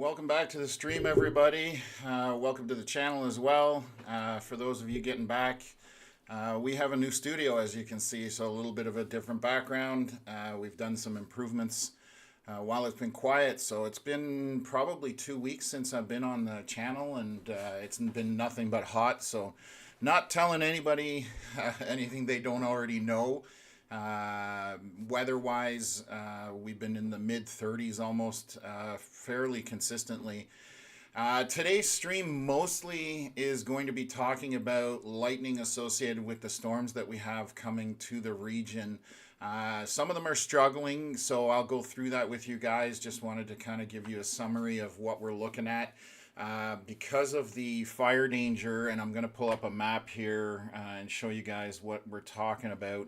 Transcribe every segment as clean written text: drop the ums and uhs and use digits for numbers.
Welcome back to the stream, everybody. Welcome to the channel as well. For those of you getting back, we have a new studio, as you can see, so a little bit of a different background. We've done some improvements while it's been quiet, so it's been probably 2 weeks since I've been on the channel, and it's been nothing but hot, so not telling anybody anything they don't already know. Weather-wise, we've been in the mid-30s almost fairly consistently. Today's stream mostly is going to be talking about lightning associated with the storms that we have coming to the region. Some of them are struggling, so I'll go through that with you guys. Just wanted to kind of give you a summary of what we're looking at. Because of the fire danger, and I'm going to pull up a map here and show you guys what we're talking about.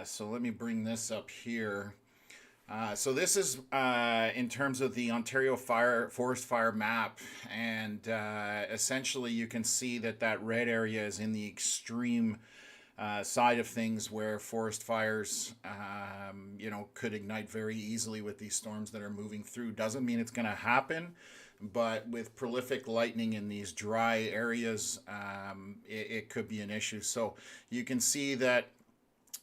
So let me bring this up here. So this is in terms of the Ontario forest fire map, and essentially you can see that that red area is in the extreme side of things where forest fires, could ignite very easily with these storms that are moving through. Doesn't mean it's going to happen, but with prolific lightning in these dry areas, it could be an issue. So you can see that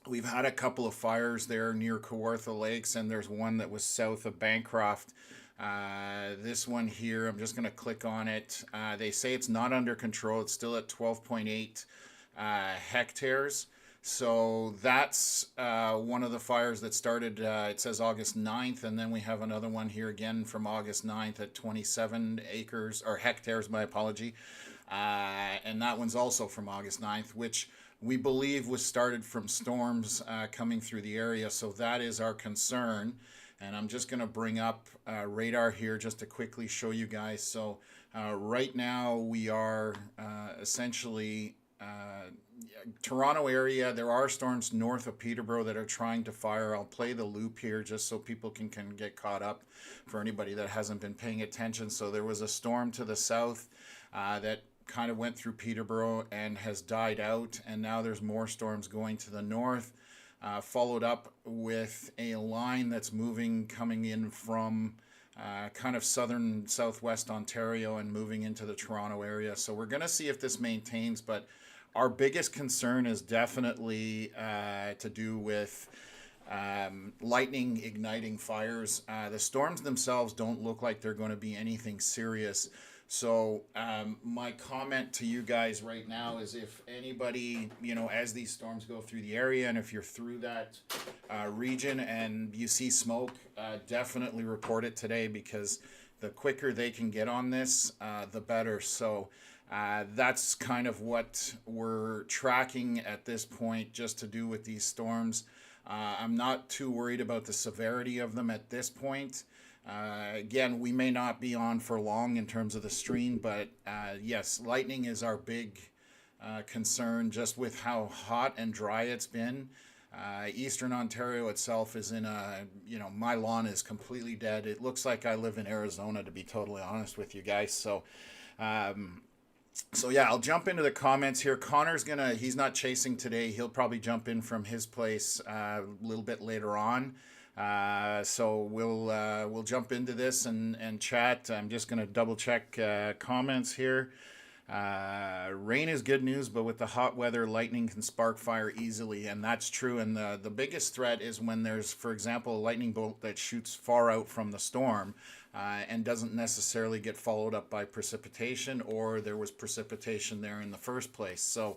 we've had a couple of fires there near Kawartha Lakes, and there's one that was south of Bancroft. This one here, I'm just going to click on it. They say it's not under control. It's still at 12.8 hectares. So that's one of the fires that started, it says August 9th, and then we have another one here again from August 9th at 27 acres, or hectares, my apology. And that one's also from August 9th, which we believe was started from storms coming through the area. So that is our concern. And I'm just going to bring up radar here just to quickly show you guys. So right now we are essentially Toronto area. There are storms north of Peterborough that are trying to fire. I'll play the loop here just so people can get caught up for anybody that hasn't been paying attention. So there was a storm to the south that kind of went through Peterborough and has died out, and now there's more storms going to the north, followed up with a line that's coming in from kind of southwest Ontario and moving into the Toronto area. So we're going to see if this maintains, but our biggest concern is definitely to do with lightning igniting fires. The storms themselves don't look like they're going to be anything serious. So my comment to you guys right now is, if anybody, as these storms go through the area, and if you're through that region and you see smoke, definitely report it today, because the quicker they can get on this, the better. So that's kind of what we're tracking at this point, just to do with these storms. I'm not too worried about the severity of them at this point. Again, we may not be on for long in terms of the stream, but yes, lightning is our big concern, just with how hot and dry it's been. Eastern Ontario itself is in my lawn is completely dead. It looks like I live in Arizona, to be totally honest with you guys. So yeah, I'll jump into the comments here. Connor's he's not chasing today. He'll probably jump in from his place a little bit later on. So we'll jump into this and chat. I'm just going to double check comments here. Rain is good news, but with the hot weather, lightning can spark fire easily, and that's true. And the biggest threat is when there's, for example, a lightning bolt that shoots far out from the storm and doesn't necessarily get followed up by precipitation, or there was precipitation there in the first place. So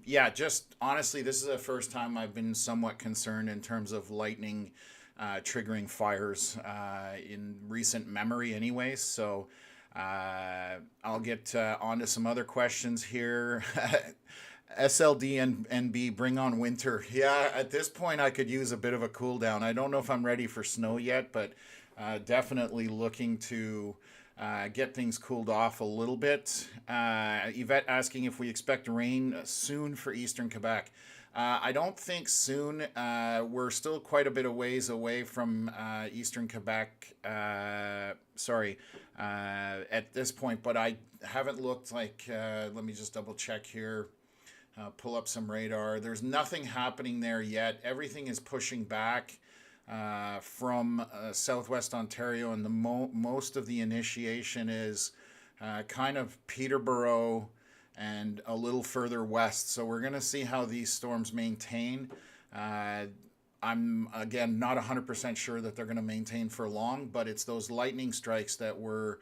yeah, just honestly, this is the first time I've been somewhat concerned in terms of lightning triggering fires in recent memory anyways. So I'll get onto some other questions here. SLD and NB, bring on winter. Yeah, at this point I could use a bit of a cool down. I don't know if I'm ready for snow yet, but definitely looking to get things cooled off a little bit. Yvette asking if we expect rain soon for Eastern Quebec. I don't think soon. We're still quite a bit of ways away from Eastern Quebec. At this point, but I haven't looked like, let me just double check here, pull up some radar. There's nothing happening there yet. Everything is pushing back. from southwest Ontario, and the most of the initiation is kind of Peterborough and a little further west. So we're going to see how these storms maintain. I'm, again, not 100% sure that they're going to maintain for long, but it's those lightning strikes that we're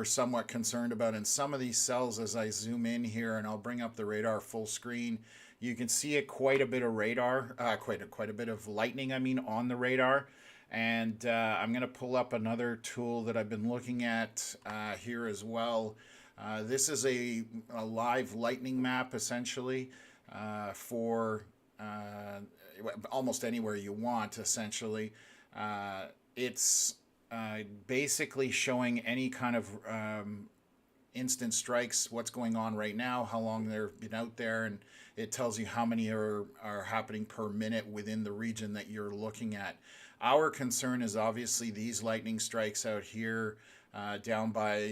somewhat concerned about. And some of these cells, as I zoom in here, and I'll bring up the radar full screen, you can see quite a bit of radar, quite a bit of lightning, I mean, on the radar. And I'm going to pull up another tool that I've been looking at here as well. This is a live lightning map, essentially, for almost anywhere you want, essentially. It's basically showing any kind of instant strikes, what's going on right now, how long they've been out there, and it tells you how many are happening per minute within the region that you're looking at. Our concern is obviously these lightning strikes out here down by,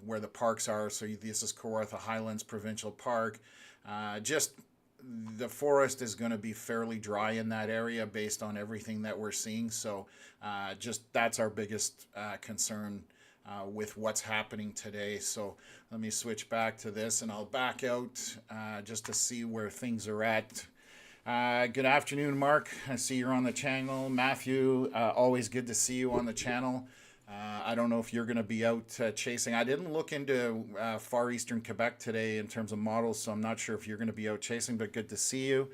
where the parks are. So this is Kawartha Highlands Provincial Park. Just the forest is going to be fairly dry in that area based on everything that we're seeing. So just that's our biggest concern with what's happening today. So let me switch back to this, and I'll back out just to see where things are at. Good afternoon, Mark. I see you're on the channel. Matthew, always good to see you on the channel. I don't know if you're going to be out chasing. I didn't look into far eastern Quebec today in terms of models, so I'm not sure if you're going to be out chasing, but good to see you.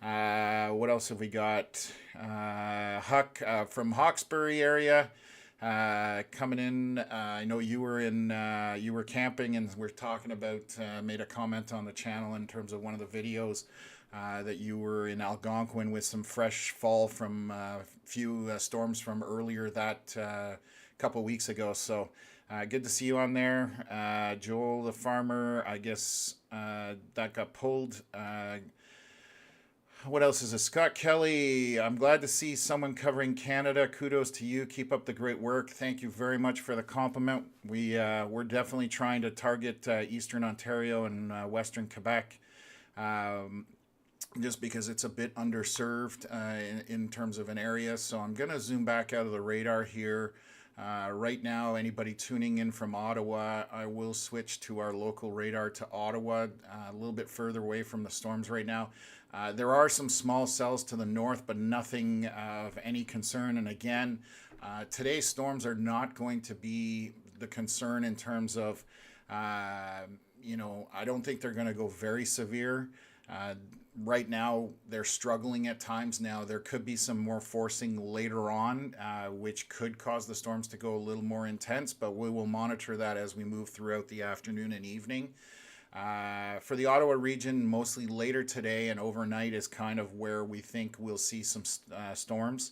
What else have we got? Huck from Hawkesbury area coming in. I know you were you were camping, and we're talking about, made a comment on the channel in terms of one of the videos that you were in Algonquin with some fresh fall from a few storms from earlier that couple weeks ago. So good to see you on there. Joel the farmer, I guess that got pulled. What else is it? Scott Kelly, I'm glad to see someone covering Canada. Kudos to you. Keep up the great work. Thank you very much for the compliment. We're definitely trying to target Eastern Ontario and Western Quebec, just because it's a bit underserved in terms of an area. So I'm going to zoom back out of the radar here. Right now, anybody tuning in from Ottawa, I will switch to our local radar to Ottawa, a little bit further away from the storms right now. There are some small cells to the north, but nothing of any concern. And again, today's storms are not going to be the concern in terms of, I don't think they're going to go very severe. Right now, they're struggling at times. Now, there could be some more forcing later on, which could cause the storms to go a little more intense, but we will monitor that as we move throughout the afternoon and evening. For the Ottawa region, mostly later today and overnight is kind of where we think we'll see some storms.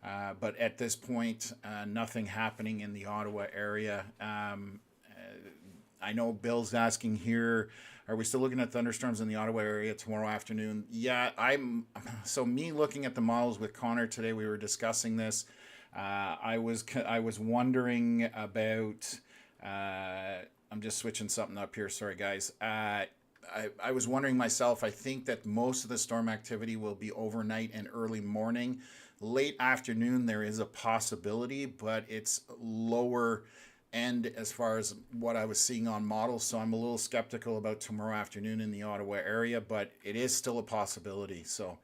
But at this point, nothing happening in the Ottawa area. I know Bill's asking here, are we still looking at thunderstorms in the Ottawa area tomorrow afternoon? Yeah, me looking at the models with Connor today, we were discussing this. I was wondering about, I'm just switching something up here. Sorry, guys. I was wondering myself, I think that most of the storm activity will be overnight and early morning. Late afternoon, there is a possibility, but it's lower end as far as what I was seeing on models. So I'm a little skeptical about tomorrow afternoon in the Ottawa area, but it is still a possibility. So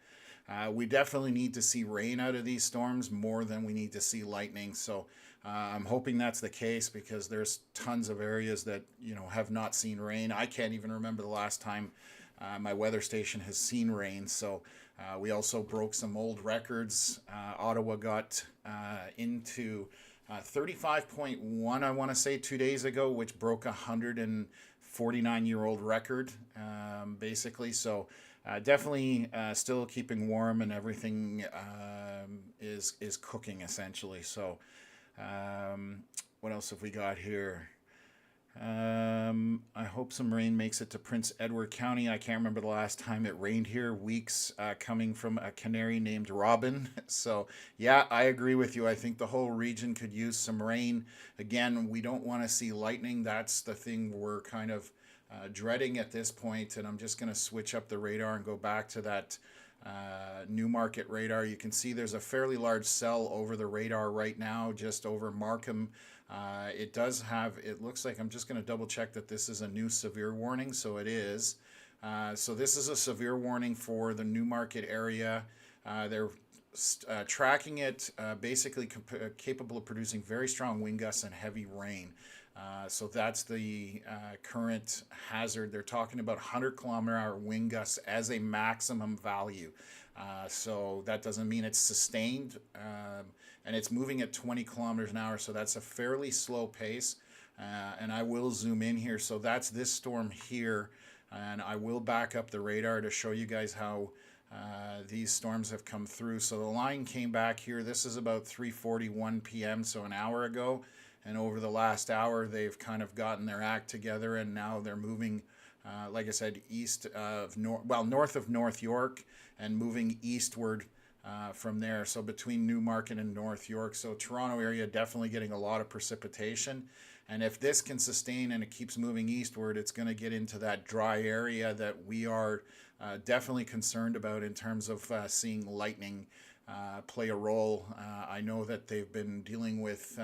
we definitely need to see rain out of these storms more than we need to see lightning. So I'm hoping that's the case, because there's tons of areas that, have not seen rain. I can't even remember the last time my weather station has seen rain. So we also broke some old records. Ottawa got into 35.1, I want to say, 2 days ago, which broke a 149-year-old record, basically. So definitely still keeping warm, and everything is cooking, essentially. So what else have we got here? I hope some rain makes it to Prince Edward County. I can't remember the last time it rained here. Weeks coming from a canary named Robin. So yeah, I agree with you. I think the whole region could use some rain. Again, we don't want to see lightning. That's the thing we're kind of dreading at this point. And I'm just going to switch up the radar and go back to that Newmarket radar. You can see there's a fairly large cell over the radar right now, just over Markham. It does have, it looks like, I'm just going to double check that this is a new severe warning, so it is. So this is a severe warning for the Newmarket area. They're tracking it, basically capable of producing very strong wind gusts and heavy rain. So that's the current hazard. They're talking about 100-kilometer-hour wind gusts as a maximum value. So that doesn't mean it's sustained, and it's moving at 20 kilometers an hour, so that's a fairly slow pace. And I will zoom in here. So that's this storm here, and I will back up the radar to show you guys how these storms have come through. So the line came back here. This is about 3:41 p.m., so an hour ago. And over the last hour, they've kind of gotten their act together, and now they're moving, like I said, north of North York, and moving eastward from there. So between Newmarket and North York. So Toronto area definitely getting a lot of precipitation. And if this can sustain and it keeps moving eastward, it's going to get into that dry area that we are definitely concerned about in terms of seeing lightning play a role. I know that they've been dealing with,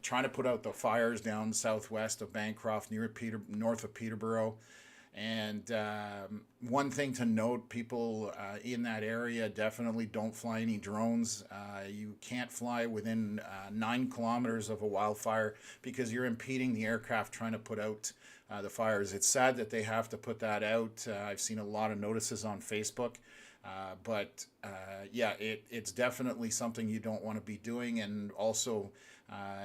trying to put out the fires down southwest of Bancroft, north of Peterborough. And one thing to note, people in that area definitely don't fly any drones. You can't fly within 9 kilometers of a wildfire because you're impeding the aircraft trying to put out the fires. It's sad that they have to put that out. I've seen a lot of notices on Facebook. But it's definitely something you don't want to be doing. And also,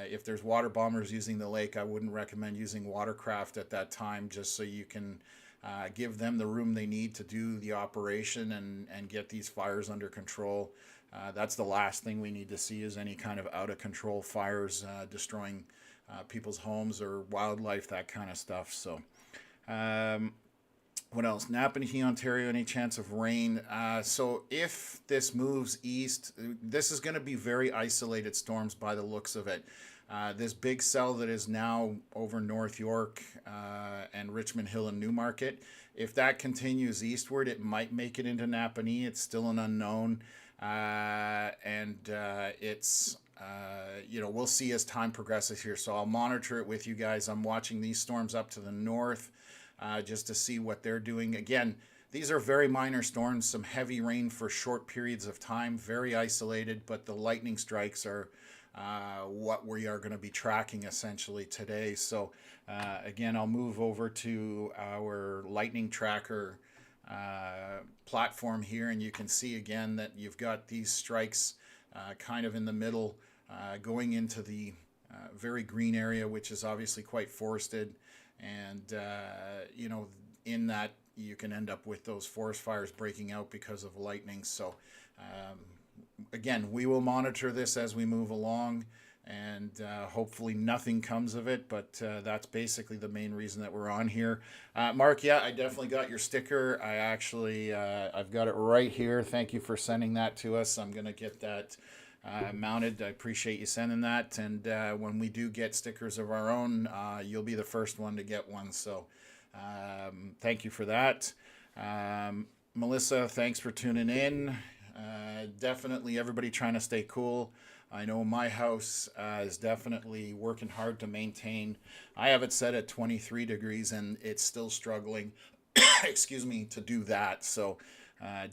if there's water bombers using the lake, I wouldn't recommend using watercraft at that time, just so you can give them the room they need to do the operation and get these fires under control. That's the last thing we need to see, is any kind of out of control fires destroying people's homes or wildlife, that kind of stuff. So what else? Napanee, Ontario, any chance of rain? So if this moves east, this is going to be very isolated storms by the looks of it. This big cell that is now over North York and Richmond Hill and Newmarket, if that continues eastward, it might make it into Napanee. It's still an unknown. We'll see as time progresses here. So I'll monitor it with you guys. I'm watching these storms up to the north just to see what they're doing. Again, these are very minor storms, some heavy rain for short periods of time, very isolated, but the lightning strikes are what we are going to be tracking essentially today. So again, I'll move over to our lightning tracker platform here, and you can see again that you've got these strikes kind of in the middle, going into the very green area, which is obviously quite forested. And, in that you can end up with those forest fires breaking out because of lightning. So, again, we will monitor this as we move along, and hopefully nothing comes of it. But that's basically the main reason that we're on here. Mark, yeah, I definitely got your sticker. I actually, I've got it right here. Thank you for sending that to us. I'm going to get that mounted. I appreciate you sending that. And when we do get stickers of our own, you'll be the first one to get one. So thank you for that. Melissa, thanks for tuning in. Definitely everybody trying to stay cool. I know my house is definitely working hard to maintain. I have it set at 23 degrees and it's still struggling, excuse me, to do that. So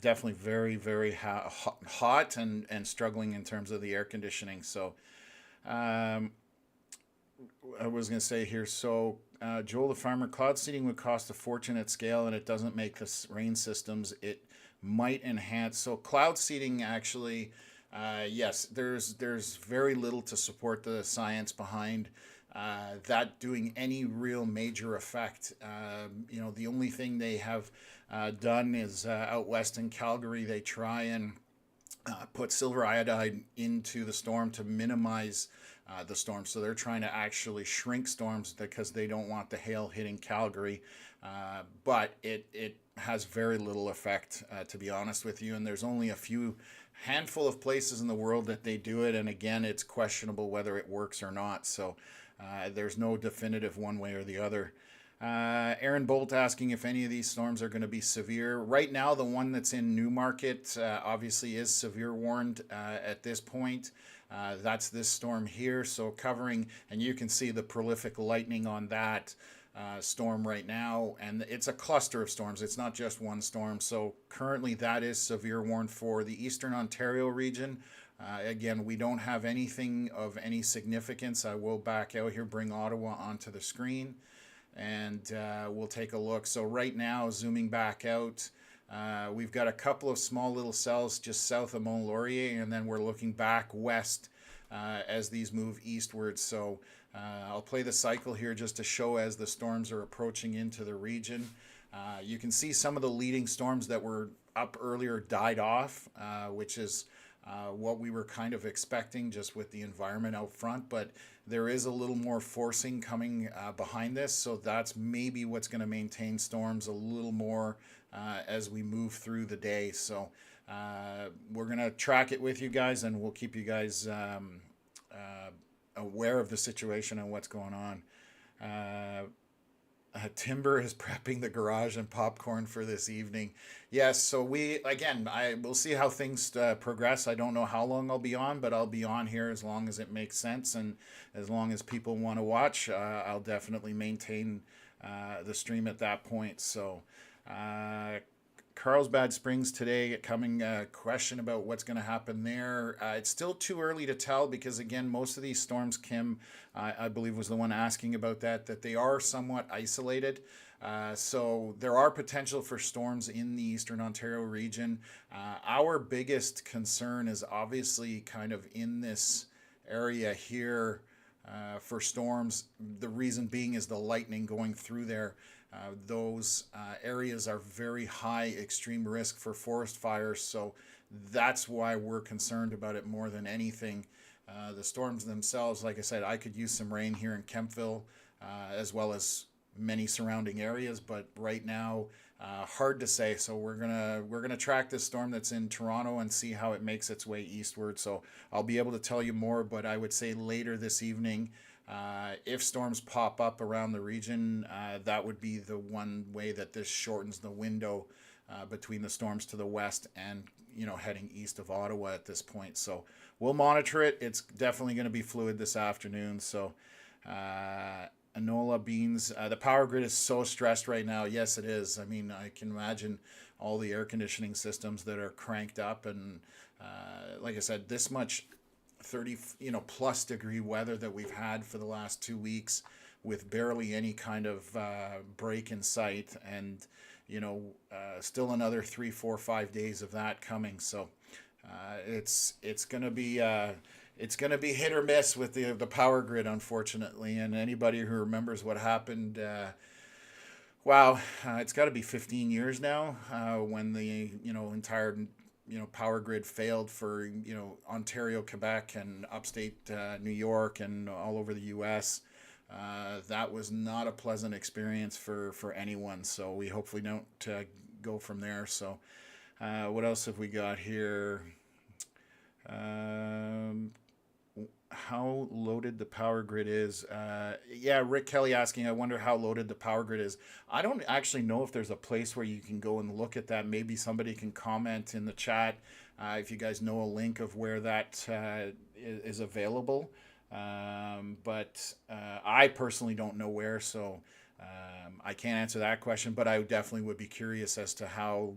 definitely very, very hot and struggling in terms of the air conditioning. So I was going to say here, so Joel the farmer, cloud seeding would cost a fortune at scale and it doesn't make the rain systems. It might enhance. So cloud seeding actually, yes, there's very little to support the science behind that doing any real major effect. The only thing they have done is out west in Calgary, they try and put silver iodide into the storm to minimize the storm. So they're trying to actually shrink storms because they don't want the hail hitting Calgary. But it has very little effect, to be honest with you. And there's only a handful of places in the world that they do it. And again, it's questionable whether it works or not. So there's no definitive one way or the other. Aaron Bolt asking if any of these storms are going to be severe. Right now, the one that's in Newmarket obviously is severe warned at this point. That's this storm here. So covering, and you can see the prolific lightning on that storm right now. And it's a cluster of storms. It's not just one storm. So currently that is severe warned for the Eastern Ontario region. Again, we don't have anything of any significance. I will back out here, bring Ottawa onto the screen, and we'll take a look. So right now, zooming back out, we've got a couple of small little cells just south of Mont Laurier, and then we're looking back west as these move eastward. So I'll play the cycle here just to show as the storms are approaching into the region. You can see some of the leading storms that were up earlier died off, which is what we were kind of expecting just with the environment out front, but there is a little more forcing coming behind this, so that's maybe what's going to maintain storms a little more as we move through the day. So we're going to track it with you guys, and we'll keep you guys aware of the situation and what's going on. Timber is prepping the garage and popcorn for this evening. Yes, so we'll see how things progress. I don't know how long I'll be on, but I'll be on here as long as it makes sense, and as long as people want to watch, I'll definitely maintain the stream at that point. So Carlsbad Springs today, coming question about what's going to happen there. It's still too early to tell because, again, most of these storms, Kim, I believe was the one asking about that they are somewhat isolated. So there are potential for storms in the Eastern Ontario region. Our biggest concern is obviously kind of in this area here for storms. The reason being is the lightning going through there. Those areas are very high extreme risk for forest fires, so that's why we're concerned about it more than anything. The storms themselves, like I said, I could use some rain here in Kemptville as well as many surrounding areas, but right now hard to say. So we're gonna track this storm that's in Toronto and see how it makes its way eastward. So I'll be able to tell you more, but I would say later this evening, if storms pop up around the region, that would be the one way that this shortens the window between the storms to the west and heading east of Ottawa at this point. So we'll monitor it. It's definitely going to be fluid this afternoon. So Enola Beans, the power grid is so stressed right now. Yes, it is. I mean, I can imagine all the air conditioning systems that are cranked up, and like I said, this much 30 plus degree weather that we've had for the last 2 weeks with barely any kind of break in sight, and still another 3, 4, 5 days of that coming. So it's gonna be hit or miss with the power grid, unfortunately. And anybody who remembers what happened, it's got to be 15 years now when the entire power grid failed for Ontario, Quebec, and upstate New York, and all over the U.S. That was not a pleasant experience for anyone. So we hopefully don't go from there. So what else have we got here? How loaded the power grid is. Rick Kelly asking, I wonder how loaded the power grid is. I don't actually know if there's a place where you can go and look at that. Maybe somebody can comment in the chat if you guys know a link of where that is available. But I personally don't know where, so I can't answer that question, but I definitely would be curious as to how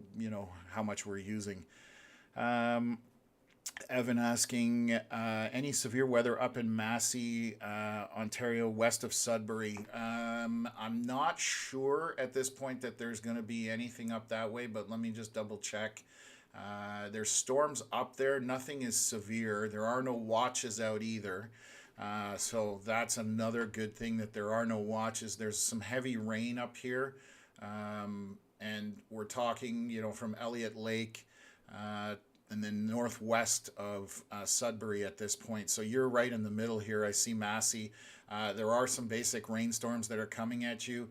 much we're using. Evan asking, any severe weather up in Massey, Ontario, west of Sudbury? I'm not sure at this point that there's going to be anything up that way, but let me just double check. There's storms up there. Nothing is severe. There are no watches out either. So that's another good thing, that there are no watches. There's some heavy rain up here. And we're talking, from Elliott Lake, and then northwest of Sudbury at this point. So you're right in the middle here. I see Massey. There are some basic rainstorms that are coming at you.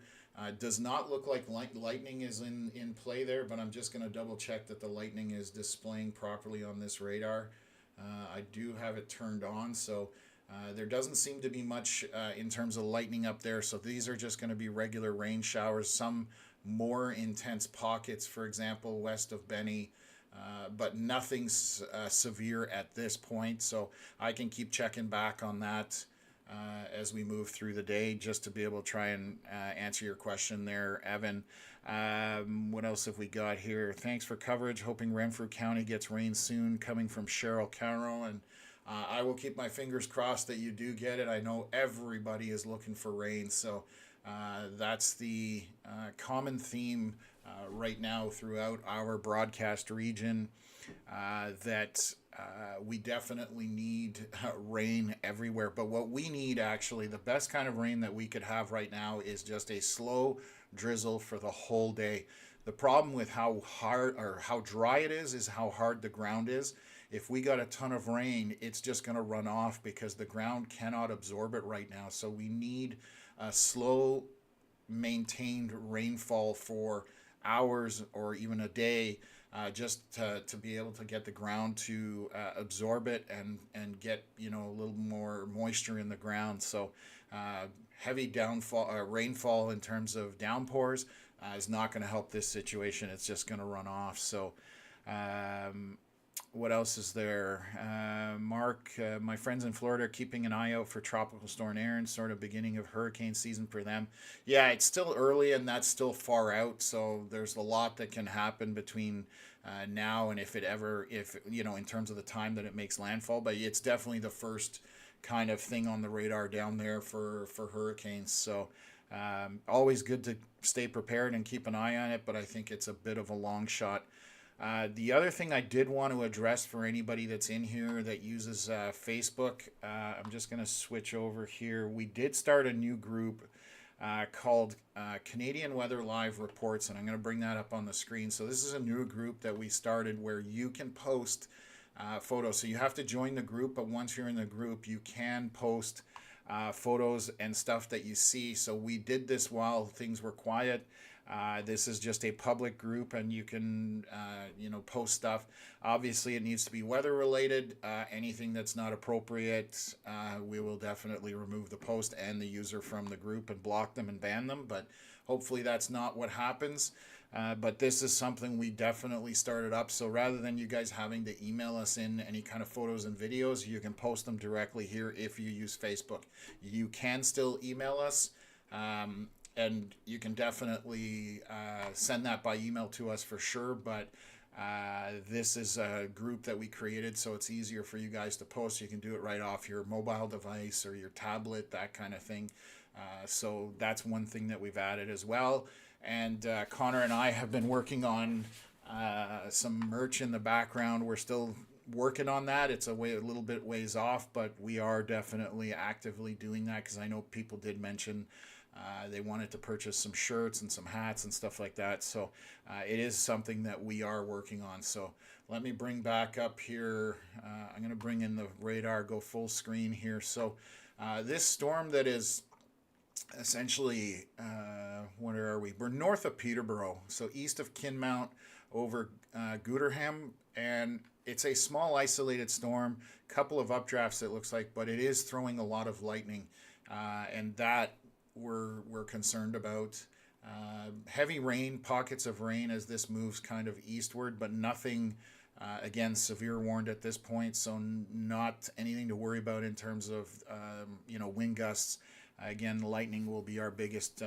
Does not look like lightning is in play there, but I'm just going to double check that the lightning is displaying properly on this radar. I do have it turned on, so There doesn't seem to be much in terms of lightning up there, so these are just going to be regular rain showers, some more intense pockets, for example, west of Benny, but nothing severe at this point. So I can keep checking back on that as we move through the day, just to be able to try and answer your question there, Evan. What else have we got here? Thanks for coverage. Hoping Renfrew County gets rain soon. Coming from Cheryl Carroll. And I will keep my fingers crossed that you do get it. I know everybody is looking for rain, so that's the common theme right now throughout our broadcast region, that we definitely need rain everywhere. But what we need, actually, the best kind of rain that we could have right now is just a slow drizzle for the whole day. The problem with how hard or how dry it is how hard the ground is. If we got a ton of rain, it's just going to run off because the ground cannot absorb it right now. So we need a slow, maintained rainfall for hours or even a day, just to be able to get the ground to absorb it and get, a little more moisture in the ground. So heavy rainfall in terms of downpours is not going to help this situation. It's just going to run off. So what else is there? Mark, my friends in Florida are keeping an eye out for Tropical Storm Aaron, sort of beginning of hurricane season for them. Yeah, it's still early and that's still far out, so there's a lot that can happen between now and if in terms of the time that it makes landfall. But it's definitely the first kind of thing on the radar down there for hurricanes. So always good to stay prepared and keep an eye on it, but I think it's a bit of a long shot. The other thing I did want to address for anybody that's in here that uses Facebook, I'm just going to switch over here. We did start a new group called Canadian Weather Live Reports, and I'm going to bring that up on the screen. So this is a new group that we started where you can post photos. So you have to join the group, but once you're in the group, you can post photos and stuff that you see. So we did this while things were quiet. This is just a public group, and you can, post stuff. Obviously, it needs to be weather related. Anything that's not appropriate, we will definitely remove the post and the user from the group and block them and ban them. But hopefully that's not what happens. But this is something we definitely started up. So rather than you guys having to email us in any kind of photos and videos, you can post them directly here if you use Facebook. You can still email us. And you can definitely send that by email to us for sure. But this is a group that we created, so it's easier for you guys to post. You can do it right off your mobile device or your tablet, that kind of thing. So that's one thing that we've added as well. And Connor and I have been working on some merch in the background. We're still working on that. It's a little bit ways off, but we are definitely actively doing that because I know people did mention they wanted to purchase some shirts and some hats and stuff like that. So it is something that we are working on. So let me bring back up here. I'm going to bring in the radar, go full screen here. So this storm that is essentially, where are we? We're north of Peterborough, so east of Kinmount over Gooderham, and it's a small isolated storm, couple of updrafts it looks like, but it is throwing a lot of lightning, and that we're concerned about. Heavy rain, pockets of rain as this moves kind of eastward, but nothing, again, severe warned at this point, so not anything to worry about in terms of, wind gusts. Again, lightning will be our biggest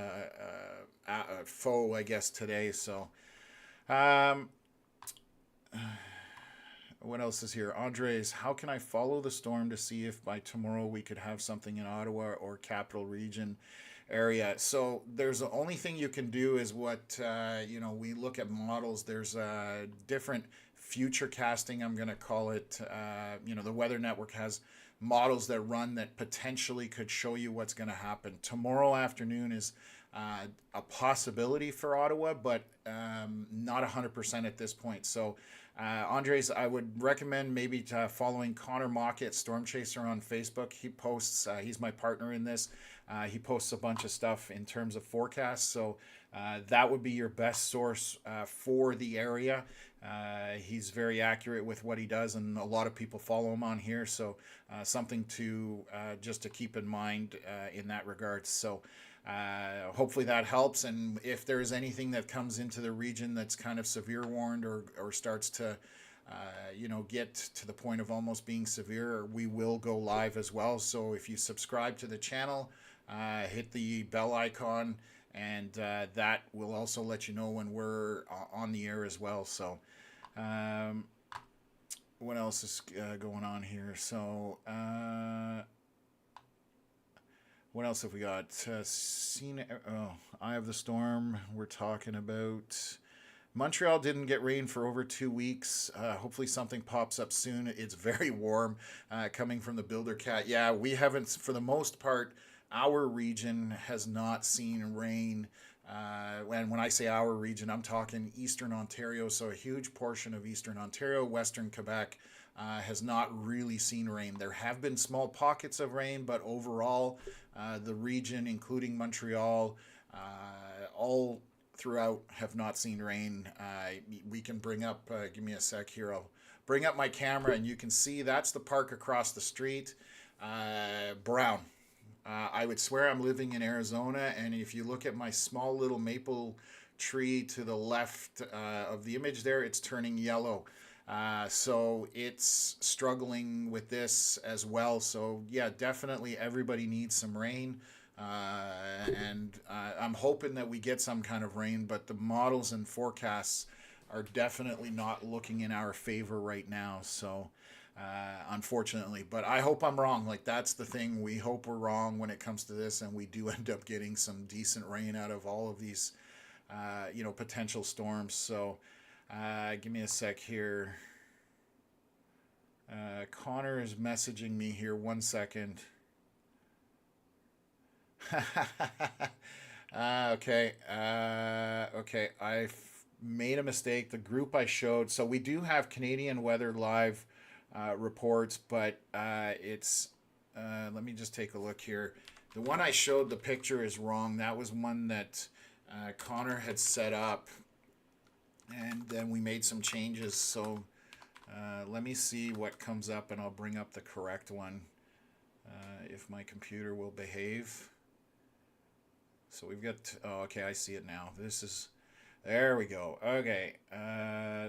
foe, I guess, today. So what else is here? Andres, how can I follow the storm to see if by tomorrow we could have something in Ottawa or Capital Region area? So there's the only thing you can do is what, we look at models. There's different future casting, I'm going to call it. The Weather Network has models that run that potentially could show you what's going to happen. Tomorrow afternoon is a possibility for Ottawa, but not 100% at this point. So Andres, I would recommend maybe following Connor Mockett, Storm Chaser, on Facebook. He posts, he's my partner in this. He posts a bunch of stuff in terms of forecasts. So that would be your best source for the area. He's very accurate with what he does, and a lot of people follow him on here. So something to just to keep in mind in that regard. So hopefully that helps. And if there is anything that comes into the region that's kind of severe warned or starts to get to the point of almost being severe, we will go live as well. So if you subscribe to the channel, hit the bell icon, and that will also let you know when we're on the air as well. So what else is going on here? So what else have we got? Eye of the Storm. We're talking about Montreal didn't get rain for over 2 weeks. Hopefully something pops up soon. It's very warm coming from the Builder Cat. Yeah, we haven't, for the most part, our region has not seen rain. And when I say our region, I'm talking Eastern Ontario. So a huge portion of Eastern Ontario, Western Quebec has not really seen rain. There have been small pockets of rain, but overall, the region, including Montreal, all throughout have not seen rain. We can bring up, give me a sec here, I'll bring up my camera and you can see that's the park across the street. Brown. I would swear I'm living in Arizona, and if you look at my small little maple tree to the left of the image there, it's turning yellow. So it's struggling with this as well. So yeah, definitely everybody needs some rain. And I'm hoping that we get some kind of rain, but the models and forecasts are definitely not looking in our favor right now. So unfortunately, but I hope I'm wrong. Like, that's the thing. We hope we're wrong when it comes to this, and we do end up getting some decent rain out of all of these, potential storms. So give me a sec here. Connor is messaging me here. 1 second. Okay. Okay. I made a mistake. The group I showed. So we do have Canadian Weather Live reports, but it's. Let me just take a look here. The one I showed, the picture is wrong. That was one that Connor had set up, and then we made some changes. So let me see what comes up, and I'll bring up the correct one if my computer will behave. So we've got, okay, I see it now. There we go. Okay,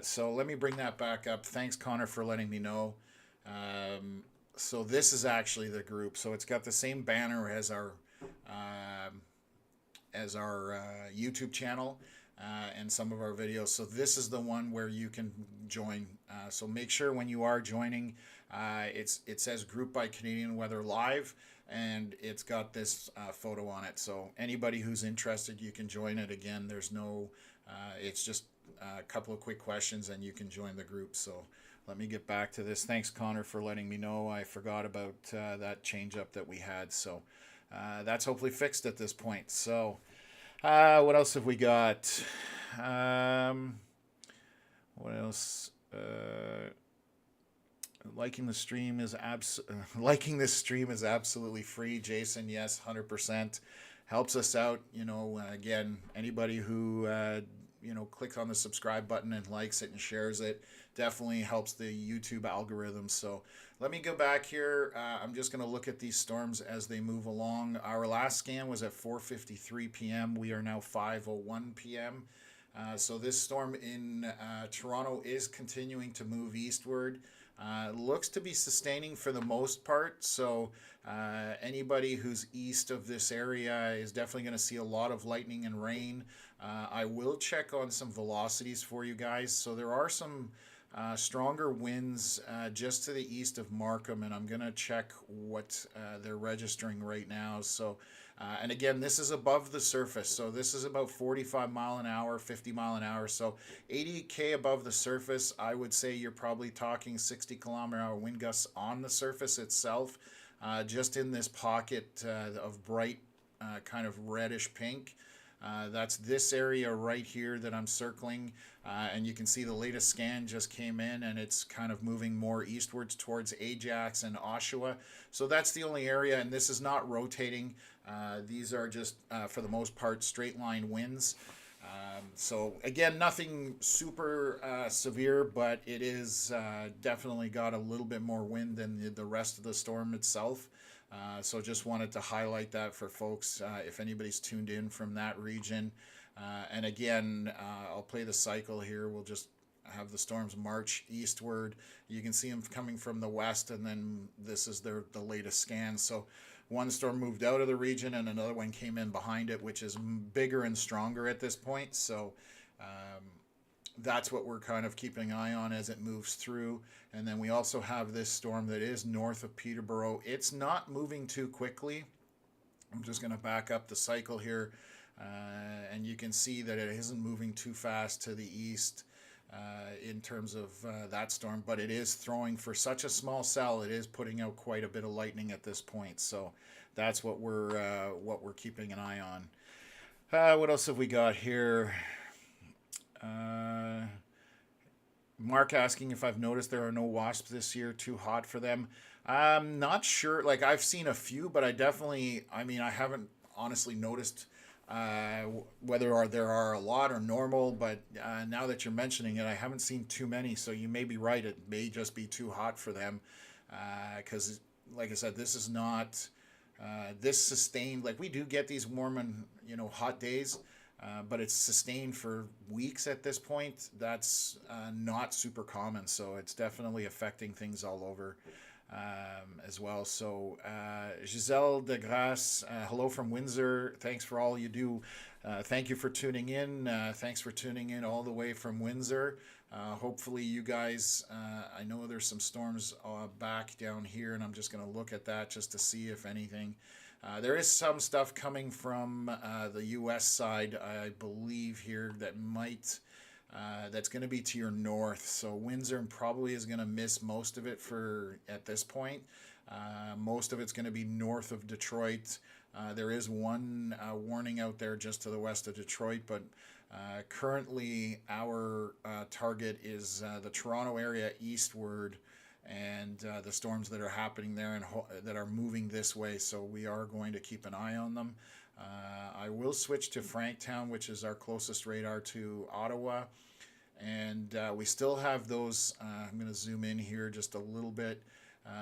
so let me bring that back up. Thanks, Connor, for letting me know. So this is actually the group. So it's got the same banner as our YouTube channel and some of our videos. So this is the one where you can join. So make sure when you are joining, it says Group by Canadian Weather Live, and it's got this photo on it. So anybody who's interested, you can join it. Again, there's no, it's just a couple of quick questions and you can join the group. So let me get back to this. Thanks, Connor, for letting me know. I forgot about that change up that we had. So that's hopefully fixed at this point. So what else have we got? What else? Liking this stream is absolutely free, Jason. Yes, 100% helps us out. Again, anybody who clicks on the subscribe button and likes it and shares it definitely helps the YouTube algorithm. So let me go back here. I'm just going to look at these storms as they move along. Our last scan was at 4:53 p.m. We are now 5:01 p.m. So this storm in Toronto is continuing to move eastward. Looks to be sustaining for the most part. So anybody who's east of this area is definitely going to see a lot of lightning and rain. I will check on some velocities for you guys. So there are some stronger winds just to the east of Markham, and I'm going to check what they're registering right now. So and again, this is above the surface, so this is about 45 mile an hour, 50 mile an hour. So 80k above the surface, I would say you're probably talking 60 kilometer an hour wind gusts on the surface itself, just in this pocket of bright kind of reddish pink. That's this area right here that I'm circling, and you can see the latest scan just came in, and it's kind of moving more eastwards towards Ajax and Oshawa. So that's the only area, and this is not rotating. These are just, for the most part, straight line winds. So again, nothing super severe, but it is definitely got a little bit more wind than the rest of the storm itself. So just wanted to highlight that for folks if anybody's tuned in from that region. And again, I'll play the cycle here. We'll just have the storms march eastward. You can see them coming from the west, and then this is the latest scan. So one storm moved out of the region and another one came in behind it, which is bigger and stronger at this point. So that's what we're kind of keeping an eye on as it moves through. And then we also have this storm that is north of Peterborough. It's not moving too quickly. I'm just going to back up the cycle here, and you can see that it isn't moving too fast to the east in terms of that storm, but it is throwing, for such a small cell, it is putting out quite a bit of lightning at this point. So that's what we're keeping an eye on. What else have we got here? Mark asking if I've noticed there are no wasps this year. Too hot for them. I'm not sure. Like, I've seen a few, but I haven't honestly noticed whether there are a lot or normal, but now that you're mentioning it, I haven't seen too many. So you may be right. It may just be too hot for them, because like I said, this is not this sustained. Like, we do get these warm and hot days, but it's sustained for weeks at this point. That's not super common, so it's definitely affecting things all over as well. So Giselle de Grasse, hello from Windsor. Thanks for all you do. Thank you for tuning in. Thanks for tuning in all the way from Windsor. Hopefully you guys, I know there's some storms back down here, and I'm just going to look at that just to see if anything. There is some stuff coming from the U.S. side, I believe, here that might... that's going to be to your north. So Windsor probably is going to miss most of it at this point. Most of it's going to be north of Detroit. There is one warning out there just to the west of Detroit, but currently our target is the Toronto area eastward, and the storms that are happening there and that are moving this way. So we are going to keep an eye on them. I will switch to Franktown, which is our closest radar to Ottawa. And we still have those, I'm going to zoom in here just a little bit,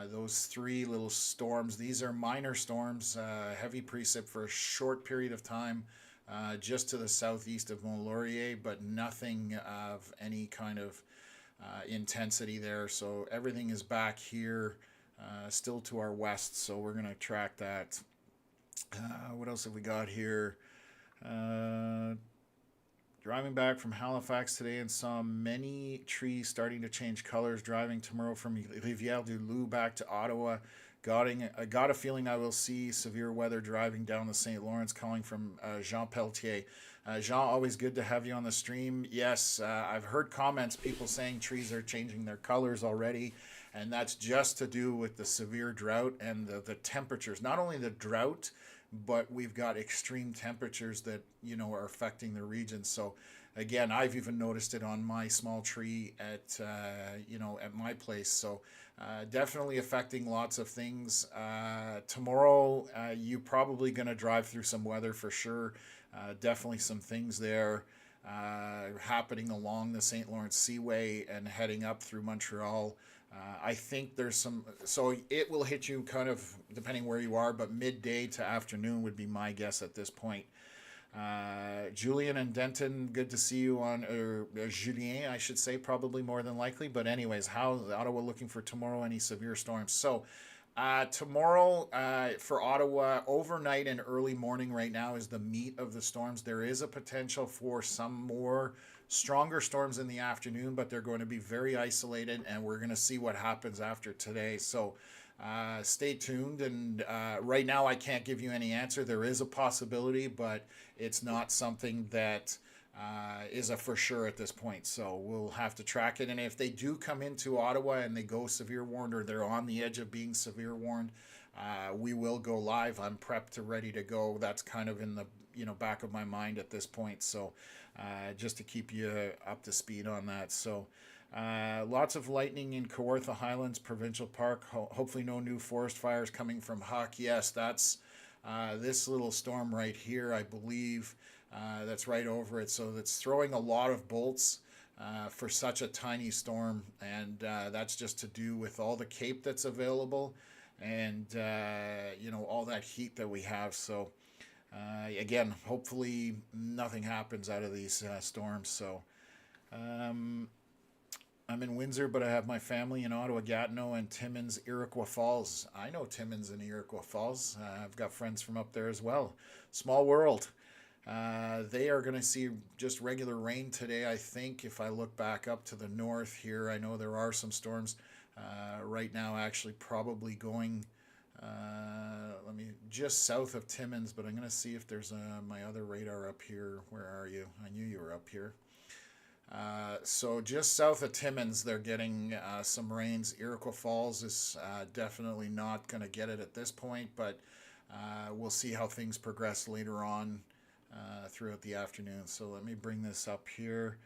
those three little storms. These are minor storms, heavy precip for a short period of time, just to the southeast of Mont Laurier, but nothing of any kind of intensity there. So everything is back here, still to our west, so we're going to track that. What else have we got here? Driving back from Halifax today and saw many trees starting to change colors. Driving tomorrow from Rivière du Loup back to Ottawa. I got a feeling I will see severe weather driving down the St. Lawrence. Calling from Jean Pelletier. Jean, always good to have you on the stream. Yes, I've heard comments, people saying trees are changing their colors already. And that's just to do with the severe drought and the temperatures. Not only the drought, but we've got extreme temperatures that are affecting the region. So again, I've even noticed it on my small tree at at my place. So definitely affecting lots of things. Tomorrow, you're probably going to drive through some weather for sure. Definitely some things there happening along the St. Lawrence Seaway and heading up through Montreal. I think there's some, so it will hit you kind of depending where you are, but midday to afternoon would be my guess at this point. Julian and Denton, good to see you on, or Julien, I should say, probably more than likely. But anyways, how Ottawa looking for tomorrow? Any severe storms? So tomorrow for Ottawa, overnight and early morning right now is the meat of the storms. There is a potential for some more stronger storms in the afternoon, but they're going to be very isolated, and we're going to see what happens after today. So stay tuned. And right now I can't give you any answer. There is a possibility, but it's not something that is a for sure at this point. So we'll have to track it. And if they do come into Ottawa and they go severe warned, or they're on the edge of being severe warned, we will go live. I'm prepped to ready to go. That's kind of in the back of my mind at this point. So just to keep you up to speed on that. So lots of lightning in Kawartha Highlands Provincial Park. Hopefully no new forest fires coming from Huck. Yes, that's this little storm right here, I believe. that's right over it. So that's throwing a lot of bolts for such a tiny storm, and that's just to do with all the cape that's available, and all that heat that we have. So again, hopefully nothing happens out of these storms. So um, I'm in Windsor, but I have my family in Ottawa, Gatineau, and Timmins, Iroquois Falls. I know Timmins and Iroquois Falls. I've got friends from up there as well. Small world. They are going to see just regular rain today, I think. If I look back up to the north here, I know there are some storms right now, actually probably going just south of Timmins, but I'm going to see if there's my other radar up here. Where are you? I knew you were up here. So just south of Timmins, they're getting some rains. Iroquois Falls is definitely not going to get it at this point, but we'll see how things progress later on throughout the afternoon. So let me bring this up here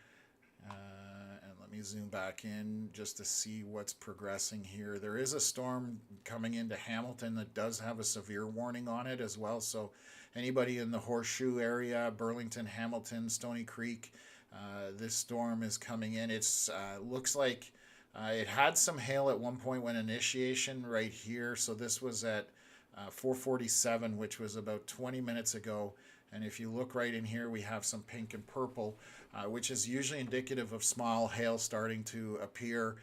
and let me zoom back in just to see what's progressing here. There is a storm coming into Hamilton that does have a severe warning on it as well. So anybody in the Horseshoe area, Burlington, Hamilton, Stony Creek, this storm is coming in. It's looks like it had some hail at one point when initiation right here. So this was at 4:47, which was about 20 minutes ago. And if you look right in here, we have some pink and purple, which is usually indicative of small hail starting to appear.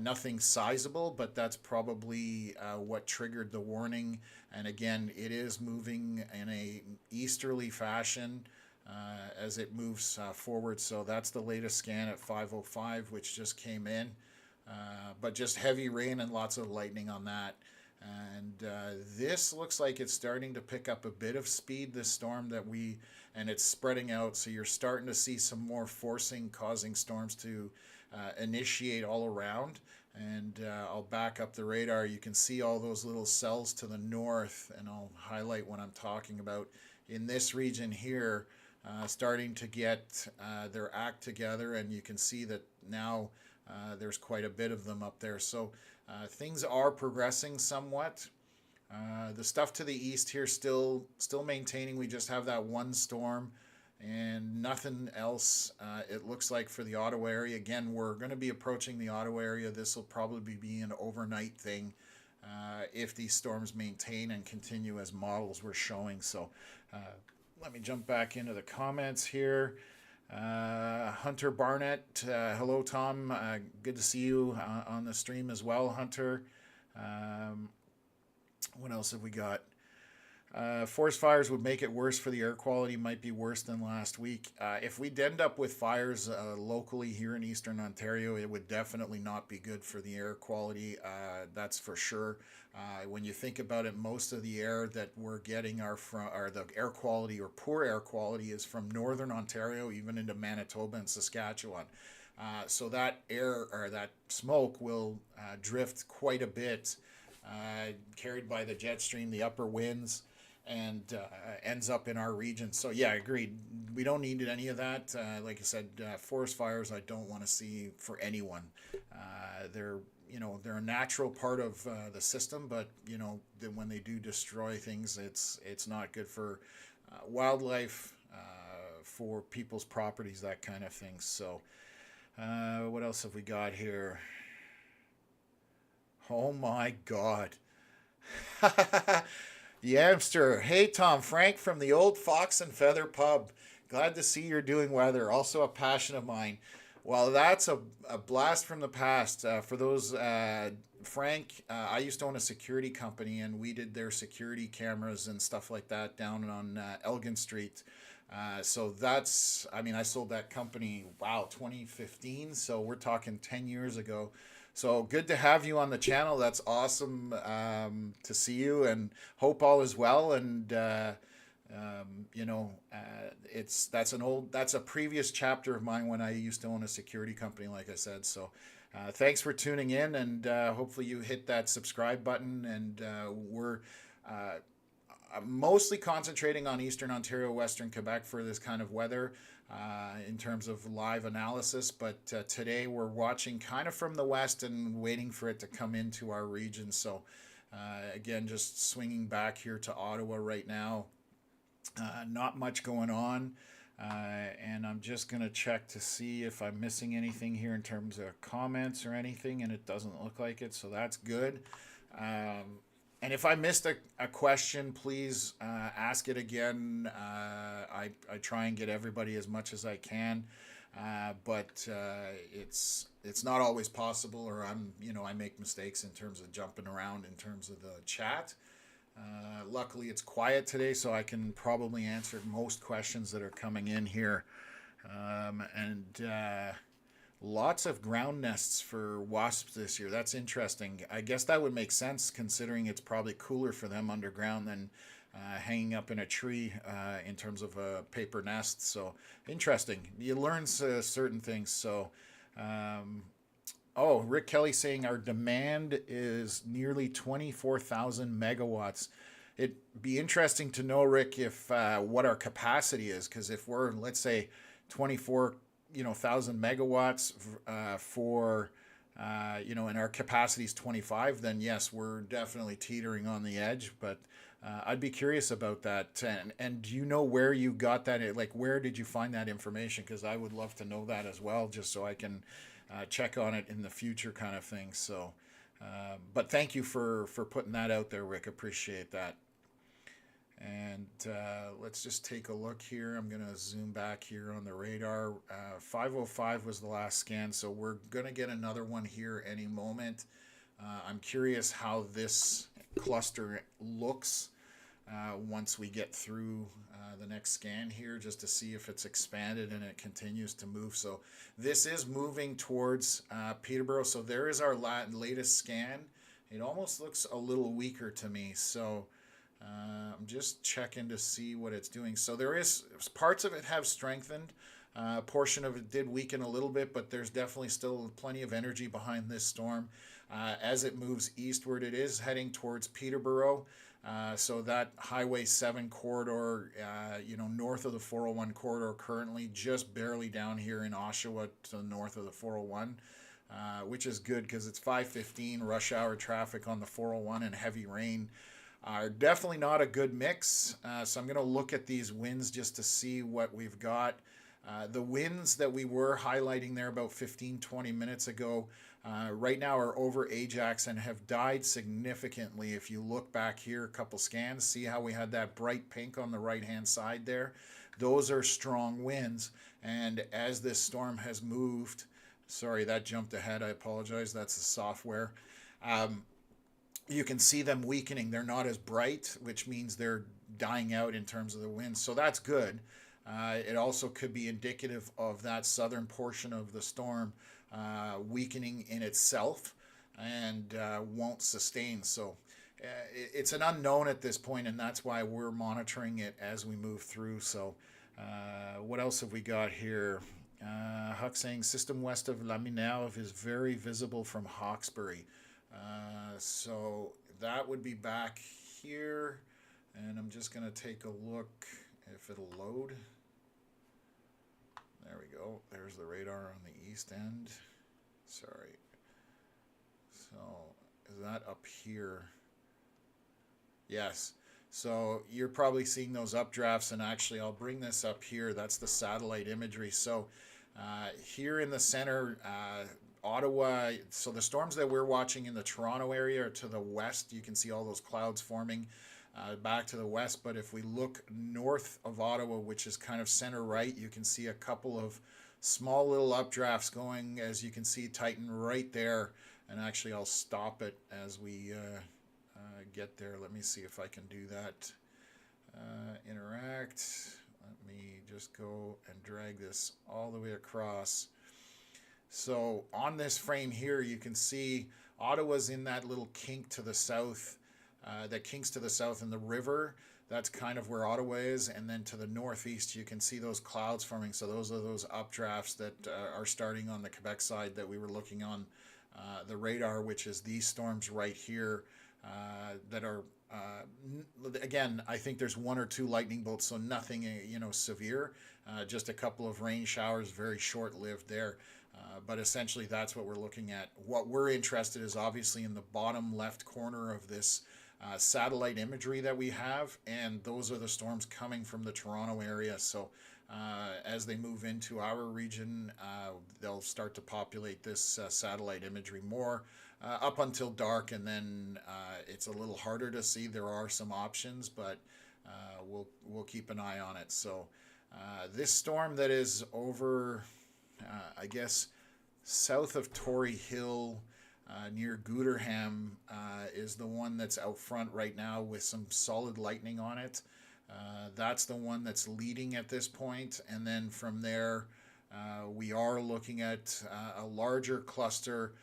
Nothing sizable, but that's probably what triggered the warning. And again, it is moving in a easterly fashion as it moves forward. So that's the latest scan at 5:05, which just came in. But just heavy rain and lots of lightning on that. And this looks like it's starting to pick up a bit of speed, this storm and it's spreading out. So you're starting to see some more forcing, causing storms to initiate all around. And I'll back up the radar. You can see all those little cells to the north, and I'll highlight what I'm talking about. In this region here, starting to get their act together, and you can see that now there's quite a bit of them up there. So things are progressing somewhat. The stuff to the east here still maintaining. We just have that one storm and nothing else. It looks like for the Ottawa area. Again, we're going to be approaching the Ottawa area. This will probably be an overnight thing if these storms maintain and continue as models were showing. So let me jump back into the comments here. Hunter Barnett, hello Tom, good to see you on the stream as well, Hunter. What else have we got? Forest fires would make it worse for the air quality, might be worse than last week. If we'd end up with fires locally here in Eastern Ontario, it would definitely not be good for the air quality, that's for sure. When you think about it, most of the air that we're getting are the air quality or poor air quality is from Northern Ontario, even into Manitoba and Saskatchewan. So that air or that smoke will drift quite a bit, carried by the jet stream, the upper winds, and ends up in our region. So yeah, agreed. We don't need any of that. Like I said, forest fires I don't want to see for anyone. They're a natural part of the system, but when they do destroy things, it's not good for wildlife, for people's properties, that kind of thing. So what else have we got here? Oh my God. Yamster. Hey Tom, Frank from the old Fox and Feather pub. Glad to see you're doing weather. Also a passion of mine. Well, that's a blast from the past. For those, Frank, I used to own a security company, and we did their security cameras and stuff like that down on Elgin Street. So I sold that company, 2015. So we're talking 10 years ago. So good to have you on the channel. That's awesome to see you, and hope all is well. And that's a previous chapter of mine when I used to own a security company, like I said. So thanks for tuning in, and hopefully you hit that subscribe button. And we're mostly concentrating on Eastern Ontario, Western Quebec for this kind of weather. In terms of live analysis, but today we're watching kind of from the west and waiting for it to come into our region. So again, just swinging back here to Ottawa right now. Not much going on. And I'm just going to check to see if I'm missing anything here in terms of comments or anything, and it doesn't look like it, so that's good. And if I missed a question, please ask it again. I try and get everybody as much as I can, but it's not always possible, or I make mistakes in terms of jumping around in terms of the chat. Luckily, it's quiet today, so I can probably answer most questions that are coming in here. And lots of ground nests for wasps this year. That's interesting. I guess that would make sense considering it's probably cooler for them underground than hanging up in a tree in terms of a paper nest. So interesting. You learn certain things. So, Rick Kelly saying our demand is nearly 24,000 megawatts. It'd be interesting to know, Rick, if what our capacity is, because if we're, let's say, 24,000 megawatts and our capacity is 25, then yes, we're definitely teetering on the edge. But I'd be curious about that. And do you know where you got that? Like, where did you find that information? Because I would love to know that as well, just so I can check on it in the future, kind of thing. So, but thank you for putting that out there, Rick. Appreciate that. And let's just take a look here. I'm going to zoom back here on the radar. 505 was the last scan, so we're going to get another one here any moment. I'm curious how this cluster looks once we get through the next scan here, just to see if it's expanded and it continues to move. So this is moving towards Peterborough. So there is our latest scan. It almost looks a little weaker to me. So I'm just checking to see what it's doing. So there is parts of it have strengthened. A portion of it did weaken a little bit, but there's definitely still plenty of energy behind this storm. As it moves eastward, it is heading towards Peterborough. So that Highway 7 corridor, north of the 401 corridor, currently just barely down here in Oshawa to the north of the 401, which is good because it's 5:15, rush hour traffic on the 401 and heavy rain are definitely not a good mix. So I'm going to look at these winds just to see what we've got. The winds that we were highlighting there about 15-20 minutes ago right now are over Ajax and have died significantly. If you look back here a couple scans, see how we had that bright pink on the right hand side there? Those are strong winds, and as this storm has moved, sorry, that jumped ahead, I apologize, that's the software. You can see them weakening. They're not as bright, which means they're dying out in terms of the winds. So that's good. It also could be indicative of that southern portion of the storm weakening in itself and won't sustain. So it's an unknown at this point, and that's why we're monitoring it as we move through. So what else have we got here? Huck saying system west of La Minerve is very visible from Hawkesbury. So that would be back here, and I'm just going to take a look if it'll load. There we go. There's the radar on the east end. Sorry. So is that up here? Yes. So you're probably seeing those updrafts, and actually I'll bring this up here. That's the satellite imagery. So here in the center, Ottawa, so the storms that we're watching in the Toronto area are to the west. You can see all those clouds forming back to the west. But if we look north of Ottawa, which is kind of center right, you can see a couple of small little updrafts going, as you can see, Titan right there. And actually, I'll stop it as we get there. Let me see if I can do that. Interact. Let me just go and drag this all the way across. So on this frame here, you can see Ottawa's in that little kink to the south, that kinks to the south in the river. That's kind of where Ottawa is. And then to the northeast, you can see those clouds forming. So those are those updrafts that are starting on the Quebec side that we were looking on the radar, which is these storms right here that are, again, I think there's one or two lightning bolts, so nothing, severe, just a couple of rain showers, very short-lived there. But essentially, that's what we're looking at. What we're interested is obviously in the bottom left corner of this satellite imagery that we have, and those are the storms coming from the Toronto area. So as they move into our region, they'll start to populate this satellite imagery more up until dark, and then it's a little harder to see. There are some options, but we'll keep an eye on it. So this storm that is over, I guess, south of Tory Hill, near Gooderham, is the one that's out front right now with some solid lightning on it. That's the one that's leading at this point, and then from there we are looking at a larger cluster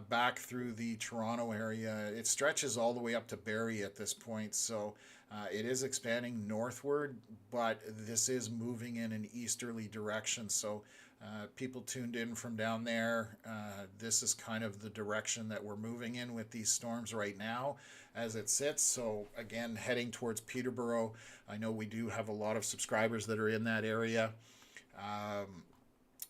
back through the Toronto area. It stretches all the way up to Barrie at this point, so it is expanding northward, but this is moving in an easterly direction. So people tuned in from down there, this is kind of the direction that we're moving in with these storms right now as it sits. So again, heading towards Peterborough. I know we do have a lot of subscribers that are in that area.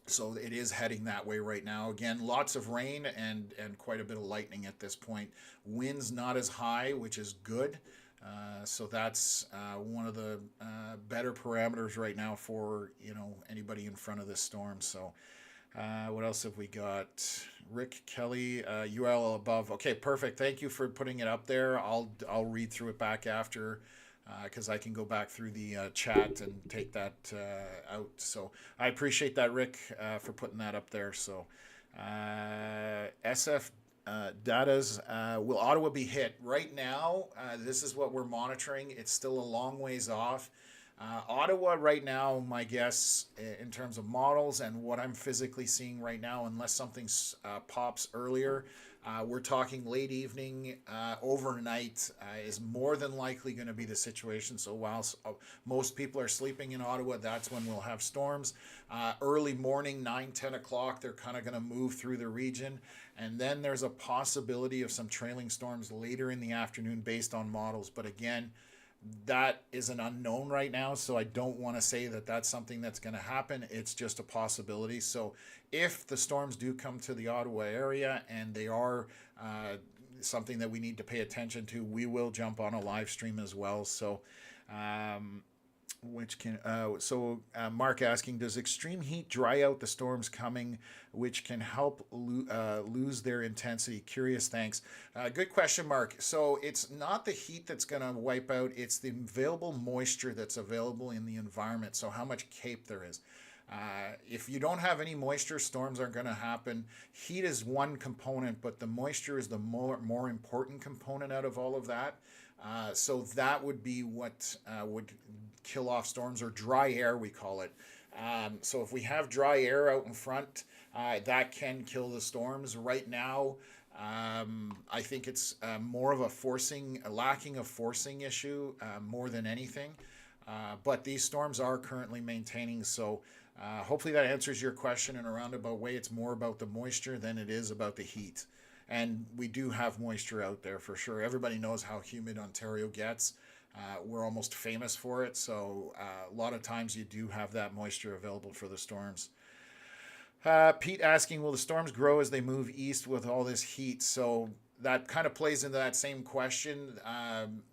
So it is heading that way right now. Again, lots of rain and quite a bit of lightning at this point. Winds not as high, which is good. So that's one of the better parameters right now for, you know, anybody in front of this storm. So what else have we got? Rick Kelly, UL above. Okay, perfect. Thank you for putting it up there. I'll read through it back after, because I can go back through the chat and take that out. So I appreciate that, Rick, for putting that up there. So SF Data's, will Ottawa be hit? Right now, this is what we're monitoring. It's still a long ways off. Ottawa right now, my guess in terms of models and what I'm physically seeing right now, unless something pops earlier, we're talking late evening, overnight is more than likely going to be the situation. So while most people are sleeping in Ottawa, that's when we'll have storms. Early morning, 9-10 o'clock, they're kind of going to move through the region. And then there's a possibility of some trailing storms later in the afternoon based on models. But again, that is an unknown right now, so I don't want to say that that's something that's going to happen. It's just a possibility. So if the storms do come to the Ottawa area and they are something that we need to pay attention to, we will jump on a live stream as well. So Mark asking, does extreme heat dry out the storms coming, which can help lose their intensity? Curious, thanks. Good question, Mark. So it's not the heat that's going to wipe out, it's the available moisture that's available in the environment. So how much CAPE there is. If you don't have any moisture, storms aren't going to happen. Heat is one component, but the moisture is the more important component out of all of that. So that would be what would kill off storms, or dry air, we call it. So if we have dry air out in front, that can kill the storms. Right now, I think it's more of a lacking of forcing issue more than anything. But these storms are currently maintaining. So hopefully that answers your question in a roundabout way. It's more about the moisture than it is about the heat. And we do have moisture out there for sure. Everybody knows how humid Ontario gets. We're almost famous for it. So a lot of times you do have that moisture available for the storms. Pete asking, will the storms grow as they move east with all this heat? So that kind of plays into that same question.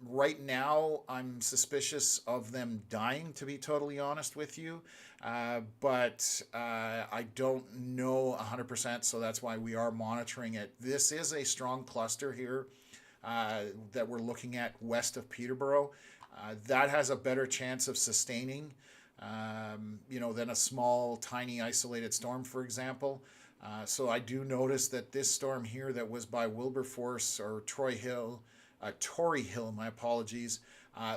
Right now, I'm suspicious of them dying, to be totally honest with you. But I don't know 100%, so that's why we are monitoring it. This is a strong cluster here that we're looking at west of Peterborough. That has a better chance of sustaining, than a small, tiny, isolated storm, for example. So I do notice that this storm here that was by Wilberforce or Tory Hill, my apologies,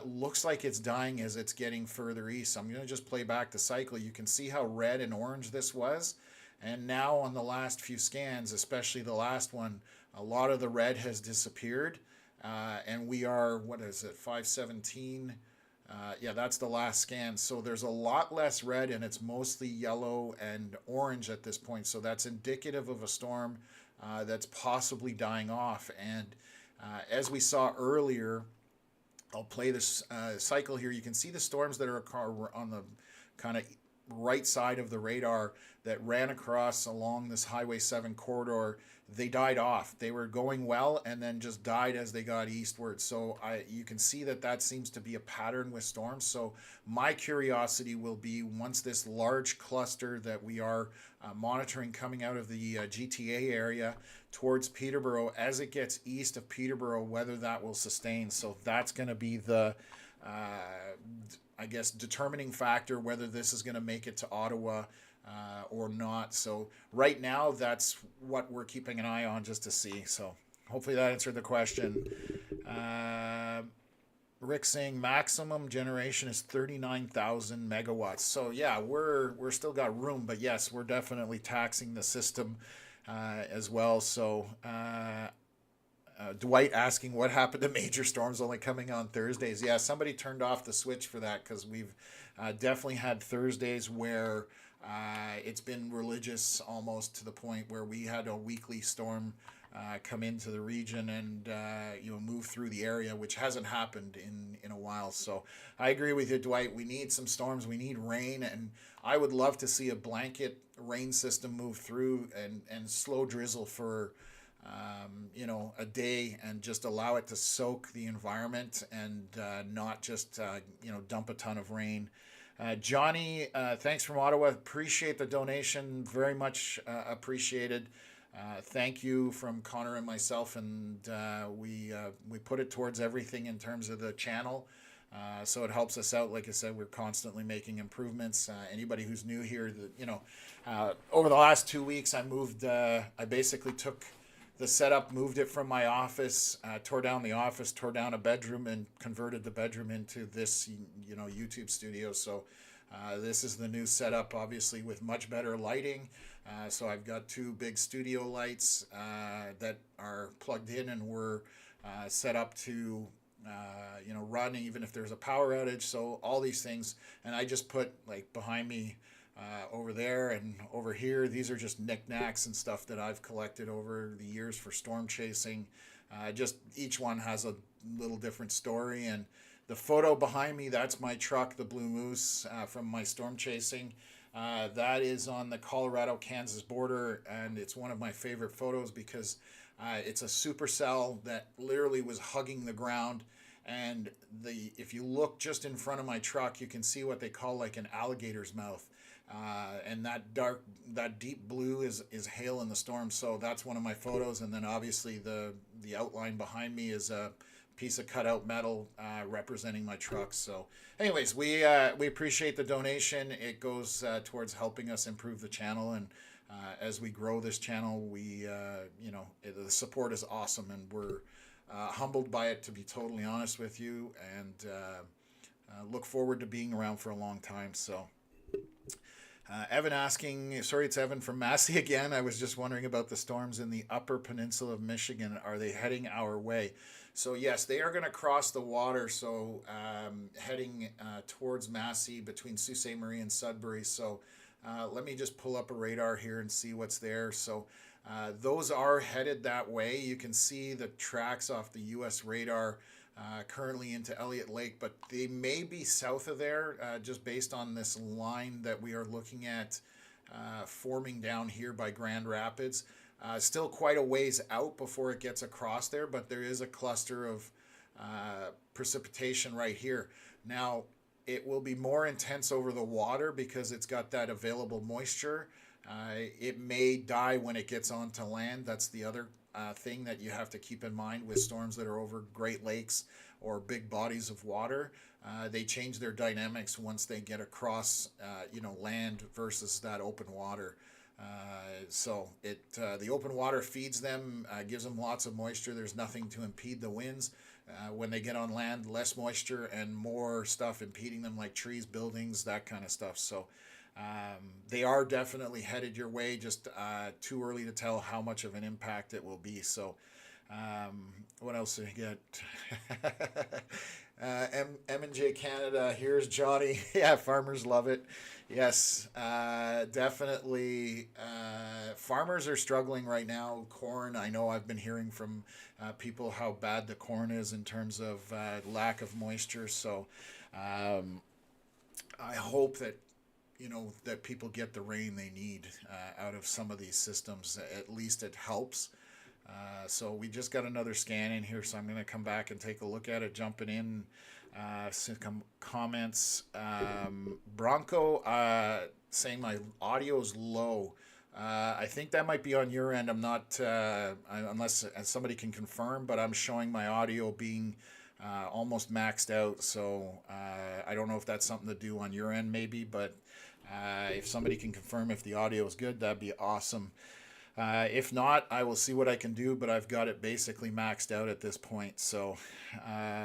looks like it's dying as it's getting further east. So I'm going to just play back the cycle. You can see how red and orange this was. And now on the last few scans, especially the last one, a lot of the red has disappeared. And we are, 517? Yeah, that's the last scan. So there's a lot less red, and it's mostly yellow and orange at this point. So that's indicative of a storm that's possibly dying off. And as we saw earlier, I'll play this cycle here. You can see the storms that are on the kind of right side of the radar that ran across along this Highway 7 corridor, they died off. They were going well and then just died as they got eastward. So you can see that seems to be a pattern with storms. So my curiosity will be, once this large cluster that we are monitoring coming out of the GTA area towards Peterborough, as it gets east of Peterborough, whether that will sustain. So that's going to be the I guess determining factor whether this is going to make it to Ottawa or not. So right now, that's what we're keeping an eye on, just to see. So hopefully that answered the question. Rick saying maximum generation is 39,000 megawatts. So yeah, we're still got room, but yes, we're definitely taxing the system as well. So Dwight asking what happened to major storms only coming on Thursdays. Yeah, somebody turned off the switch for that, because we've definitely had Thursdays where it's been religious, almost to the point where we had a weekly storm come into the region and move through the area, which hasn't happened in a while. So I agree with you, Dwight. We need some storms. We need rain, and I would love to see a blanket rain system move through and slow drizzle for a day, and just allow it to soak the environment and not just dump a ton of rain. Johnny, thanks from Ottawa. Appreciate the donation. Very much appreciated. Thank you from Connor and myself, and we put it towards everything in terms of the channel. So it helps us out. Like I said, we're constantly making improvements. Anybody who's new here, over the last 2 weeks, I basically took the setup, moved it from my office, tore down the office, tore down a bedroom, and converted the bedroom into this, YouTube studio. So this is the new setup, obviously with much better lighting. So I've got 2 big studio lights that are plugged in, and we're set up to, run even if there's a power outage. So all these things, and I just put like behind me, over there and over here, these are just knickknacks and stuff that I've collected over the years for storm chasing. Just each one has a little different story. And the photo behind me, that's my truck, the Blue Moose, from my storm chasing. That is on the Colorado-Kansas border, and it's one of my favorite photos because it's a supercell that literally was hugging the ground. And if you look just in front of my truck, you can see what they call like an alligator's mouth. And that deep blue is hail in the storm. So that's one of my photos. And then obviously the outline behind me is a piece of cutout metal representing my truck. So anyways, we appreciate the donation. It goes towards helping us improve the channel. And as we grow this channel, the support is awesome, and we're humbled by it, to be totally honest with you, and look forward to being around for a long time. So Evan asking, sorry, it's Evan from Massey again. I was just wondering about the storms in the upper peninsula of Michigan. Are they heading our way? So yes, they are going to cross the water. So heading towards Massey between Sault Ste. Marie and Sudbury. So let me just pull up a radar here and see what's there. So those are headed that way. You can see the tracks off the U.S. radar currently into Elliott Lake, but they may be south of there, just based on this line that we are looking at forming down here by Grand Rapids. Still quite a ways out before it gets across there, but there is a cluster of precipitation right here. Now, it will be more intense over the water because it's got that available moisture. It may die when it gets onto land. That's the other thing that you have to keep in mind with storms that are over Great Lakes or big bodies of water. They change their dynamics once they get across, land versus that open water. So the open water feeds them, gives them lots of moisture. There's nothing to impede the winds. When they get on land, less moisture and more stuff impeding them, like trees, buildings, that kind of stuff. So they are definitely headed your way, just too early to tell how much of an impact it will be. So what else did I get? M&J Canada, here's Johnny. Yeah, farmers love it. Yes, definitely. Farmers are struggling right now. Corn, I know I've been hearing from people how bad the corn is in terms of lack of moisture. So I hope that that people get the rain they need out of some of these systems. At least it helps. So we just got another scan in here, so I'm going to come back and take a look at it, jumping in. Some comments. Bronco saying my audio is low. I think that might be on your end. I'm not, unless somebody can confirm, but I'm showing my audio being almost maxed out. So I don't know if that's something to do on your end, maybe, but if somebody can confirm if the audio is good, that'd be awesome. If not, I will see what I can do, but I've got it basically maxed out at this point. So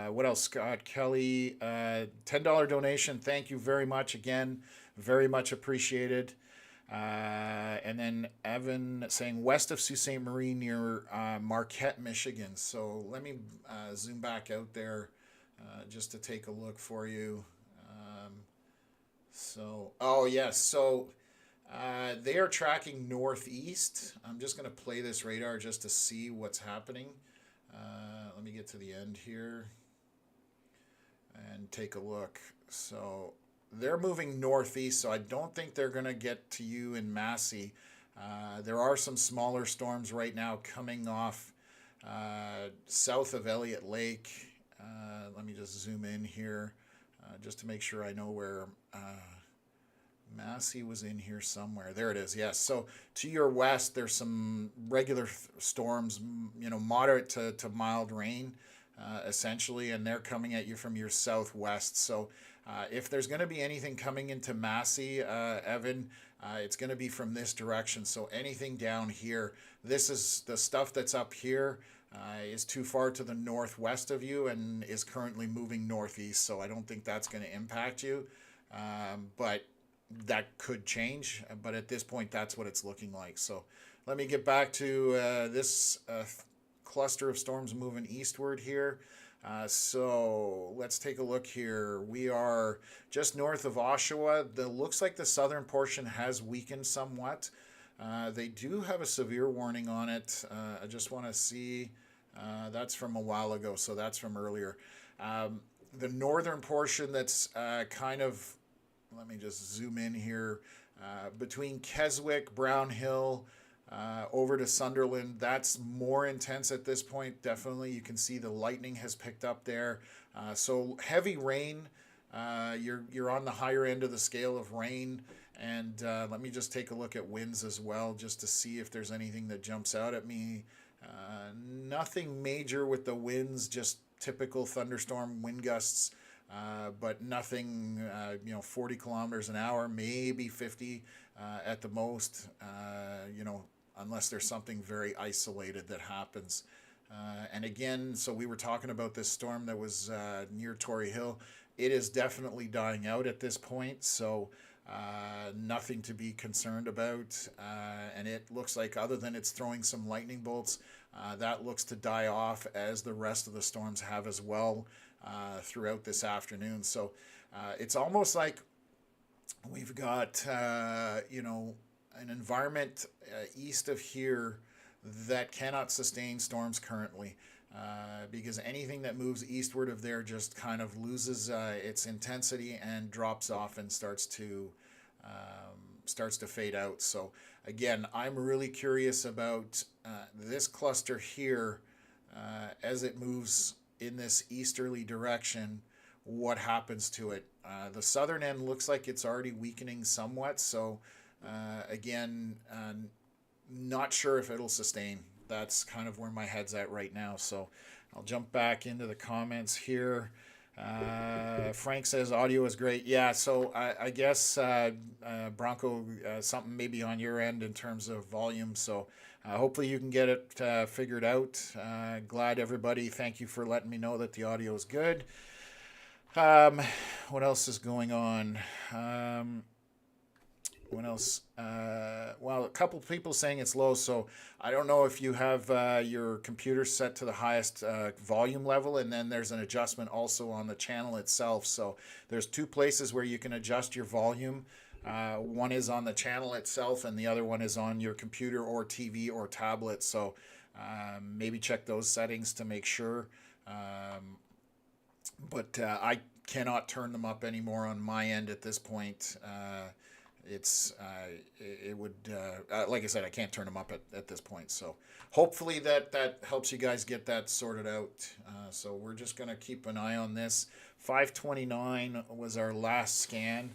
what else? Scott Kelly, $10 donation. Thank you very much again. Very much appreciated. And then Evan saying west of Sault Ste. Marie near Marquette, Michigan. So let me zoom back out there just to take a look for you. Oh yes, so they are tracking northeast. I'm just going to play this radar just to see what's happening. Let me get to the end here and take a look. So they're moving northeast, so I don't think they're going to get to you in Massey. There are some smaller storms right now coming off south of Elliott Lake. Let me just zoom in here just to make sure I know where Massey was in here somewhere. There it is. Yes. So to your west, there's some regular storms, moderate to mild rain, essentially, and they're coming at you from your southwest. So if there's going to be anything coming into Massey, Evan, it's going to be from this direction. So anything down here, this is the stuff that's up here, is too far to the northwest of you and is currently moving northeast. So I don't think that's going to impact you. But that could change. But at this point, that's what it's looking like. So let me get back to this cluster of storms moving eastward here. So let's take a look here. We are just north of Oshawa. Looks like the southern portion has weakened somewhat. They do have a severe warning on it. I just want to see. That's from a while ago, so that's from earlier. The northern portion that's kind of, let me just zoom in here, between Keswick, Brown Hill, over to Sunderland, that's more intense at this point. Definitely, you can see the lightning has picked up there. So heavy rain. You're on the higher end of the scale of rain. And let me just take a look at winds as well, just to see if there's anything that jumps out at me. Nothing major with the winds, just typical thunderstorm wind gusts. But nothing, 40 kilometers an hour, maybe 50 at the most, unless there's something very isolated that happens. And again, so we were talking about this storm that was near Tory Hill. It is definitely dying out at this point, so nothing to be concerned about. And it looks like, other than it's throwing some lightning bolts, that looks to die off, as the rest of the storms have as well throughout this afternoon. So it's almost like we've got, an environment east of here that cannot sustain storms currently, because anything that moves eastward of there just kind of loses its intensity and drops off and starts to fade out. So again, I'm really curious about this cluster here as it moves in this easterly direction. What happens to it? The southern end looks like it's already weakening somewhat. So again, not sure if it'll sustain. That's kind of where my head's at right now. So I'll jump back into the comments here. Frank says audio is great. Yeah, so I guess Bronco, something maybe on your end in terms of volume. So hopefully you can get it figured out. Glad everybody. Thank you for letting me know that the audio is good. What else is going on? What else? Well, a couple people saying it's low, so I don't know if you have your computer set to the highest volume level, and then there's an adjustment also on the channel itself. So there's two places where you can adjust your volume. One is on the channel itself, and the other one is on your computer or TV or tablet. So maybe check those settings to make sure. But I cannot turn them up anymore on my end at this point. it's it would like I said, I can't turn them up at this point. So hopefully that helps you guys get that sorted out. So we're just gonna keep an eye on this. 529 was our last scan.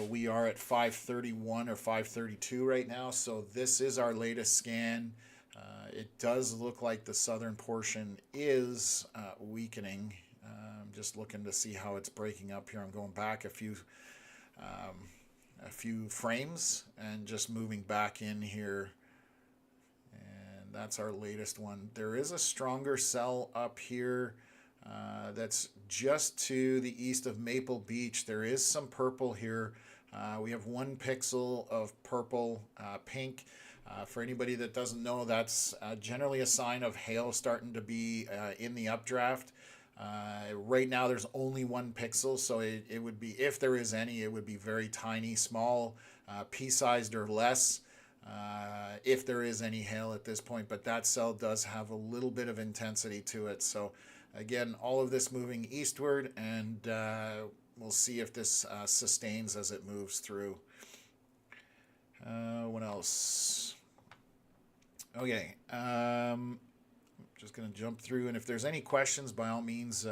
We are at 531 or 532 right now, so this is our latest scan. It does look like the southern portion is weakening. I'm just looking to see how it's breaking up here. I'm going back a few frames and just moving back in here. And that's our latest one. There is a stronger cell up here that's just to the east of Maple Beach. There is some purple here. We have 1 pixel of purple, pink. For anybody that doesn't know, that's generally a sign of hail starting to be in the updraft. Right now there's only 1 pixel, so it would be, if there is any, it would be very tiny, small, pea-sized or less, if there is any hail at this point. But that cell does have a little bit of intensity to it. So again, all of this moving eastward, and we'll see if this sustains as it moves through. What else? Okay, just going to jump through, and if there's any questions, by all means,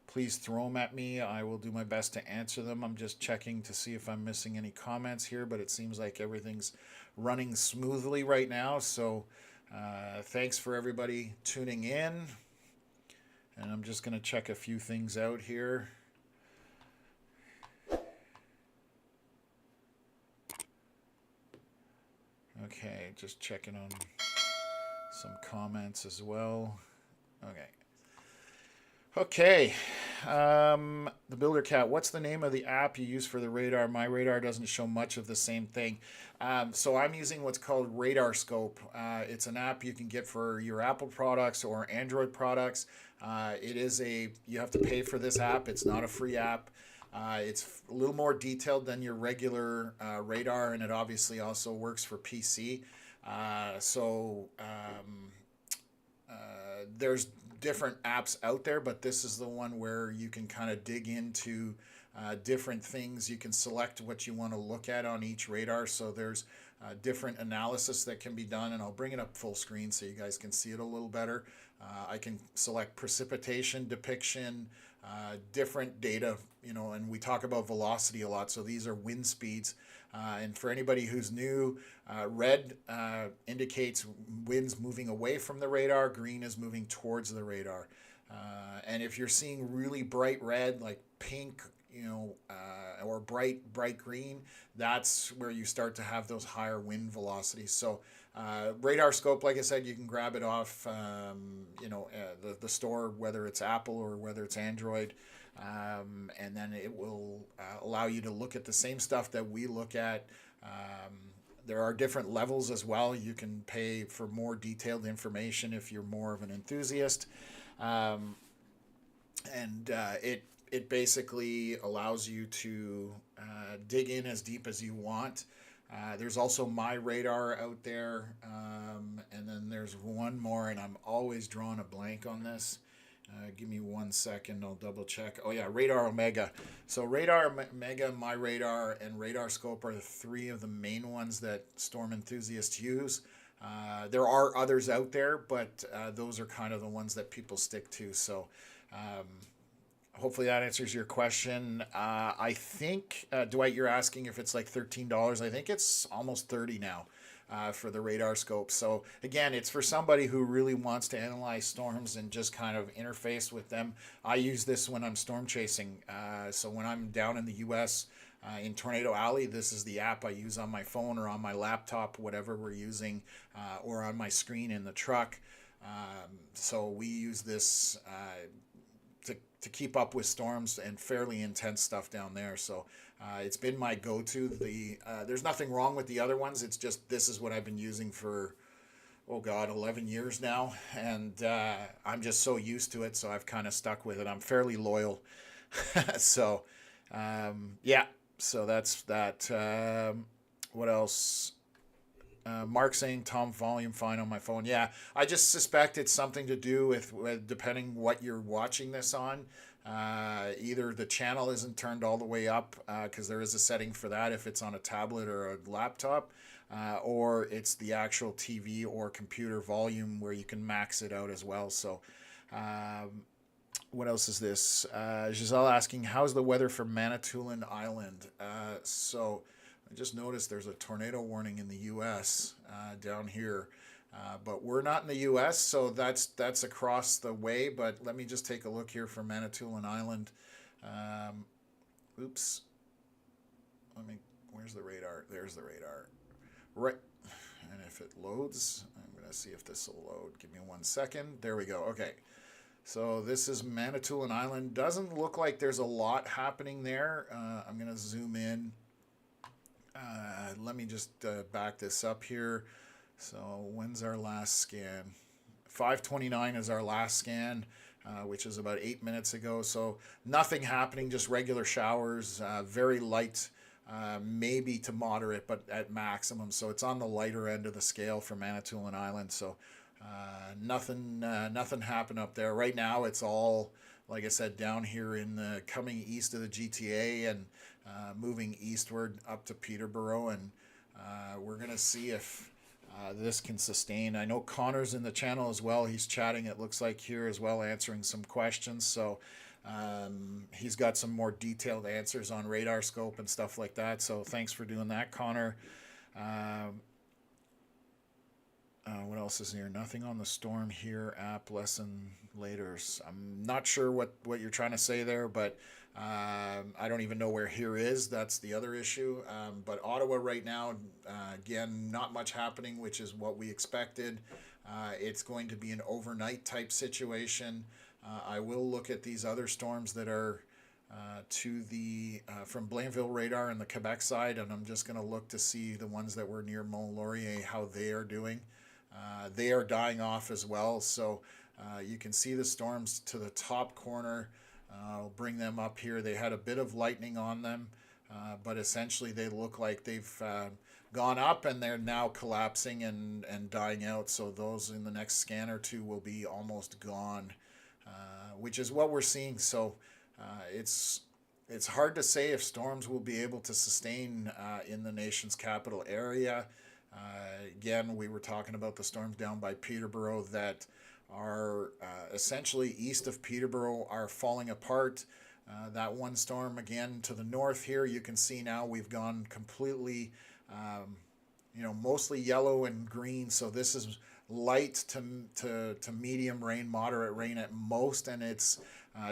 please throw them at me. I will do my best to answer them. I'm just checking to see if I'm missing any comments here, but it seems like everything's running smoothly right now. So thanks for everybody tuning in, and I'm just going to check a few things out here. Okay, just checking on some comments as well. Okay. The Builder Cat, what's the name of the app you use for the radar? My radar doesn't show much of the same thing. So I'm using what's called Radar Scope. It's an app you can get for your Apple products or Android products. You have to pay for this app. It's not a free app. It's a little more detailed than your regular radar, and it obviously also works for PC. There's different apps out there, but this is the one where you can kind of dig into different things. You can select what you want to look at on each radar. So there's different analysis that can be done, and I'll bring it up full screen so you guys can see it a little better. I can select precipitation, depiction, different data, and we talk about velocity a lot. So these are wind speeds. And for anybody who's new, red indicates winds moving away from the radar. Green is moving towards the radar. And if you're seeing really bright red, like pink, or bright green, that's where you start to have those higher wind velocities. So Radar Scope, like I said, you can grab it off the store, whether it's Apple or whether it's Android, and then it will allow you to look at the same stuff that we look at. There are different levels as well. You can pay for more detailed information if you're more of an enthusiast, it basically allows you to dig in as deep as you want. There's also My Radar out there, and then there's one more, and I'm always drawing a blank on this. Give me 1 second, I'll double check. Oh yeah, Radar Omega. So Radar Omega, My Radar, and Radar Scope are the 3 of the main ones that storm enthusiasts use. There are others out there, but those are kind of the ones that people stick to. So hopefully that answers your question. I think, Dwight, you're asking if it's like $13. I think it's almost $30 now for the Radar Scope. So again, it's for somebody who really wants to analyze storms and just kind of interface with them. I use this when I'm storm chasing. So when I'm down in the U.S., in Tornado Alley, this is the app I use on my phone or on my laptop, whatever we're using, or on my screen in the truck. So we use this to keep up with storms and fairly intense stuff down there. So it's been my go-to. There's nothing wrong with the other ones. It's just this is what I've been using for, 11 years now. And I'm just so used to it, so I've kind of stuck with it. I'm fairly loyal. So, yeah. So that's that. What else? Mark saying Tom volume fine on my phone. Yeah, I just suspect it's something to do with depending what you're watching this on. Either the channel isn't turned all the way up because there is a setting for that if it's on a tablet or a laptop, or it's the actual TV or computer volume where you can max it out as well. So, what else is this? Giselle asking, how's the weather for Manitoulin Island? So I just noticed there's a tornado warning in the U.S. Down here. But we're not in the U.S., so that's across the way. But let me just take a look here for Manitoulin Island. Oops. Where's the radar? There's the radar. Right. And if it loads, I'm going to see if this will load. Give me 1 second. There we go. Okay. So this is Manitoulin Island. Doesn't look like there's a lot happening there. I'm going to zoom in. Let me just back this up here. So when's our last scan? 5:29 is our last scan, which is about 8 minutes ago. So nothing happening, just regular showers, very light, maybe to moderate, but at maximum. So it's on the lighter end of the scale for Manitoulin Island. So nothing happened up there. Right now it's all, like I said, down here in the coming east of the GTA and moving eastward up to Peterborough. And we're going to see if this can sustain. I know Connor's in the channel as well. He's chatting, it looks like, here as well, answering some questions. So he's got some more detailed answers on radar scope and stuff like that. So thanks for doing that, Connor. What else is here? Nothing on the storm here. App lesson later. I'm not sure what you're trying to say there, but I don't even know where here is. That's the other issue. But Ottawa right now, again, not much happening, which is what we expected. It's going to be an overnight type situation. I will look at these other storms that are to the from Blainville radar and the Quebec side, and I'm just going to look to see the ones that were near Mont Laurier, how they are doing. They are dying off as well. So you can see the storms to the top corner. I'll bring them up here. They had a bit of lightning on them, but essentially they look like they've gone up and they're now collapsing and dying out. So those in the next scan or two will be almost gone, which is what we're seeing. So it's hard to say if storms will be able to sustain in the nation's capital area. Again, we were talking about the storms down by Peterborough that are essentially east of Peterborough are falling apart. That one storm again to the north here, you can see now we've gone completely, mostly yellow and green. So this is light to medium rain, moderate rain at most, and it's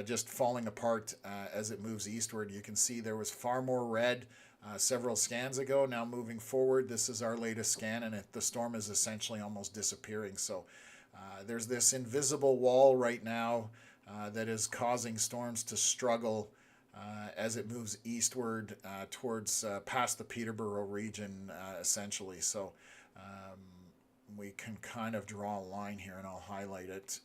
just falling apart as it moves eastward. You can see there was far more red several scans ago. Now moving forward, this is our latest scan, and the storm is essentially almost disappearing. So there's this invisible wall right now that is causing storms to struggle as it moves eastward towards past the Peterborough region, essentially. So we can kind of draw a line here, and I'll highlight it.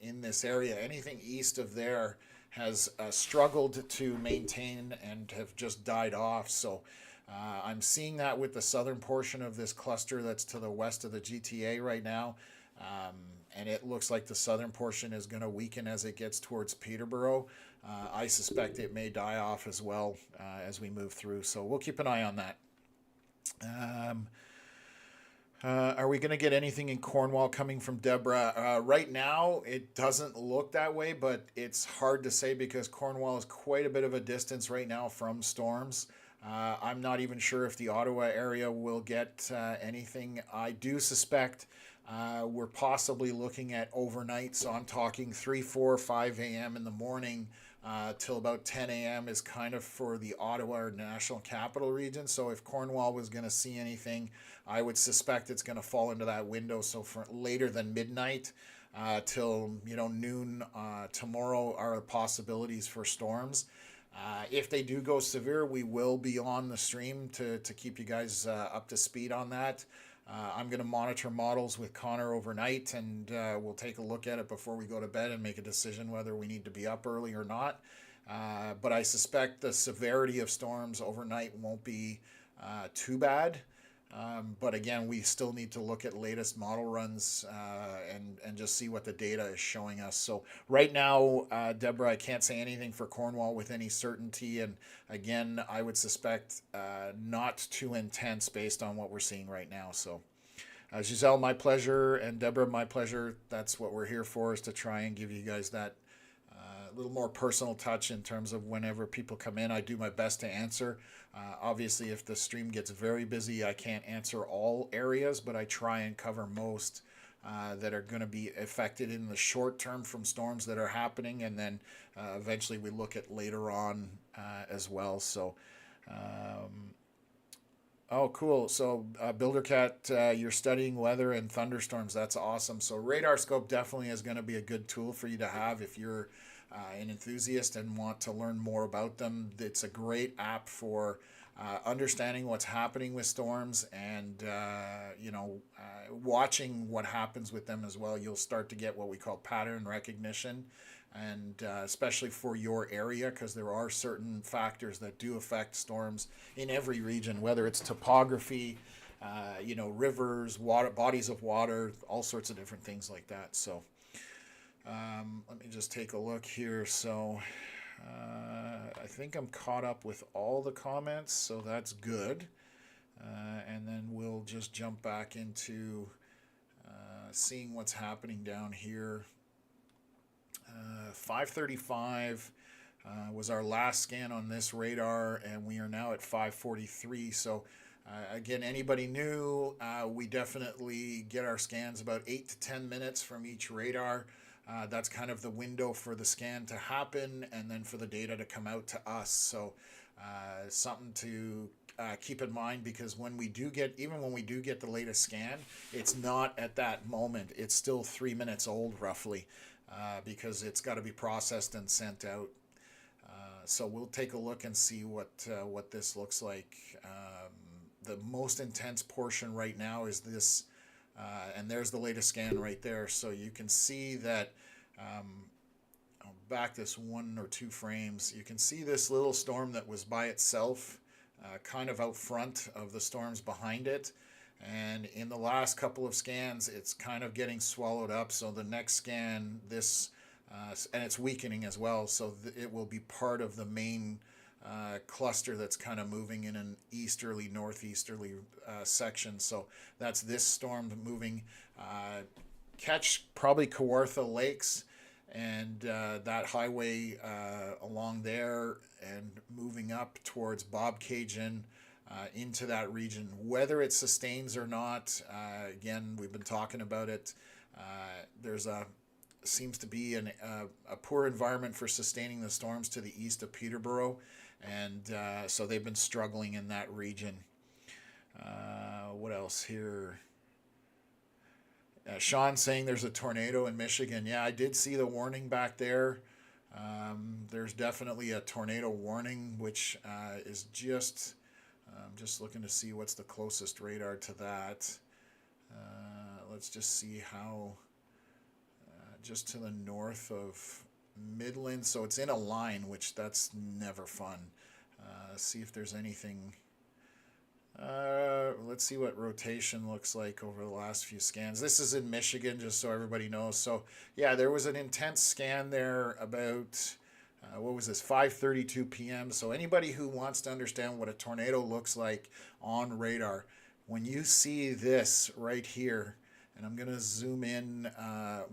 In this area, anything east of there has struggled to maintain and have just died off. So I'm seeing that with the southern portion of this cluster that's to the west of the GTA right now. And it looks like the southern portion is going to weaken as it gets towards Peterborough. I suspect it may die off as well as we move through. So we'll keep an eye on that. Are we going to get anything in Cornwall coming from Deborah? Right now, it doesn't look that way, but it's hard to say because Cornwall is quite a bit of a distance right now from storms. I'm not even sure if the Ottawa area will get anything. I do suspect we're possibly looking at overnight, so I'm talking 3, 4, 5 a.m. in the morning till about 10 a.m. is kind of for the Ottawa or National Capital Region. So if Cornwall was going to see anything, I would suspect it's going to fall into that window. So for later than midnight till noon tomorrow are the possibilities for storms. If they do go severe, we will be on the stream to keep you guys up to speed on that. I'm going to monitor models with Connor overnight, and we'll take a look at it before we go to bed and make a decision whether we need to be up early or not. But I suspect the severity of storms overnight won't be too bad. But again, we still need to look at latest model runs and just see what the data is showing us. So right now, Deborah, I can't say anything for Cornwall with any certainty. And again, I would suspect not too intense based on what we're seeing right now. So Giselle, my pleasure, and Deborah, my pleasure. That's what we're here for, is to try and give you guys that a little more personal touch in terms of whenever people come in. I do my best to answer. Obviously, if the stream gets very busy, I can't answer all areas, but I try and cover most that are going to be affected in the short term from storms that are happening, and then eventually we look at later on as well. So, oh, cool. So, BuilderCat, you're studying weather and thunderstorms. That's awesome. So, Radar Scope definitely is going to be a good tool for you to have if you're an enthusiast and want to learn more about them. It's a great app for understanding what's happening with storms and watching what happens with them as well. You'll start to get what we call pattern recognition, and especially for your area, because there are certain factors that do affect storms in every region, whether it's topography, rivers, water, bodies of water, all sorts of different things like that. So let me just take a look here. So I think I'm caught up with all the comments, so that's good. And then we'll just jump back into seeing what's happening down here. 535 was our last scan on this radar, and we are now at 543. So again, anybody new, we definitely get our scans about 8 to 10 minutes from each radar. That's kind of the window for the scan to happen and then for the data to come out to us. So something to keep in mind, because when we do get the latest scan, it's not at that moment. It's still 3 minutes old roughly, because it's got to be processed and sent out. So we'll take a look and see what this looks like. The most intense portion right now is this. And there's the latest scan right there. So you can see that, I'll back this 1 or 2 frames. You can see this little storm that was by itself, kind of out front of the storms behind it. And in the last couple of scans, it's kind of getting swallowed up. So the next scan, and it's weakening as well. So it will be part of the main cluster that's kind of moving in an easterly, northeasterly section. So that's this storm moving, catch probably Kawartha Lakes and that highway along there, and moving up towards Bobcaygeon into that region. Whether it sustains or not, again, we've been talking about it. Seems to be a poor environment for sustaining the storms to the east of Peterborough, and so they've been struggling in that region. What else here? Sean saying there's a tornado in Michigan. Yeah, I did see the warning back there. There's definitely a tornado warning, which is just... I'm just looking to see what's the closest radar to that. Let's just see how... just to the north of Midland. So it's in a line, which that's never fun. See if there's anything... let's see what rotation looks like over the last few scans. This is in Michigan, just so everybody knows. So yeah, there was an intense scan there about... what was this, 5:32 p.m. So anybody who wants to understand what a tornado looks like on radar, when you see this right here, and I'm going to zoom in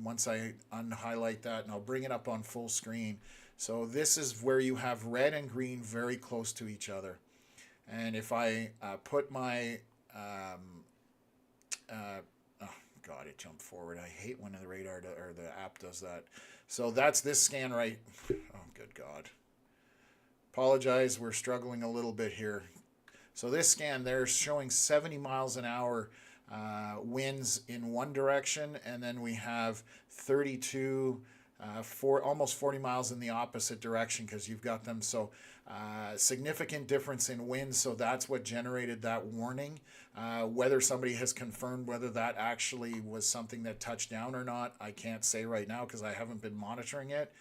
once I unhighlight that, and I'll bring it up on full screen. So this is where you have red and green very close to each other. And if I put my... oh, God, it jumped forward. I hate when the radar or the app does that. So that's this scan right... Oh, good God. Apologize, we're struggling a little bit here. So this scan there is showing 70 miles an hour winds in one direction, and then we have 32 almost 40 miles in the opposite direction because you've got them. So significant difference in wind. So that's what generated that warning. Whether somebody has confirmed whether that actually was something that touched down or not, I can't say right now because I haven't been monitoring it.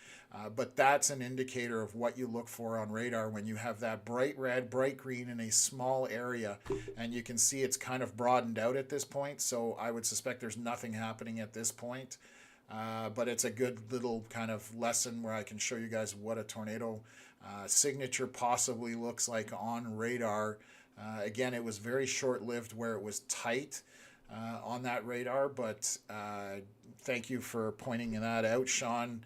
But that's an indicator of what you look for on radar when you have that bright red, bright green in a small area. And you can see it's kind of broadened out at this point. So I would suspect there's nothing happening at this point. But it's a good little kind of lesson where I can show you guys what a tornado signature possibly looks like on radar. Again, it was very short-lived where it was tight on that radar, but thank you for pointing that out, Sean.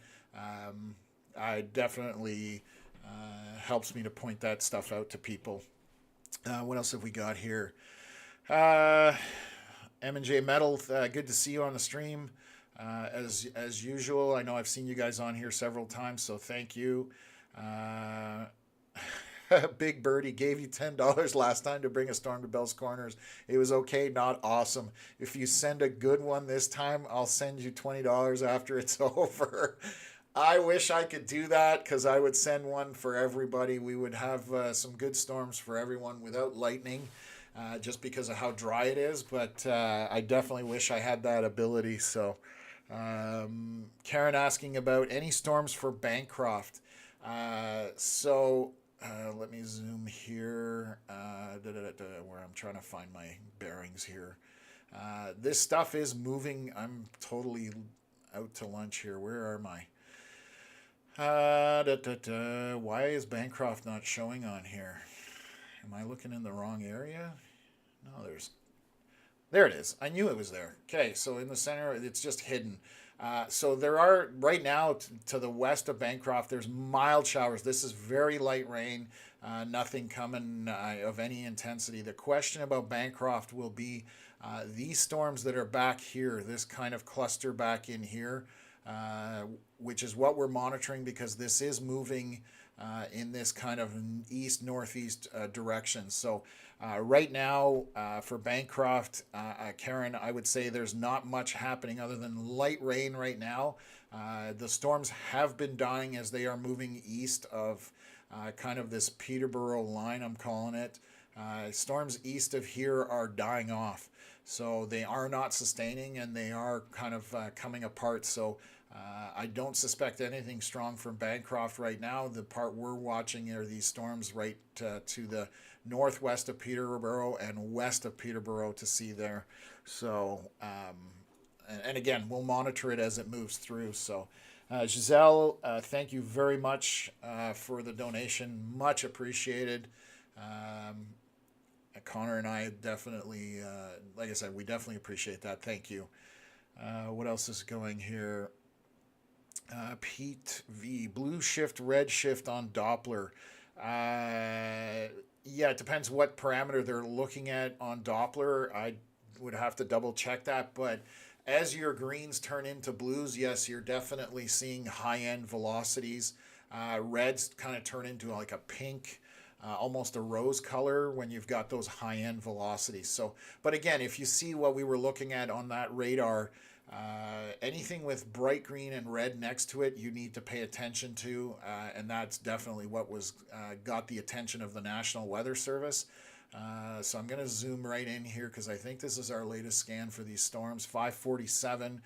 I definitely helps me to point that stuff out to people. What else have we got here? M&J Metal, good to see you on the stream. As usual, I know I've seen you guys on here several times, so thank you. Big Birdie gave you $10 last time to bring a storm to Bell's Corners. It was okay, not awesome. If you send a good one this time, I'll send you $20 after it's over. I wish I could do that because I would send one for everybody. We would have some good storms for everyone without lightning. Just because of how dry it is, but I definitely wish I had that ability. So Karen asking about any storms for Bancroft. Let me zoom here where I'm trying to find my bearings here. This stuff is moving. I'm totally out to lunch here. Where am I? Why is Bancroft not showing on here? Am I looking in the wrong area? No, there it is. I knew it was there. Okay, so in the center, it's just hidden. So there are, right now, to the west of Bancroft, there's mild showers. This is very light rain, nothing coming of any intensity. The question about Bancroft will be these storms that are back here, this kind of cluster back in here, which is what we're monitoring because this is moving in this kind of east-northeast direction. So right now for Bancroft, Karen, I would say there's not much happening other than light rain right now. The storms have been dying as they are moving east of kind of this Peterborough line, I'm calling it. Storms east of here are dying off. So they are not sustaining and they are kind of coming apart. So I don't suspect anything strong from Bancroft right now. The part we're watching are these storms right to the northwest of Peterborough and west of Peterborough to see there. So, and again, we'll monitor it as it moves through. So, Giselle, thank you very much for the donation. Much appreciated. Connor and I definitely, like I said, we definitely appreciate that. Thank you. What else is going here? Pete V. Blue shift, red shift on Doppler. Yeah, it depends what parameter they're looking at on Doppler. I would have to double check that. But as your greens turn into blues, yes, you're definitely seeing high-end velocities. Reds kind of turn into like a pink, almost a rose color when you've got those high-end velocities. So, but again, if you see what we were looking at on that radar, anything with bright green and red next to it, you need to pay attention to, and that's definitely what was got the attention of the National Weather Service. So I'm going to zoom right in here because I think this is our latest scan for these storms. 547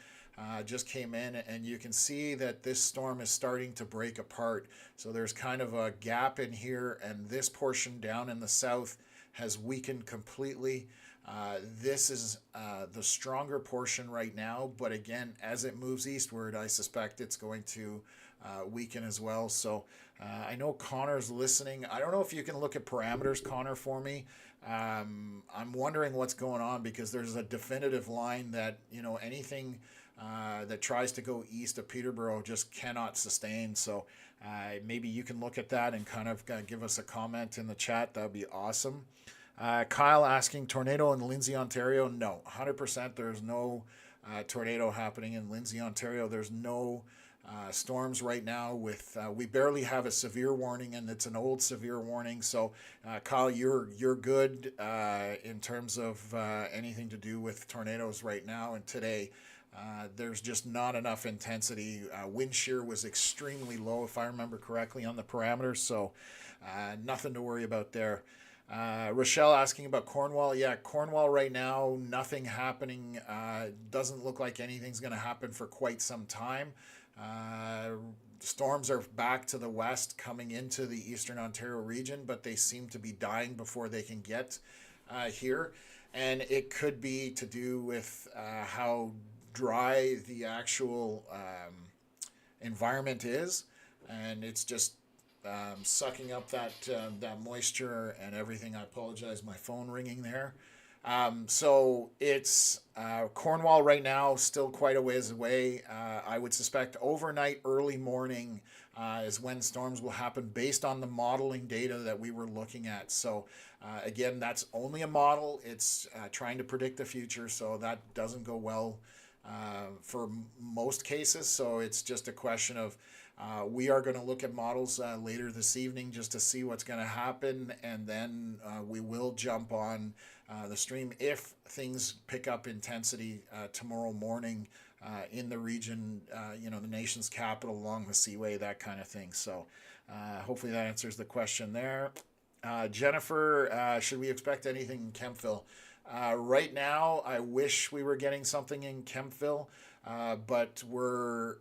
just came in, and you can see that this storm is starting to break apart. So there's kind of a gap in here, and this portion down in the south has weakened completely. This is the stronger portion right now, but again, as it moves eastward, I suspect it's going to weaken as well. So I know Connor's listening. I don't know if you can look at parameters, Connor, for me. I'm wondering what's going on because there's a definitive line that, you know, anything that tries to go east of Peterborough just cannot sustain. So maybe you can look at that and kind of give us a comment in the chat. That would be awesome. Kyle asking, tornado in Lindsay, Ontario? No, 100%. There's no tornado happening in Lindsay, Ontario. There's no storms right now. We barely have a severe warning, and it's an old severe warning. So, Kyle, you're good in terms of anything to do with tornadoes right now and today. There's just not enough intensity. Wind shear was extremely low, if I remember correctly, on the parameters, so nothing to worry about there. Rochelle asking about Cornwall. Yeah, Cornwall right now, nothing happening. Doesn't look like anything's going to happen for quite some time. Storms are back to the west coming into the eastern Ontario region, but they seem to be dying before they can get here. And it could be to do with how dry the actual environment is. And it's just sucking up that moisture and everything. I apologize, my phone ringing there. So it's Cornwall right now, still quite a ways away. I would suspect overnight, early morning is when storms will happen based on the modeling data that we were looking at. So again, that's only a model. It's trying to predict the future, so that doesn't go well for most cases. So it's just a question of we are going to look at models later this evening just to see what's going to happen, and then we will jump on the stream if things pick up intensity tomorrow morning in the region, the nation's capital, along the Seaway, that kind of thing. So hopefully that answers the question there. Jennifer, should we expect anything in Kemptville? Right now, I wish we were getting something in Kemptville, but we're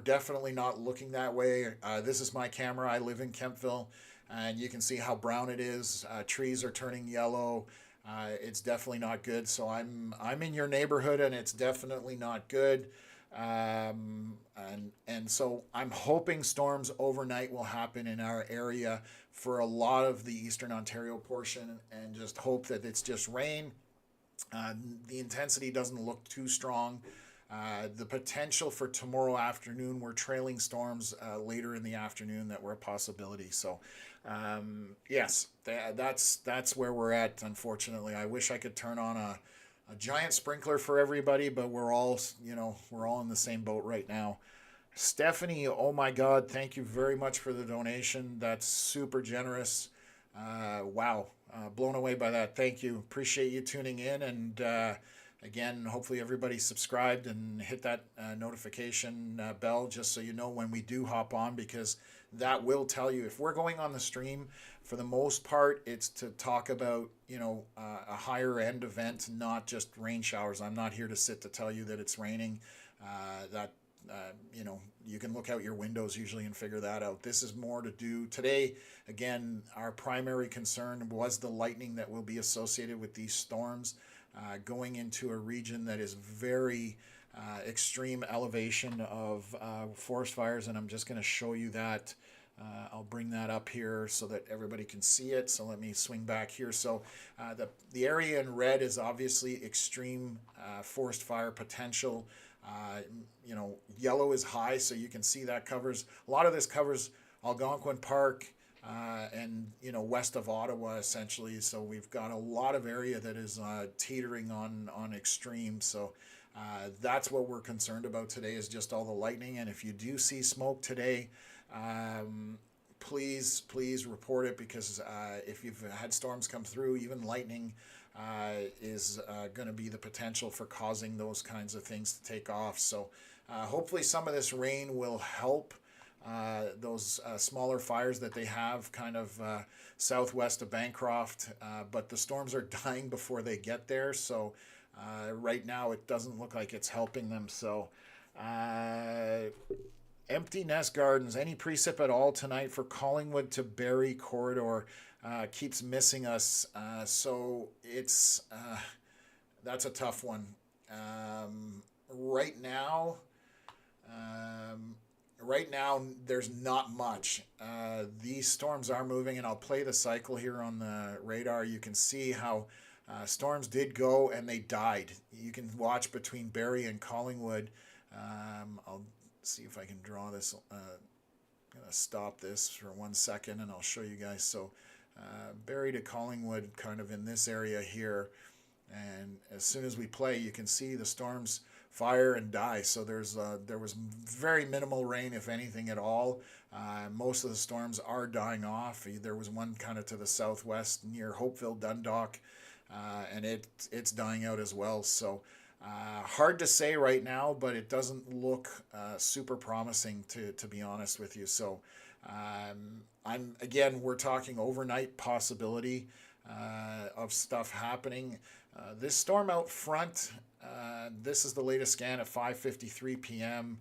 definitely not looking that way. This is my camera. I live in Kemptville, and you can see how brown it is. Trees are turning yellow. It's definitely not good. So I'm in your neighborhood, and it's definitely not good. And so I'm hoping storms overnight will happen in our area for a lot of the eastern Ontario portion, and just hope that it's just rain. The intensity doesn't look too strong. The potential for tomorrow afternoon, we're trailing storms later in the afternoon that were a possibility. So yes, that's where we're at, unfortunately. I wish I could turn on a giant sprinkler for everybody, but we're all in the same boat right now. Stephanie, oh my God, thank you very much for the donation. That's super generous. Wow, blown away by that. Thank you. Appreciate you tuning in. And again, hopefully everybody subscribed and hit that notification bell just so you know when we do hop on, because that will tell you if we're going on the stream. For the most part, it's to talk about a higher end event, not just rain showers. I'm not here to sit to tell you that it's raining. You can look out your windows usually and figure that out. This is more to do today. Again, our primary concern was the lightning that will be associated with these storms going into a region that is very extreme elevation of forest fires, and I'm just going to show you that. I'll bring that up here so that everybody can see it. So let me swing back here. So the area in red is obviously extreme forest fire potential. Yellow is high, so you can see that covers a lot of this covers Algonquin Park and west of Ottawa essentially. So we've got a lot of area that is teetering on extreme. So that's what we're concerned about today, is just all the lightning. And if you do see smoke today, please report it, because if you've had storms come through, even lightning is going to be the potential for causing those kinds of things to take off. So hopefully some of this rain will help those smaller fires that they have kind of southwest of Bancroft, but the storms are dying before they get there. So right now it doesn't look like it's helping them. So empty nest gardens, any precip at all tonight for Collingwood to Barrie corridor? Keeps missing us. So it's that's a tough one. Right now, there's not much. These storms are moving, and I'll play the cycle here on the radar. You can see how storms did go and they died. You can watch between Barrie and Collingwood. I'll see if I can draw this. I'm gonna stop this for 1 second, and I'll show you guys. So Barrie to Collingwood, kind of in this area here, and as soon as we play, you can see the storms fire and die. So there was very minimal rain, if anything at all. Most of the storms are dying off. There was one kind of to the southwest near Hopeville, Dundalk, and it's dying out as well. So Hard to say right now, but it doesn't look super promising to be honest with you. So we're talking overnight possibility of stuff happening. This storm out front, this is the latest scan at 5:53 p.m.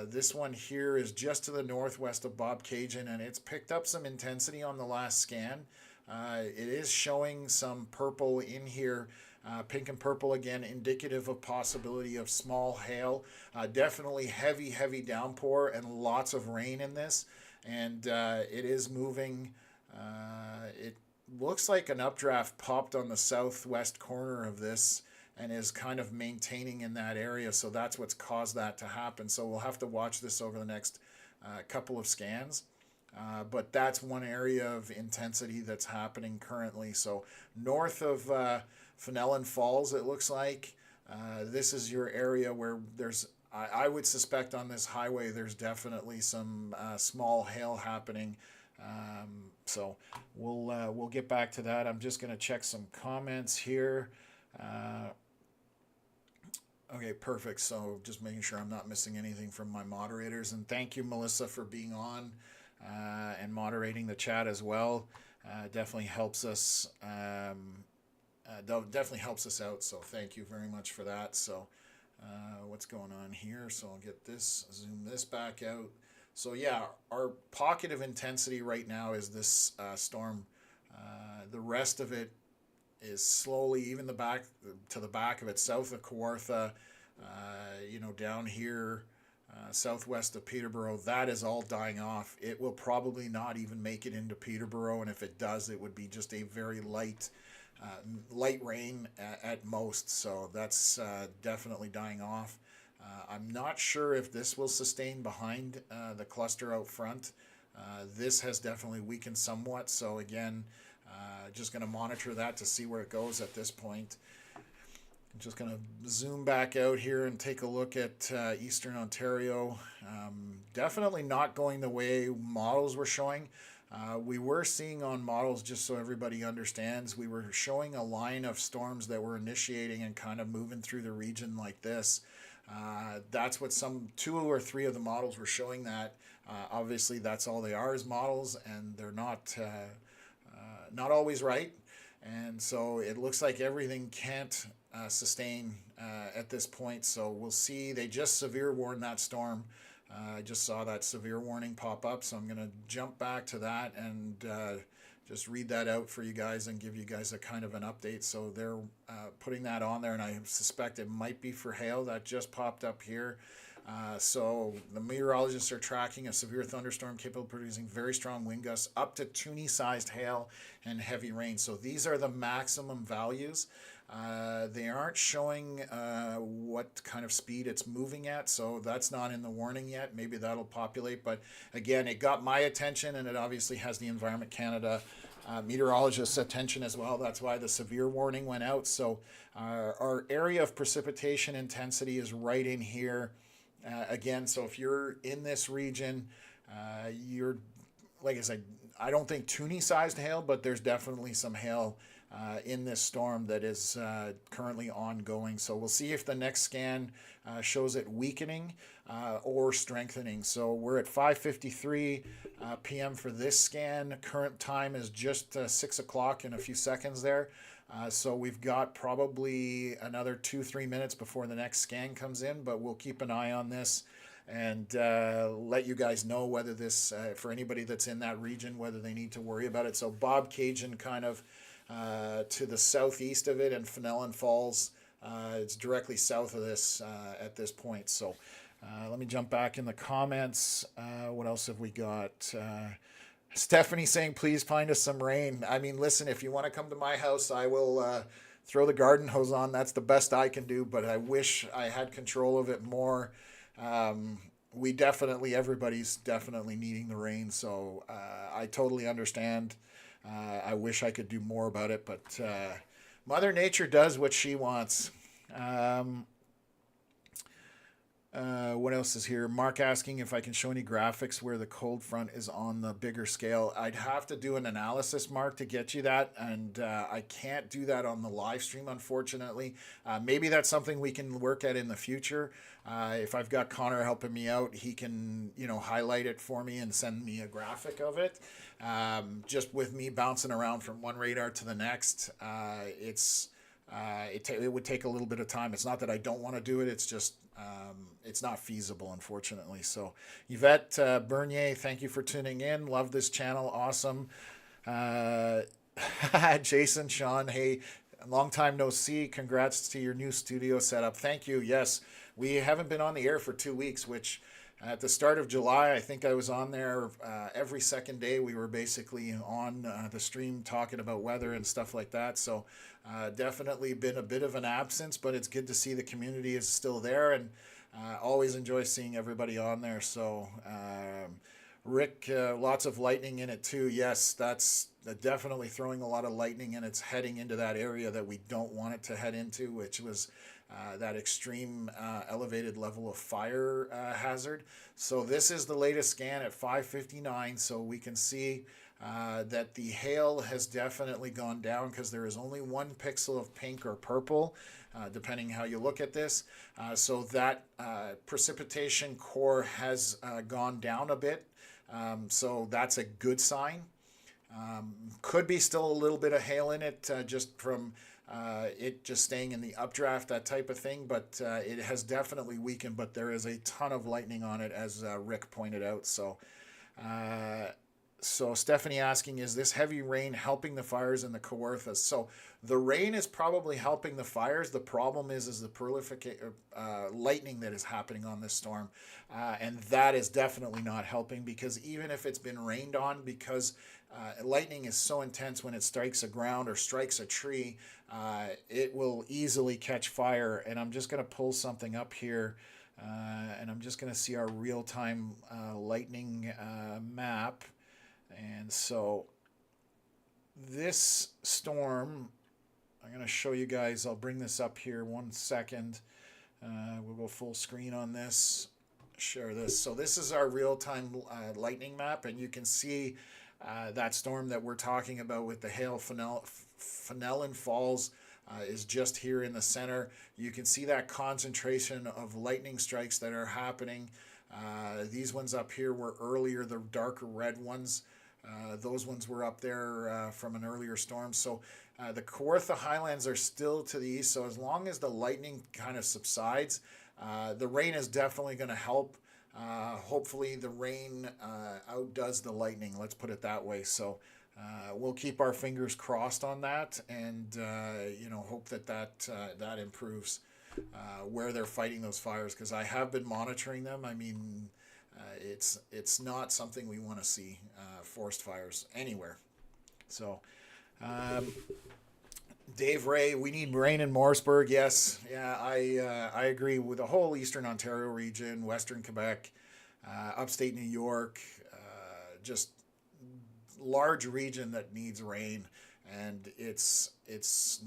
This one here is just to the northwest of Bob Cajun, and it's picked up some intensity on the last scan. It is showing some purple in here, pink and purple again, indicative of possibility of small hail. Definitely heavy downpour and lots of rain in this, and it is moving. It looks like an updraft popped on the southwest corner of this and is kind of maintaining in that area, so that's what's caused that to happen. So we'll have to watch this over the next couple of scans. But that's one area of intensity that's happening currently. So north of Fenelon Falls, it looks like. This is your area where there's, I would suspect on this highway, there's definitely some small hail happening. So we'll get back to that. I'm just going to check some comments here. Okay, perfect. So just making sure I'm not missing anything from my moderators. And thank you, Melissa, for being on and moderating the chat as well. Definitely helps us. Definitely helps us out. So thank you very much for that. So what's going on here? So I'll get this, zoom this back out. So yeah, our pocket of intensity right now is this storm. The rest of it is slowly, even the back to the back of it, south of Kawartha, down here, southwest of Peterborough, that is all dying off. It will probably not even make it into Peterborough, and if it does, it would be just a very light rain at most. So that's definitely dying off. I'm not sure if this will sustain behind the cluster out front. This has definitely weakened somewhat. So again, just going to monitor that to see where it goes at this point. I'm just going to zoom back out here and take a look at Eastern Ontario. Definitely not going the way models were showing. We were seeing on models, just so everybody understands, we were showing a line of storms that were initiating and kind of moving through the region like this. That's what two or three of the models were showing that. Obviously, that's all they are, is models, and they're not always right. And so it looks like everything can't sustain at this point. So we'll see. They just severe warned that storm. I just saw that severe warning pop up. So I'm going to jump back to that and just read that out for you guys and give you guys a kind of an update. So they're putting that on there, and I suspect it might be for hail. That just popped up here. So the meteorologists are tracking a severe thunderstorm capable of producing very strong wind gusts up to Toonie-sized hail and heavy rain. So these are the maximum values. They aren't showing what kind of speed it's moving at, so that's not in the warning yet. Maybe that'll populate, but again, it got my attention, and it obviously has the Environment Canada meteorologists' attention as well. That's why the severe warning went out. So our area of precipitation intensity is right in here. Again, so if you're in this region, you're, like I said, I don't think Toonie-sized hail, but there's definitely some hail in this storm that is currently ongoing. So we'll see if the next scan shows it weakening or strengthening. So we're at 5:53 p.m. for this scan. Current time is just 6 o'clock in a few seconds there. So we've got probably another 2-3 minutes before the next scan comes in, but we'll keep an eye on this and let you guys know whether this, for anybody that's in that region, whether they need to worry about it. So Bob Cajun kind of to the southeast of it, and Fenelon Falls, it's directly south of this at this point. So let me jump back in the comments. What else have we got? Stephanie saying, please find us some rain. I mean, listen, if you want to come to my house, I will throw the garden hose on. That's the best I can do, but I wish I had control of it more. Everybody's definitely needing the rain, so I totally understand. I wish I could do more about it, but Mother Nature does what she wants. What else is here? Mark asking if I can show any graphics where the cold front is on the bigger scale. I'd have to do an analysis, Mark, to get you that, and I can't do that on the live stream, unfortunately. Maybe that's something we can work at in the future. If I've got Connor helping me out, he can, highlight it for me and send me a graphic of it. Just with me bouncing around from one radar to the next, it would take a little bit of time. It's not that I don't want to do it. It's just it's not feasible, unfortunately. So Yvette Bernier, thank you for tuning in. Love this channel. Awesome. Jason, Sean, hey, long time no see. Congrats to your new studio setup. Thank you. Yes, we haven't been on the air for 2 weeks, which at the start of July, I think I was on there every second day. We were basically on the stream talking about weather and stuff like that. So definitely been a bit of an absence, but it's good to see the community is still there, and always enjoy seeing everybody on there. So Rick, lots of lightning in it too. Yes, that's definitely throwing a lot of lightning, and it's heading into that area that we don't want it to head into, which was that extreme elevated level of fire hazard. So this is the latest scan at 5:59. So we can see that the hail has definitely gone down because there is only 1 pixel of pink or purple, depending how you look at this. So that precipitation core has gone down a bit. So that's a good sign. Could be still a little bit of hail in it just from it just staying in the updraft, that type of thing, but it has definitely weakened, but there is a ton of lightning on it, as Rick pointed out. So Stephanie asking, is this heavy rain helping the fires in the Kawarthas? So the rain is probably helping the fires. The problem is the prolific lightning that is happening on this storm. And that is definitely not helping, because even if it's been rained on, because lightning is so intense when it strikes a ground or strikes a tree, it will easily catch fire. And I'm just going to pull something up here, and I'm just going to see our real-time lightning map. And so this storm, I'm going to show you guys, I'll bring this up here 1 second. We'll go full screen on this, share this. So this is our real-time lightning map, and you can see that storm that we're talking about with the hail. Fenelon Falls is just here in the center. You can see that concentration of lightning strikes that are happening. These ones up here were earlier, the darker red ones. Those ones were up there from an earlier storm. So the Kawartha Highlands are still to the east. So as long as the lightning kind of subsides, the rain is definitely going to help. Hopefully the rain outdoes the lightning, let's put it that way. So we'll keep our fingers crossed on that, and hope that improves where they're fighting those fires, because I have been monitoring them. I mean, it's not something we want to see, forest fires anywhere. So Dave Ray, we need rain in Morrisburg. Yes, yeah, I agree with the whole Eastern Ontario region, Western Quebec, upstate New York, just large region that needs rain, and it's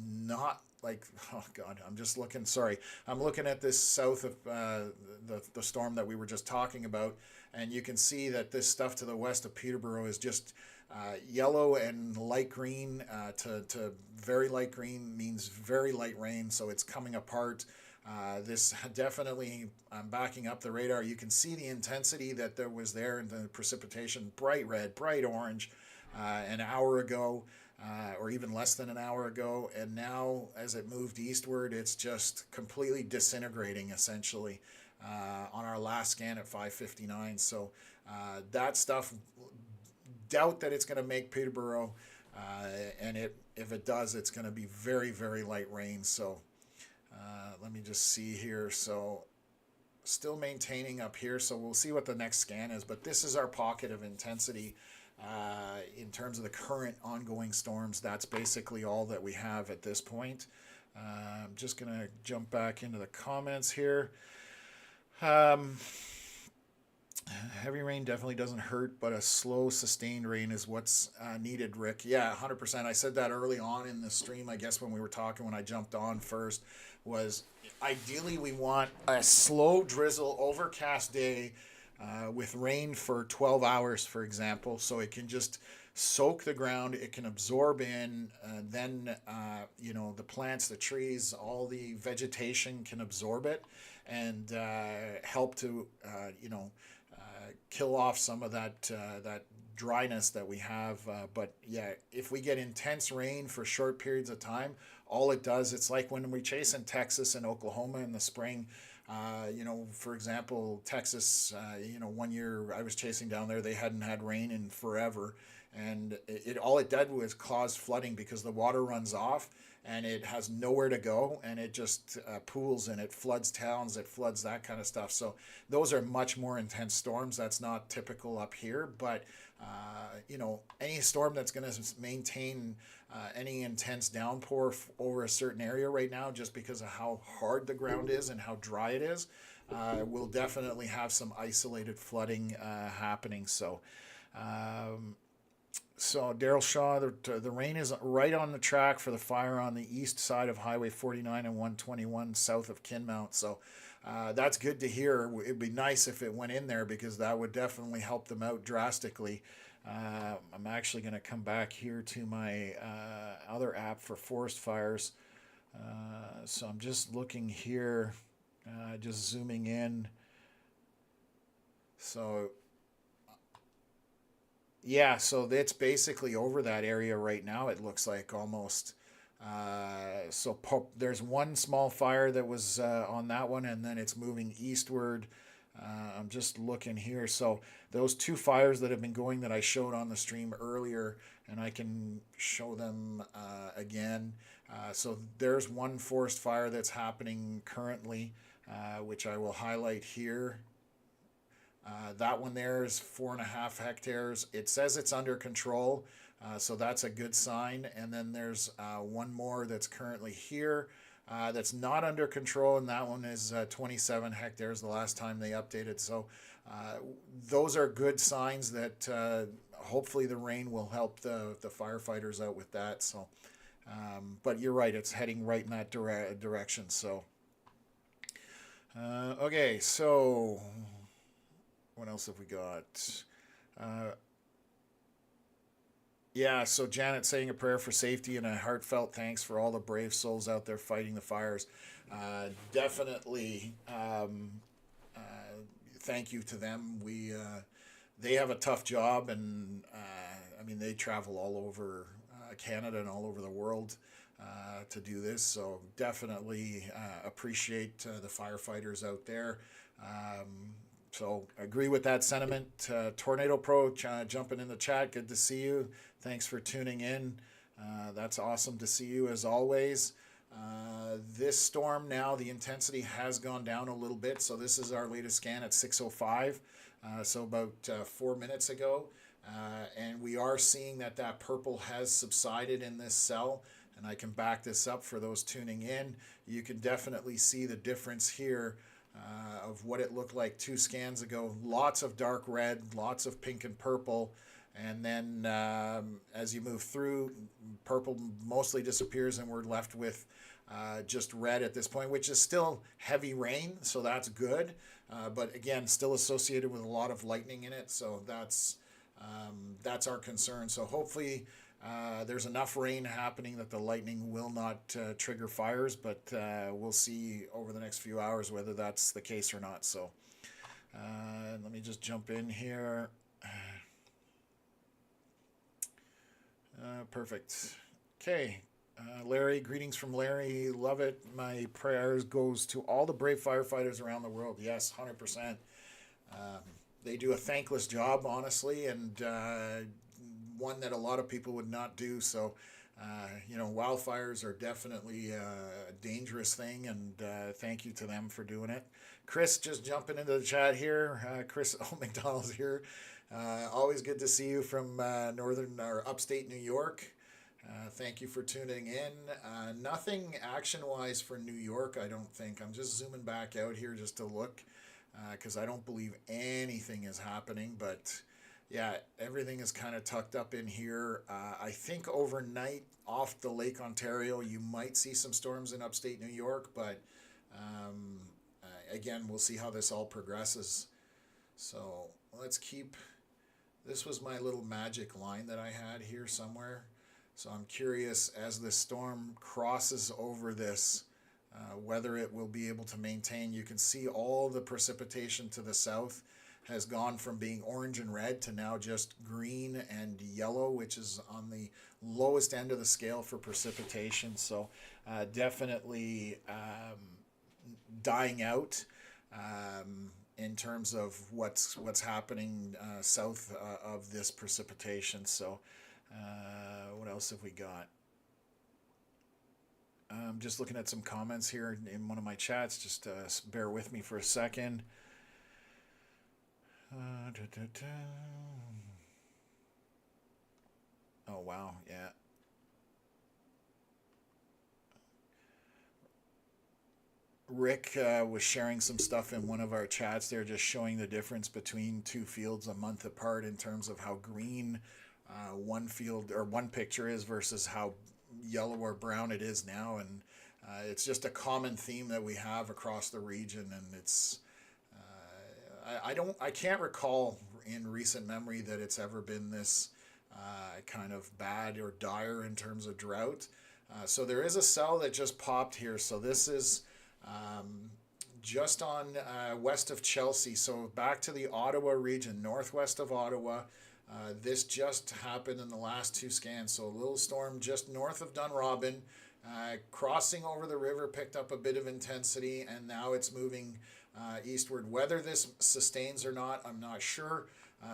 not like, oh God, I'm looking at this south of the storm that we were just talking about, and you can see that this stuff to the west of Peterborough is just yellow and light green to very light green means very light rain, so it's coming apart. This definitely, I'm backing up the radar. You can see the intensity that there was there in the precipitation, bright red, bright orange, an hour ago, or even less than an hour ago. And now as it moved eastward, it's just completely disintegrating essentially on our last scan at 5:59. So that stuff, doubt that it's going to make Peterborough, and if it does, it's going to be very, very light rain. So let me just see here. So still maintaining up here, so we'll see what the next scan is, but this is our pocket of intensity in terms of the current ongoing storms. That's basically all that we have at this point. I'm just going to jump back into the comments here. Heavy rain definitely doesn't hurt, but a slow, sustained rain is what's needed, Rick. Yeah, 100%. I said that early on in the stream, I guess, when we were talking, when I jumped on first, was ideally we want a slow drizzle, overcast day with rain for 12 hours, for example, so it can just soak the ground, it can absorb in, then, the plants, the trees, all the vegetation can absorb it and help to, kill off some of that dryness that we have. But yeah, if we get intense rain for short periods of time, all it does, it's like when we chase in Texas and Oklahoma in the spring. For example, Texas, one year I was chasing down there, they hadn't had rain in forever. And it all it did was cause flooding because the water runs off and it has nowhere to go, and it just pools and it floods towns, it floods that kind of stuff. So those are much more intense storms. That's not typical up here, but any storm that's going to maintain any intense downpour over a certain area right now, just because of how hard the ground is and how dry it is, will definitely have some isolated flooding happening. So Daryl Shaw, the rain is right on the track for the fire on the east side of Highway 49 and 121 south of Kinmount. So that's good to hear. It'd be nice if it went in there because that would definitely help them out drastically. I'm actually going to come back here to my other app for forest fires. So I'm just looking here, just zooming in. So yeah, so it's basically over that area right now. It looks like almost. There's one small fire that was on that one, and then it's moving eastward. I'm just looking here. So those two fires that have been going that I showed on the stream earlier, and I can show them again. So there's one forest fire that's happening currently, which I will highlight here. That one there is 4.5 hectares. It says it's under control, so that's a good sign. And then there's one more that's currently here that's not under control, and that one is 27 hectares the last time they updated. So those are good signs that hopefully the rain will help the firefighters out with that. So, but you're right, it's heading right in that direction. So, okay, so what else have we got? Yeah, so Janet saying a prayer for safety and a heartfelt thanks for all the brave souls out there fighting the fires. Definitely, thank you to them. They have a tough job, and they travel all over Canada and all over the world to do this. So definitely appreciate the firefighters out there. So agree with that sentiment. Tornado Pro jumping in the chat. Good to see you. Thanks for tuning in. That's awesome to see you as always. This storm now, the intensity has gone down a little bit. So this is our latest scan at 6:05. So about 4 minutes ago. And we are seeing that purple has subsided in this cell. And I can back this up for those tuning in. You can definitely see the difference here. Of what it looked like 2 scans ago. Lots of dark red, lots of pink and purple. And then as you move through, purple mostly disappears and we're left with just red at this point, which is still heavy rain, so that's good. But again, still associated with a lot of lightning in it, so that's our concern. So hopefully there's enough rain happening that the lightning will not trigger fires, but we'll see over the next few hours whether that's the case or not. So let me just jump in here. Perfect. Okay. Larry, greetings from Larry. Love it. My prayers goes to all the brave firefighters around the world. Yes, 100%. They do a thankless job, honestly, and one that a lot of people would not do. So, wildfires are definitely a dangerous thing, and thank you to them for doing it. Chris just jumping into the chat here. Chris McDonald's here. Always good to see you from northern or upstate New York. Thank you for tuning in. Nothing action-wise for New York, I don't think. I'm just zooming back out here just to look. because I don't believe anything is happening. But yeah, everything is kind of tucked up in here. I think overnight off the Lake Ontario, you might see some storms in upstate New York, but um, again, we'll see how this all progresses. So let's keep. This was my little magic line that I had here somewhere. So I'm curious as the storm crosses over this, whether it will be able to maintain. You can see all the precipitation to the south has gone from being orange and red to now just green and yellow, which is on the lowest end of the scale for precipitation. So definitely dying out in terms of what's happening south of this precipitation. So what else have we got? I'm just looking at some comments here in one of my chats. Just bear with me for a second. Oh, wow. Yeah. Rick was sharing some stuff in one of our chats there, just showing the difference between two fields a month apart in terms of how green one field or one picture is versus how yellow or brown it is now. And it's just a common theme that we have across the region. And it's, I can't recall in recent memory that it's ever been this kind of bad or dire in terms of drought. So there is a cell that just popped here. So this is just on west of Chelsea. So back to the Ottawa region, northwest of Ottawa. This just happened in the last two scans. So a little storm just north of Dunrobin, crossing over the river, picked up a bit of intensity, and now it's moving eastward. Whether this sustains or not, I'm not sure.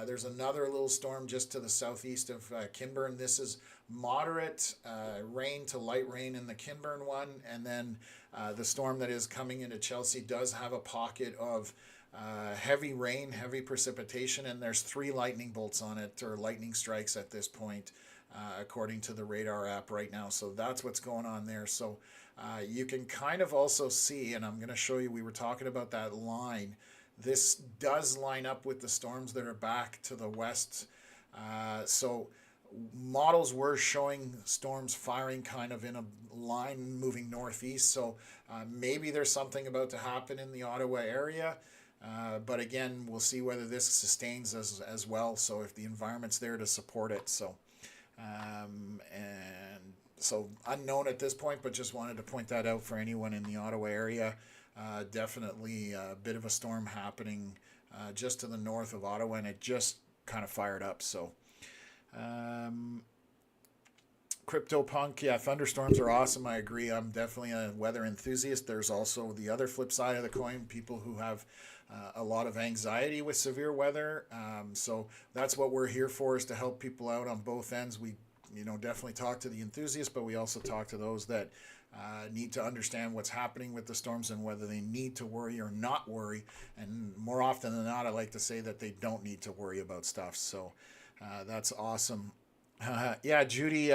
There's another little storm just to the southeast of Kinburn. This is moderate rain to light rain in the Kinburn one. And then the storm that is coming into Chelsea does have a pocket of heavy rain, heavy precipitation, and there's 3 lightning bolts on it, or lightning strikes at this point, according to the radar app right now. So that's what's going on there. So you can kind of also see, and I'm going to show you, we were talking about that line. This does line up with the storms that are back to the west. So models were showing storms firing kind of in a line moving northeast. So maybe there's something about to happen in the Ottawa area. But again, we'll see whether this sustains as well. So if the environment's there to support it. So and so unknown at this point, but just wanted to point that out for anyone in the Ottawa area. Definitely a bit of a storm happening just to the north of Ottawa, and it just kind of fired up. So CryptoPunk, yeah, thunderstorms are awesome. I agree. I'm definitely a weather enthusiast. There's also the other flip side of the coin, people who have a lot of anxiety with severe weather. So that's what we're here for, is to help people out on both ends. We definitely talk to the enthusiasts, but we also talk to those that need to understand what's happening with the storms and whether they need to worry or not worry. And more often than not, I like to say that they don't need to worry about stuff. So that's awesome. Yeah, Judy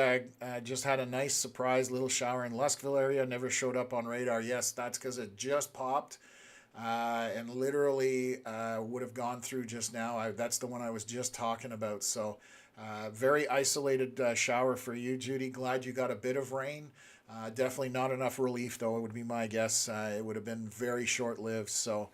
just had a nice surprise little shower in Luskville area. Never showed up on radar. Yes, that's because it just popped and literally would have gone through just now. That's the one I was just talking about. So very isolated shower for you, Judy. Glad you got a bit of rain. Definitely not enough relief, though, it would be my guess. It would have been very short-lived. So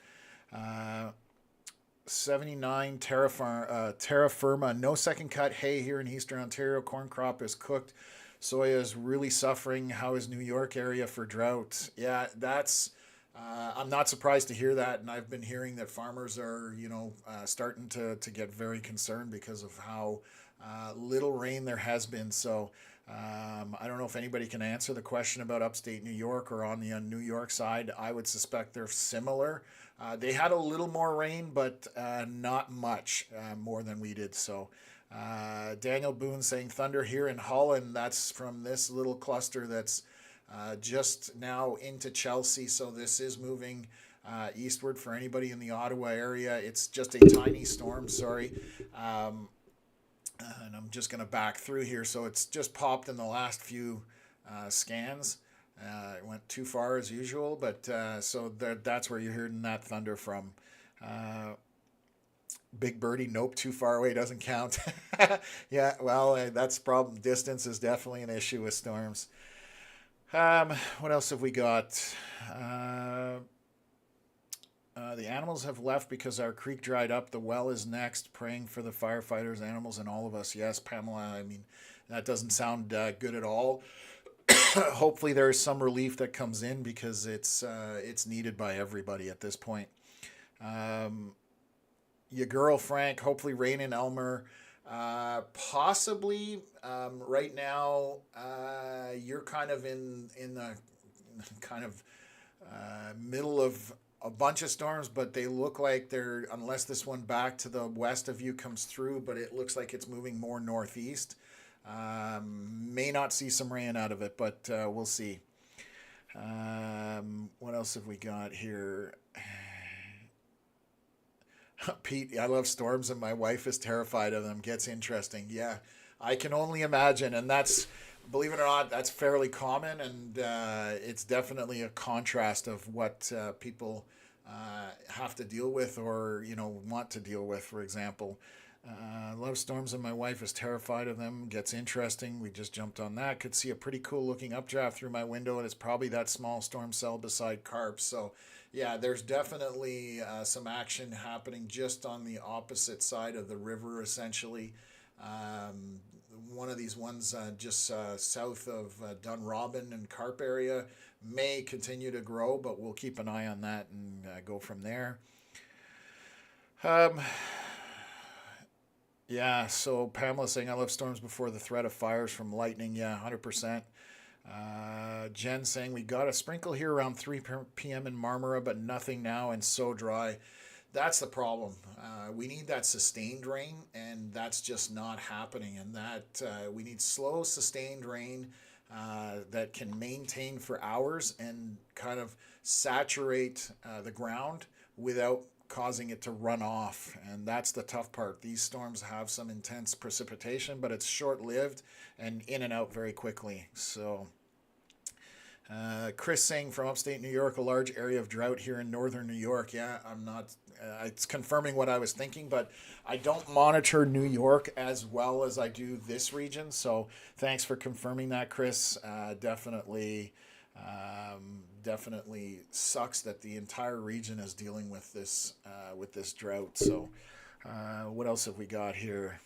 79 terra firma, no second cut hay here in Eastern Ontario. Corn crop is cooked. Soya is really suffering. How is New York area for drought? Yeah, that's I'm not surprised to hear that, and I've been hearing that farmers are starting to get very concerned because of how little rain there has been. So I don't know if anybody can answer the question about upstate New York or on the New York side. I would suspect they're similar. They had a little more rain, but not much more than we did. So Daniel Boone saying thunder here in Holland. That's from this little cluster that's just now into Chelsea. So this is moving eastward for anybody in the Ottawa area. It's just a tiny storm, sorry. And I'm just going to back through here. So it's just popped in the last few scans. It went too far as usual, but so that's where you're hearing that thunder from. Big Birdie, nope, too far away, doesn't count. Yeah, well, that's problem. Distance is definitely an issue with storms. What else have we got? Uh, the animals have left because our creek dried up. The well is next. Praying for the firefighters, animals, and all of us. Yes, Pamela. I mean, that doesn't sound good at all. Hopefully, there is some relief that comes in because it's needed by everybody at this point. Um, your girl Frank. Hopefully, rain in Elmer. Possibly right now. You're kind of in the kind of middle of a bunch of storms, but they look like they're, unless this one back to the west of you comes through, but it looks like it's moving more northeast. May not see some rain out of it, but we'll see. What else have we got here? Pete, I love storms and my wife is terrified of them. Gets interesting. Yeah, I can only imagine. And that's, believe it or not, that's fairly common. And it's definitely a contrast of what people have to deal with or, want to deal with, for example. Love storms and my wife is terrified of them. Gets interesting. We just jumped on that. Could see a pretty cool looking updraft through my window, and it's probably that small storm cell beside Carp. So, yeah, there's definitely some action happening just on the opposite side of the river, essentially. Um, One of these ones just south of Dunrobin and Carp area may continue to grow, but we'll keep an eye on that and go from there. Um, Yeah, so Pamela saying I love storms before the threat of fires from lightning. Yeah, 100%. Jen saying we got a sprinkle here around 3 p.m. in Marmora, but nothing now and so dry. That's the problem. We need that sustained rain, and that's just not happening. And that we need slow, sustained rain that can maintain for hours and kind of saturate the ground without causing it to run off. And that's the tough part. These storms have some intense precipitation, but it's short lived and in and out very quickly. So, Chris saying from upstate New York, a large area of drought here in northern New York. Yeah, I'm not, it's confirming what I was thinking, but I don't monitor New York as well as I do this region. So, thanks for confirming that, Chris. Definitely sucks that the entire region is dealing with this drought. So, what else have we got here?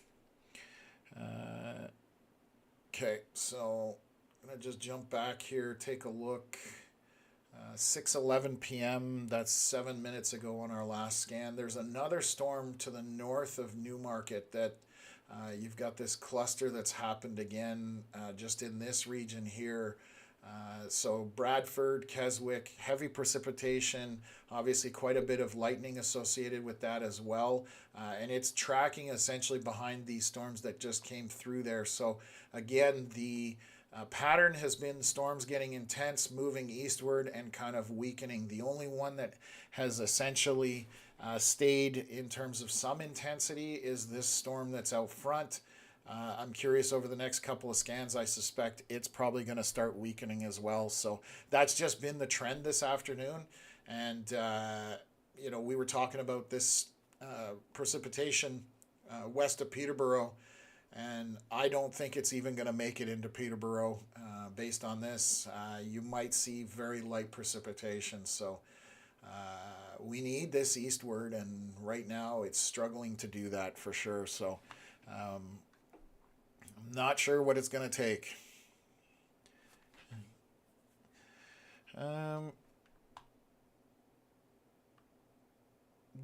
Okay, so I'm gonna just jump back here, take a look. 6:11 p.m. That's 7 minutes ago on our last scan. There's another storm to the north of Newmarket that you've got this cluster that's happened again just in this region here. So Bradford, Keswick, heavy precipitation, obviously quite a bit of lightning associated with that as well. And it's tracking essentially behind these storms that just came through there. So again, the pattern has been storms getting intense, moving eastward and kind of weakening. The only one that has essentially stayed in terms of some intensity is this storm that's out front. I'm curious over the next couple of scans. I suspect it's probably going to start weakening as well. So that's just been the trend this afternoon. And, we were talking about this precipitation west of Peterborough. And I don't think it's even going to make it into Peterborough based on this. You might see very light precipitation. So we need this eastward. And right now it's struggling to do that for sure. So I'm not sure what it's going to take. Um,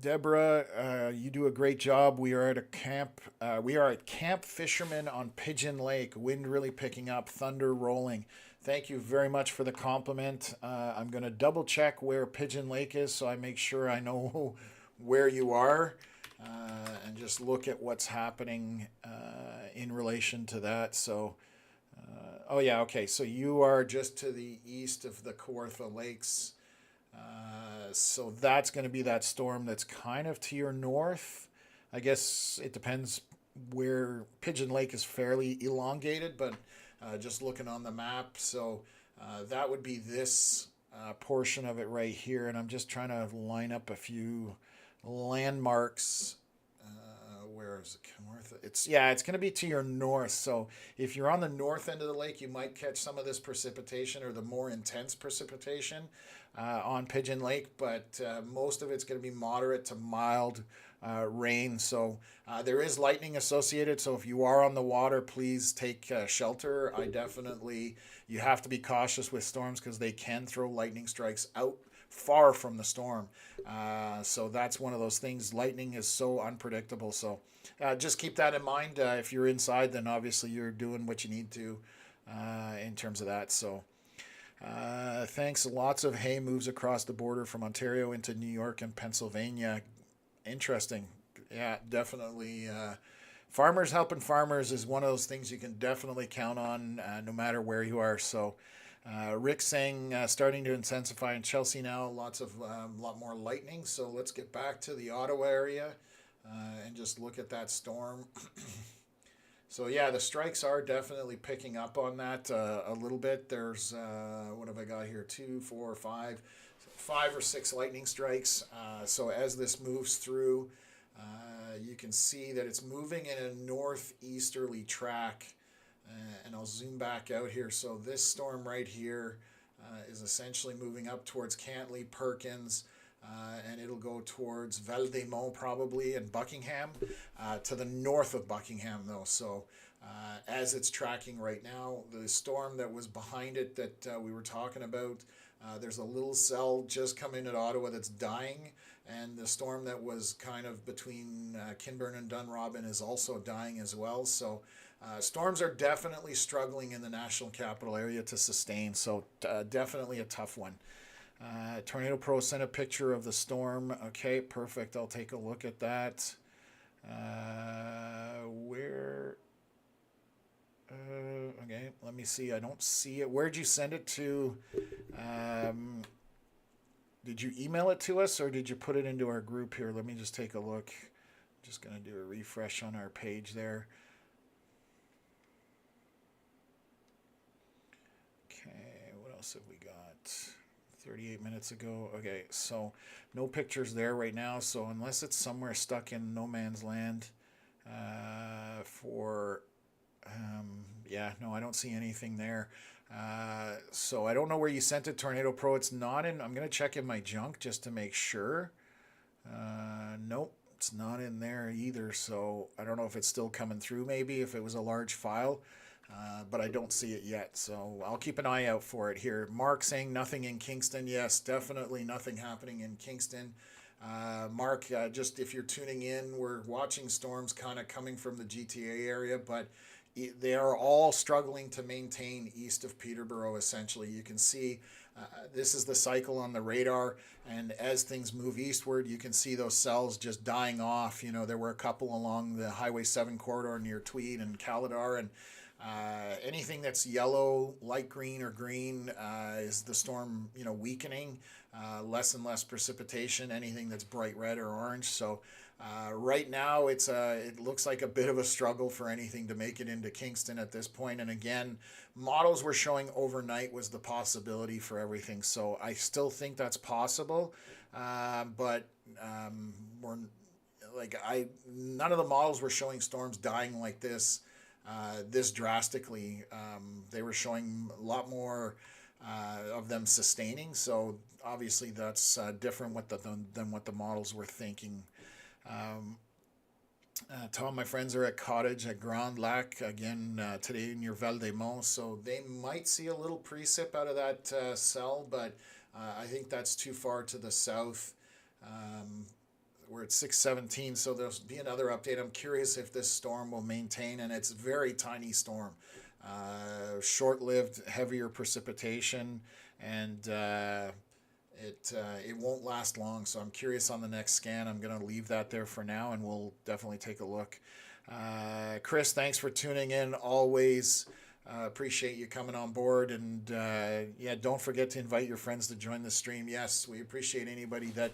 Deborah, you do a great job. We are at a camp. We are at Camp Fisherman on Pigeon Lake. Wind really picking up, thunder rolling. Thank you very much for the compliment. I'm going to double check where Pigeon Lake is so I make sure I know where you are and just look at what's happening in relation to that. So, oh yeah, okay. So you are just to the east of the Kawartha Lakes. So that's going to be that storm that's kind of to your north. I guess it depends where Pigeon Lake is fairly elongated, but just looking on the map. So that would be this portion of it right here. And I'm just trying to line up a few landmarks. Where is it? North. It's going to be to your north. So if you're on the north end of the lake, you might catch some of this precipitation or the more intense precipitation on Pigeon Lake. But most of it's going to be moderate to mild rain. So there is lightning associated. So if you are on the water, please take shelter. You have to be cautious with storms because they can throw lightning strikes out far from the storm. So that's one of those things. Lightning is so unpredictable. So just keep that in mind. If you're inside, then obviously you're doing what you need to in terms of that. So thanks. Lots of hay moves across the border from Ontario into New York and Pennsylvania. Interesting. Yeah, definitely. Farmers helping farmers is one of those things you can definitely count on no matter where you are. So Rick saying starting to intensify in Chelsea now, lot more lightning. So let's get back to the Ottawa area and just look at that storm. So yeah, the strikes are definitely picking up on that a little bit. There's what have I got here? 2, 4, 5 or 6 lightning strikes. So as this moves through, you can see that it's moving in a northeasterly track. And I'll zoom back out here. So this storm right here is essentially moving up towards Cantley, Perkins, and it'll go towards Val-des-Monts probably and Buckingham, to the north of Buckingham though. So as it's tracking right now, the storm that was behind it that we were talking about, there's a little cell just coming at Ottawa that's dying, and the storm that was kind of between Kinburn and Dunrobin is also dying as well. So storms are definitely struggling in the National Capital area to sustain, so definitely a tough one. Tornado Pro sent a picture of the storm. Okay, perfect. I'll take a look at that. Okay, let me see. I don't see it. Where'd you send it to? Did you email it to us or did you put it into our group here? Let me just take a look. Just going to do a refresh on our page there. Okay, what else have we got? 38 minutes ago. Okay, so no pictures there right now. So unless it's somewhere stuck in no man's land no, I don't see anything there. So I don't know where you sent it, Tornado Pro. It's not in. I'm going to check in my junk just to make sure. Nope, it's not in there either. So I don't know if it's still coming through, maybe if it was a large file. But I don't see it yet, so I'll keep an eye out for it here. Mark saying nothing in Kingston. Yes, definitely nothing happening in Kingston. Mark, just if you're tuning in, we're watching storms kind of coming from the GTA area, but they are all struggling to maintain east of Peterborough, essentially. You can see this is the cycle on the radar, and as things move eastward, you can see those cells just dying off. You know, there were a couple along the Highway 7 corridor near Tweed and Calidar, and anything that's yellow, light green, or green is the storm, weakening. Less and less precipitation. Anything that's bright red or orange. So right now, it looks like a bit of a struggle for anything to make it into Kingston at this point. And again, models were showing overnight was the possibility for everything. So I still think that's possible, but none of the models were showing storms dying like this. This drastically. They were showing a lot more of them sustaining, so obviously that's different than what the models were thinking. Tom, my friends are at Cottage at Grand Lac again today near Val-des-Monts, so they might see a little precip out of that cell, but I think that's too far to the south. We're at 6:17, so there'll be another update. I'm curious if this storm will maintain, and it's a very tiny storm. Short-lived, heavier precipitation, and it won't last long, so I'm curious on the next scan. I'm going to leave that there for now, and we'll definitely take a look. Chris, thanks for tuning in always. Appreciate you coming on board, and don't forget to invite your friends to join the stream. Yes, we appreciate anybody that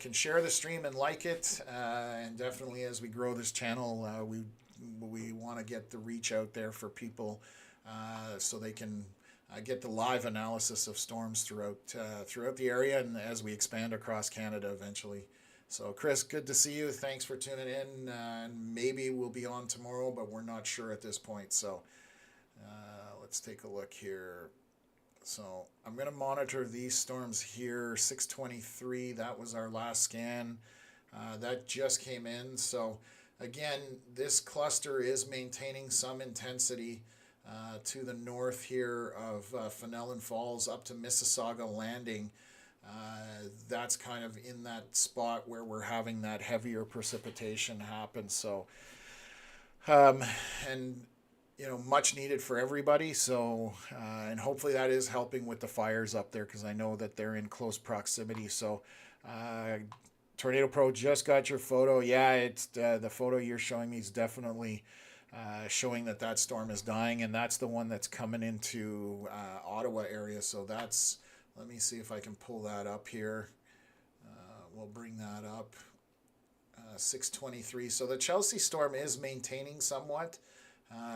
can share the stream and like it, and definitely as we grow this channel, we want to get the reach out there for people so they can get the live analysis of storms throughout the area, and as we expand across Canada eventually. So, Chris, good to see you. Thanks for tuning in. Maybe we'll be on tomorrow, but we're not sure at this point. So, let's take a look here. So, I'm going to monitor these storms here. 623, that was our last scan. That just came in. So, again, this cluster is maintaining some intensity to the north here of Fenelon Falls up to Mississauga Landing. That's kind of in that spot where we're having that heavier precipitation happen. So, and much needed for everybody. So, and hopefully that is helping with the fires up there because I know that they're in close proximity. So, Tornado Pro just got your photo. Yeah, it's the photo you're showing me is definitely showing that storm is dying, and that's the one that's coming into Ottawa area. So that's. Let me see if I can pull that up here. We'll bring that up. 623. So the Chelsea storm is maintaining somewhat.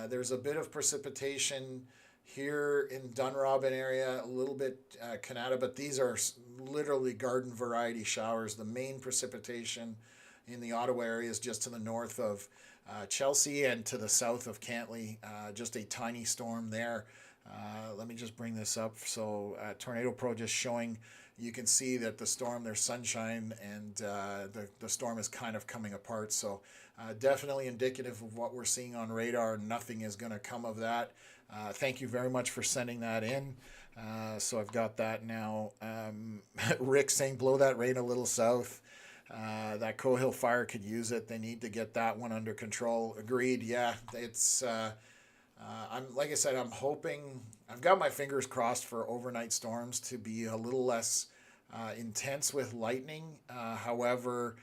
There's a bit of precipitation here in Dunrobin area, a little bit Canada, but these are literally garden variety showers. The main precipitation in the Ottawa area is just to the north of Chelsea and to the south of Cantley. Just a tiny storm there. Let me just bring this up. So Tornado Pro just showing, you can see that the storm, there's sunshine, and the storm is kind of coming apart. So definitely indicative of what we're seeing on radar. Nothing is going to come of that. Thank you very much for sending that in. So I've got that now. Rick saying blow that rain a little south. That Cohill fire could use it. They need to get that one under control. Agreed. Yeah, it's... like I said, I'm hoping, I've got my fingers crossed for overnight storms to be a little less intense with lightning. However,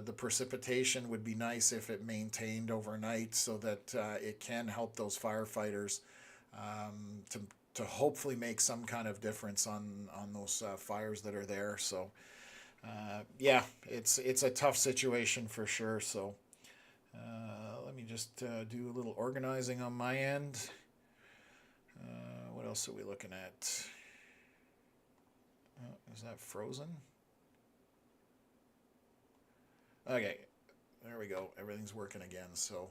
the precipitation would be nice if it maintained overnight so that it can help those firefighters to hopefully make some kind of difference on those fires that are there. So, yeah, it's a tough situation for sure. So. Let me just do a little organizing on my end. What else are we looking at? Is that frozen? Okay, there we go. Everything's working again. So,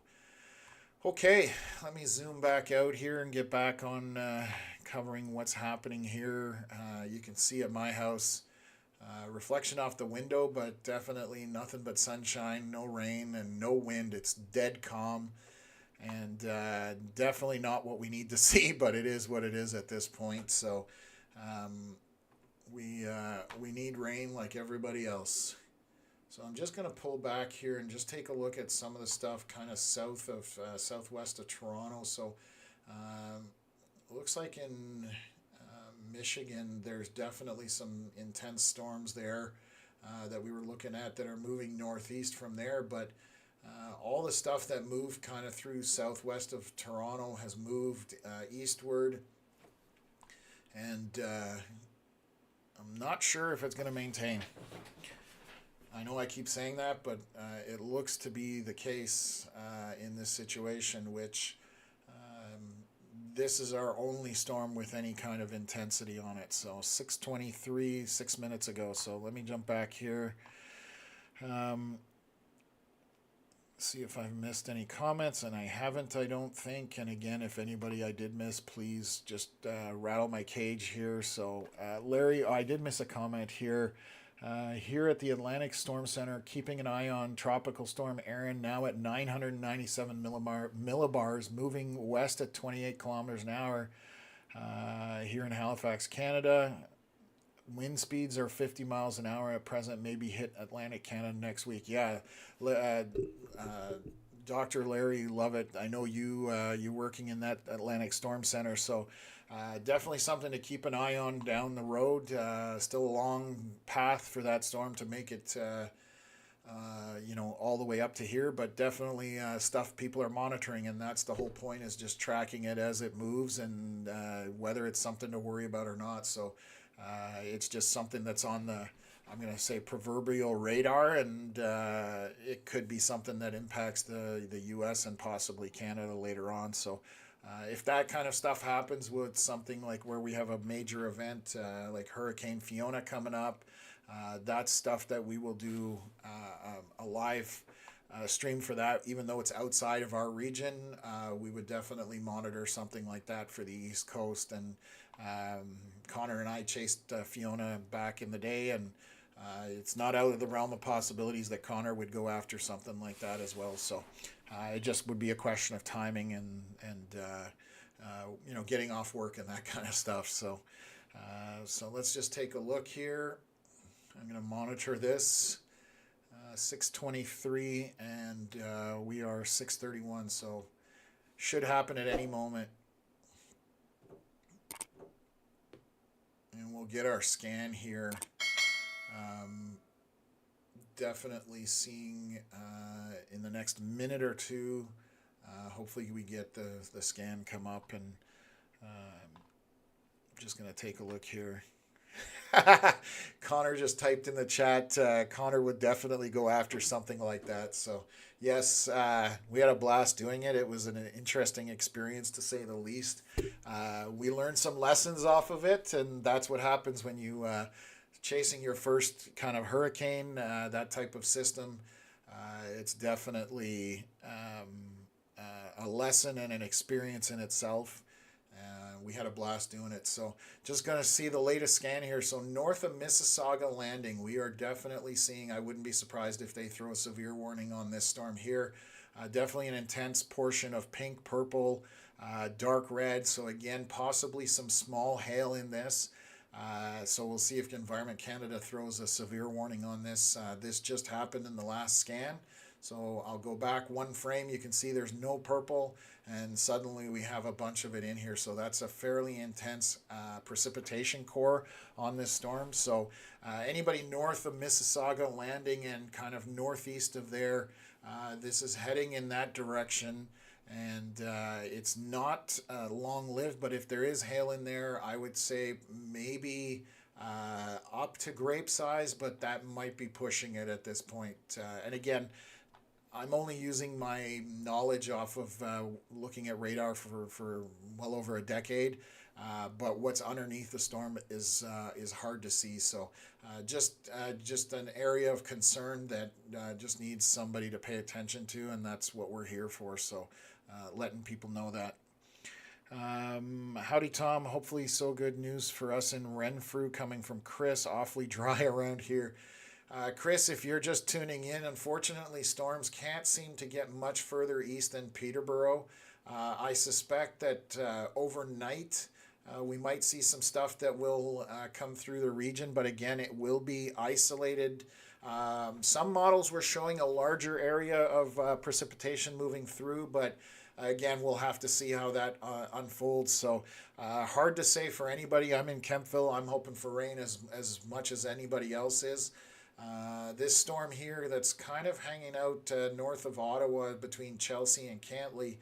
okay, let me zoom back out here and get back on covering what's happening here. You can see at my house, reflection off the window, but definitely nothing but sunshine, no rain, and no wind. It's dead calm, and definitely not what we need to see, but it is what it is at this point. So we need rain like everybody else. So I'm just going to pull back here and just take a look at some of the stuff kind of south of southwest of Toronto. So looks like in Michigan, there's definitely some intense storms there that we were looking at that are moving northeast from there. But all the stuff that moved kind of through southwest of Toronto has moved eastward. And I'm not sure if it's going to maintain. I know I keep saying that, but it looks to be the case in this situation, which... this is our only storm with any kind of intensity on it. So 6:23, 6 minutes ago. So let me jump back here. See if I've missed any comments, and I haven't, I don't think. And again, if anybody I did miss, please just rattle my cage here. So Larry, I did miss a comment here. Here at the Atlantic Storm Center, keeping an eye on Tropical Storm Erin, now at 997 millibars, moving west at 28 kilometers an hour here in Halifax, Canada. Wind speeds are 50 miles an hour at present, maybe hit Atlantic Canada next week. Yeah, Dr. Larry Lovett, I know you're working in that Atlantic Storm Center, so definitely something to keep an eye on down the road. Still a long path for that storm to make it, all the way up to here, but definitely stuff people are monitoring, and that's the whole point, is just tracking it as it moves and whether it's something to worry about or not. So it's just something that's on the, I'm going to say, proverbial radar, and it could be something that impacts the U.S. and possibly Canada later on. So if that kind of stuff happens with something like where we have a major event like Hurricane Fiona coming up, That's stuff that we will do a live stream for that, even though it's outside of our region. We would definitely monitor something like that for the East Coast. And Connor and I chased Fiona back in the day, and it's not out of the realm of possibilities that Connor would go after something like that as well. So it just would be a question of timing and getting off work and that kind of stuff. So let's just take a look here. I'm going to monitor this. 6:23 and we are 6:31, so should happen at any moment. And we'll get our scan here. Definitely seeing in the next minute or two. Hopefully we get the scan come up, and just going to take a look here. Connor just typed in the chat, Connor would definitely go after something like that. So yes, we had a blast doing it. It was an interesting experience, to say the least. We learned some lessons off of it, and that's what happens when you chasing your first kind of hurricane, that type of system. It's definitely a lesson and an experience in itself. We had a blast doing it. So just going to see the latest scan here. So north of Mississauga Landing, we are definitely seeing, I wouldn't be surprised if they throw a severe warning on this storm here. Definitely an intense portion of pink, purple, dark red. So again, possibly some small hail in this. So we'll see if Environment Canada throws a severe warning on this. This just happened in the last scan. So I'll go back one frame. You can see there's no purple, and suddenly we have a bunch of it in here. So that's a fairly intense precipitation core on this storm. So anybody north of Mississauga Landing and kind of northeast of there, this is heading in that direction. And it's not long-lived, but if there is hail in there, I would say maybe up to grape size, but that might be pushing it at this point. And again, I'm only using my knowledge off of looking at radar for well over a decade, but what's underneath the storm is hard to see. So just an area of concern that just needs somebody to pay attention to, and that's what we're here for. So letting people know that. Howdy, Tom. Hopefully so good news for us in Renfrew, coming from Chris. Awfully dry around here. Chris, if you're just tuning in, unfortunately storms can't seem to get much further east than Peterborough. I suspect that overnight we might see some stuff that will come through the region, but again, it will be isolated. Some models were showing a larger area of precipitation moving through, but again, we'll have to see how that unfolds. So hard to say for anybody. I'm in Kemptville. I'm hoping for rain as much as anybody else is. This storm here that's kind of hanging out north of Ottawa between Chelsea and Cantley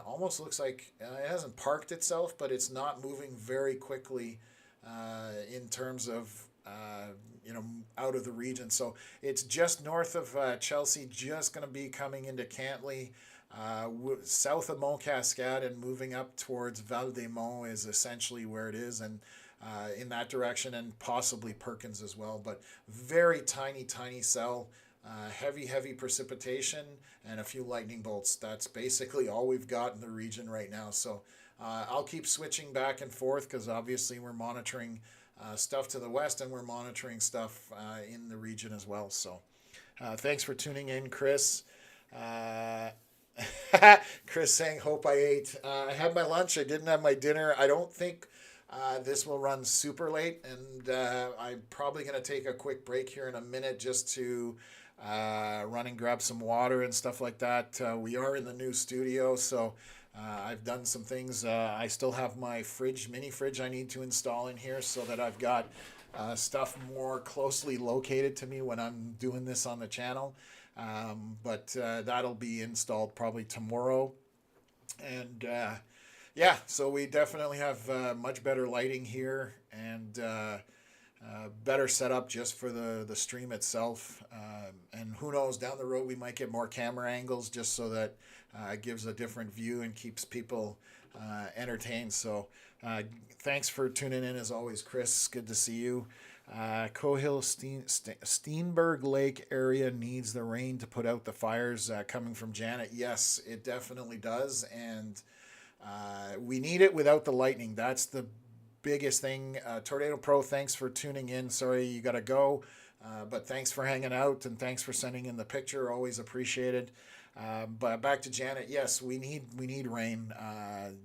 almost looks like it hasn't parked itself, but it's not moving very quickly in terms of out of the region. So it's just north of Chelsea, just going to be coming into Cantley. South of Mont Cascade and moving up towards Val des Monts is essentially where it is, and in that direction, and possibly Perkins as well. But very tiny cell, heavy precipitation, and a few lightning bolts. That's basically all we've got in the region right now. So I'll keep switching back and forth, because obviously we're monitoring stuff to the west, and we're monitoring stuff in the region as well. So thanks for tuning in, Chris. Chris saying, hope I ate. I had my lunch. I didn't have my dinner. I don't think this will run super late, and I'm probably going to take a quick break here in a minute just to run and grab some water and stuff like that. We are in the new studio, so I've done some things. I still have my mini fridge I need to install in here, so that I've got stuff more closely located to me when I'm doing this on the channel. But that'll be installed probably tomorrow. And yeah, so we definitely have much better lighting here, and better setup just for the stream itself. And who knows, down the road we might get more camera angles, just so that it gives a different view and keeps people entertained. So thanks for tuning in as always, Chris. Good to see you. Steenberg Lake area needs the rain to put out the fires, coming from Janet. Yes, it definitely does. And we need it without the lightning. That's the biggest thing. Tornado Pro, thanks for tuning in. Sorry you got to go. But thanks for hanging out and thanks for sending in the picture. Always appreciated. But back to Janet. Yes, we need rain.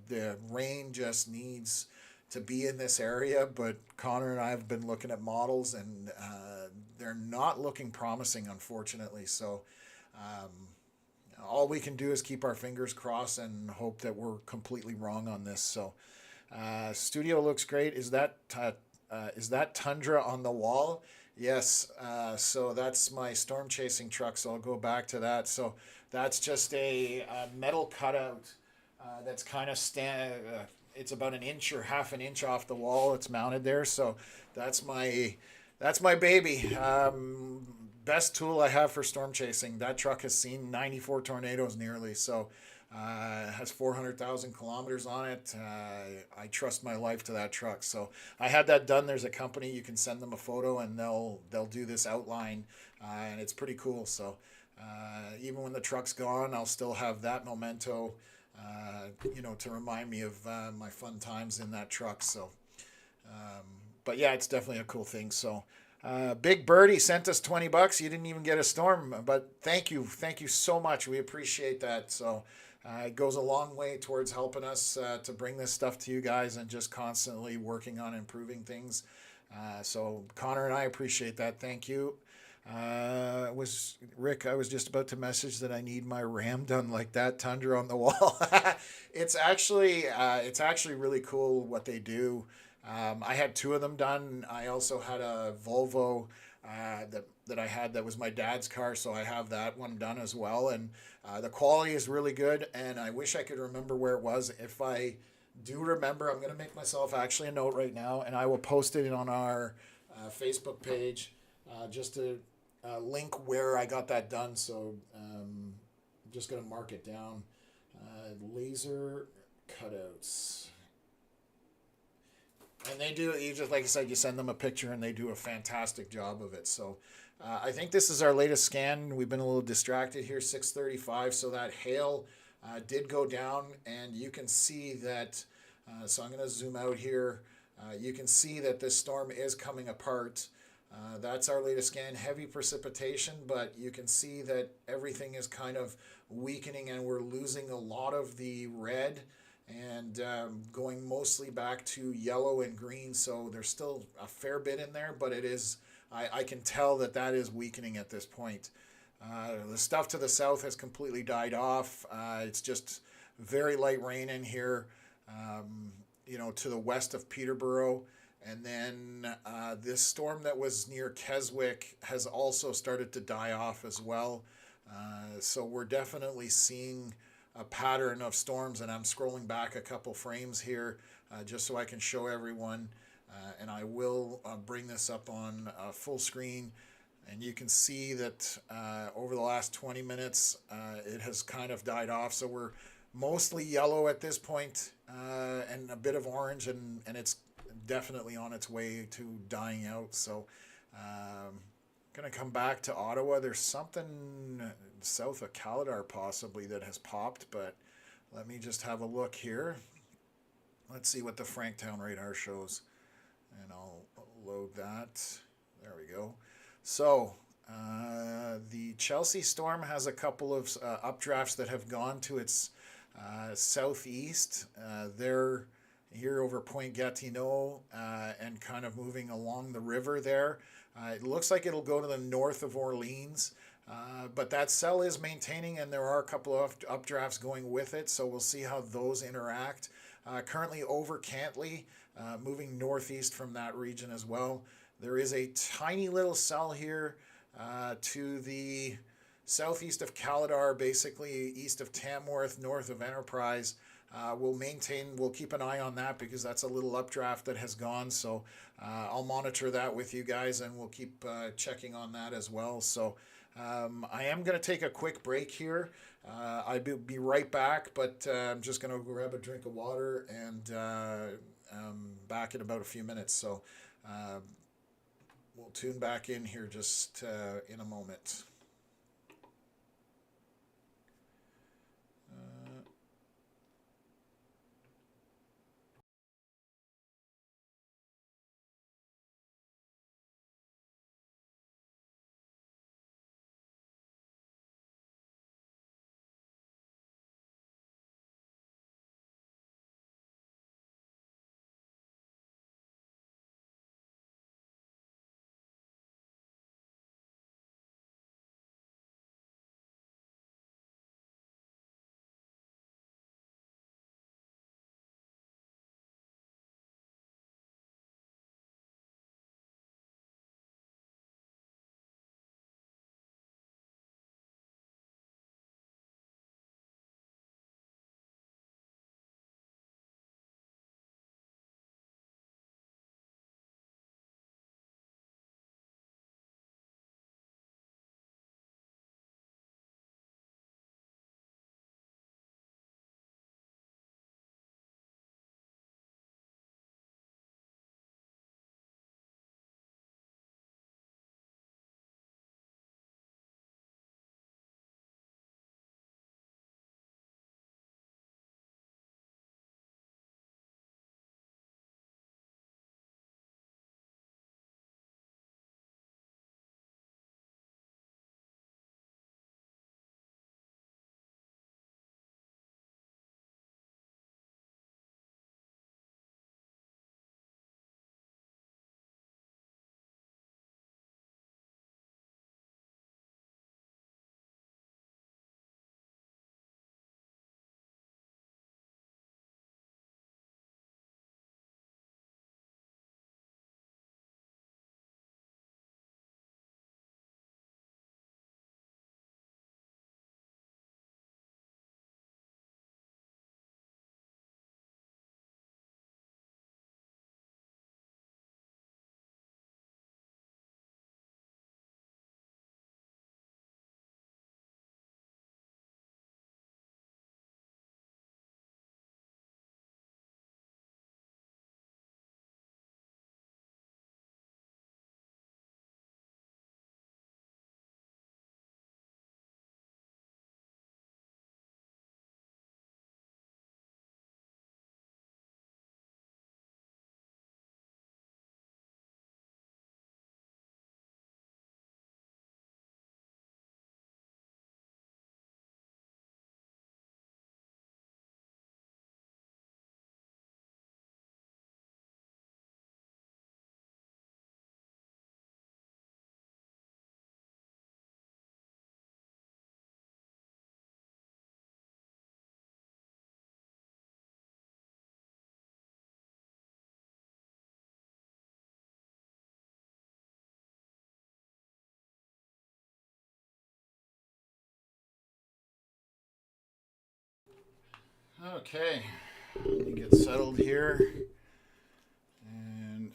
The rain just needs to be in this area. But Connor and I have been looking at models, and they're not looking promising, unfortunately. So all we can do is keep our fingers crossed and hope that we're completely wrong on this. So studio looks great. Is that Tundra on the wall? Yes, so that's my storm chasing truck, so I'll go back to that. So that's just a metal cutout that's kind of it's about an inch or half an inch off the wall. It's mounted there, so that's my baby. Best tool I have for storm chasing. That truck has seen 94 tornadoes nearly, so has 400,000 kilometers on it. I trust my life to that truck. So I had that done. There's a company, you can send them a photo and they'll do this outline, and it's pretty cool. So even when the truck's gone, I'll still have that memento, to remind me of my fun times in that truck. So, but yeah, it's definitely a cool thing. So. Big Birdie sent us $20. You didn't even get a storm, but thank you so much. We appreciate that. So it goes a long way towards helping us to bring this stuff to you guys and just constantly working on improving things. So Connor and I appreciate that. Thank you. Rick, I was just about to message that I need my ram done like that Tundra on the wall. It's actually really cool what they do. I had two of them done. I also had a Volvo that I had that was my dad's car, so I have that one done as well. And the quality is really good, and I wish I could remember where it was. If I do remember, I'm going to make myself actually a note right now, and I will post it on our Facebook page just to link where I got that done. So I'm just going to mark it down. Laser cutouts. And they do, you just like I said, you send them a picture and they do a fantastic job of it. So I think this is our latest scan. We've been a little distracted here, 6:35. So that hail did go down, and you can see that. So I'm going to zoom out here. You can see that this storm is coming apart. That's our latest scan. Heavy precipitation, but you can see that everything is kind of weakening, and we're losing a lot of the red and going mostly back to yellow and green. So there's still a fair bit in there, but it is, I can tell that is weakening at this point. The stuff to the south has completely died off. It's just very light rain in here, to the west of Peterborough. And then this storm that was near Keswick has also started to die off as well. So we're definitely seeing a pattern of storms, and I'm scrolling back a couple frames here just so I can show everyone, and I will bring this up on full screen, and you can see that over the last 20 minutes it has kind of died off. So we're mostly yellow at this point, and a bit of orange, and it's definitely on its way to dying out. So going to come back to Ottawa. There's something south of Calidar possibly that has popped, but let me just have a look here. Let's see what the Franktown radar shows, and I'll load that. There we go. So the Chelsea storm has a couple of updrafts that have gone to its southeast. They're here over Point Gatineau and kind of moving along the river there. It looks like it'll go to the north of Orleans, but that cell is maintaining, and there are a couple of updrafts going with it, so we'll see how those interact. Currently over Cantley, moving northeast from that region as well. There is a tiny little cell here to the southeast of Calidar, basically east of Tamworth, north of Enterprise. We'll keep an eye on that because that's a little updraft that has gone. So I'll monitor that with you guys, and we'll keep checking on that as well. So I am going to take a quick break here. I'll be right back, but I'm just going to grab a drink of water and back in about a few minutes. So we'll tune back in here just in a moment. Okay, let me get settled here. And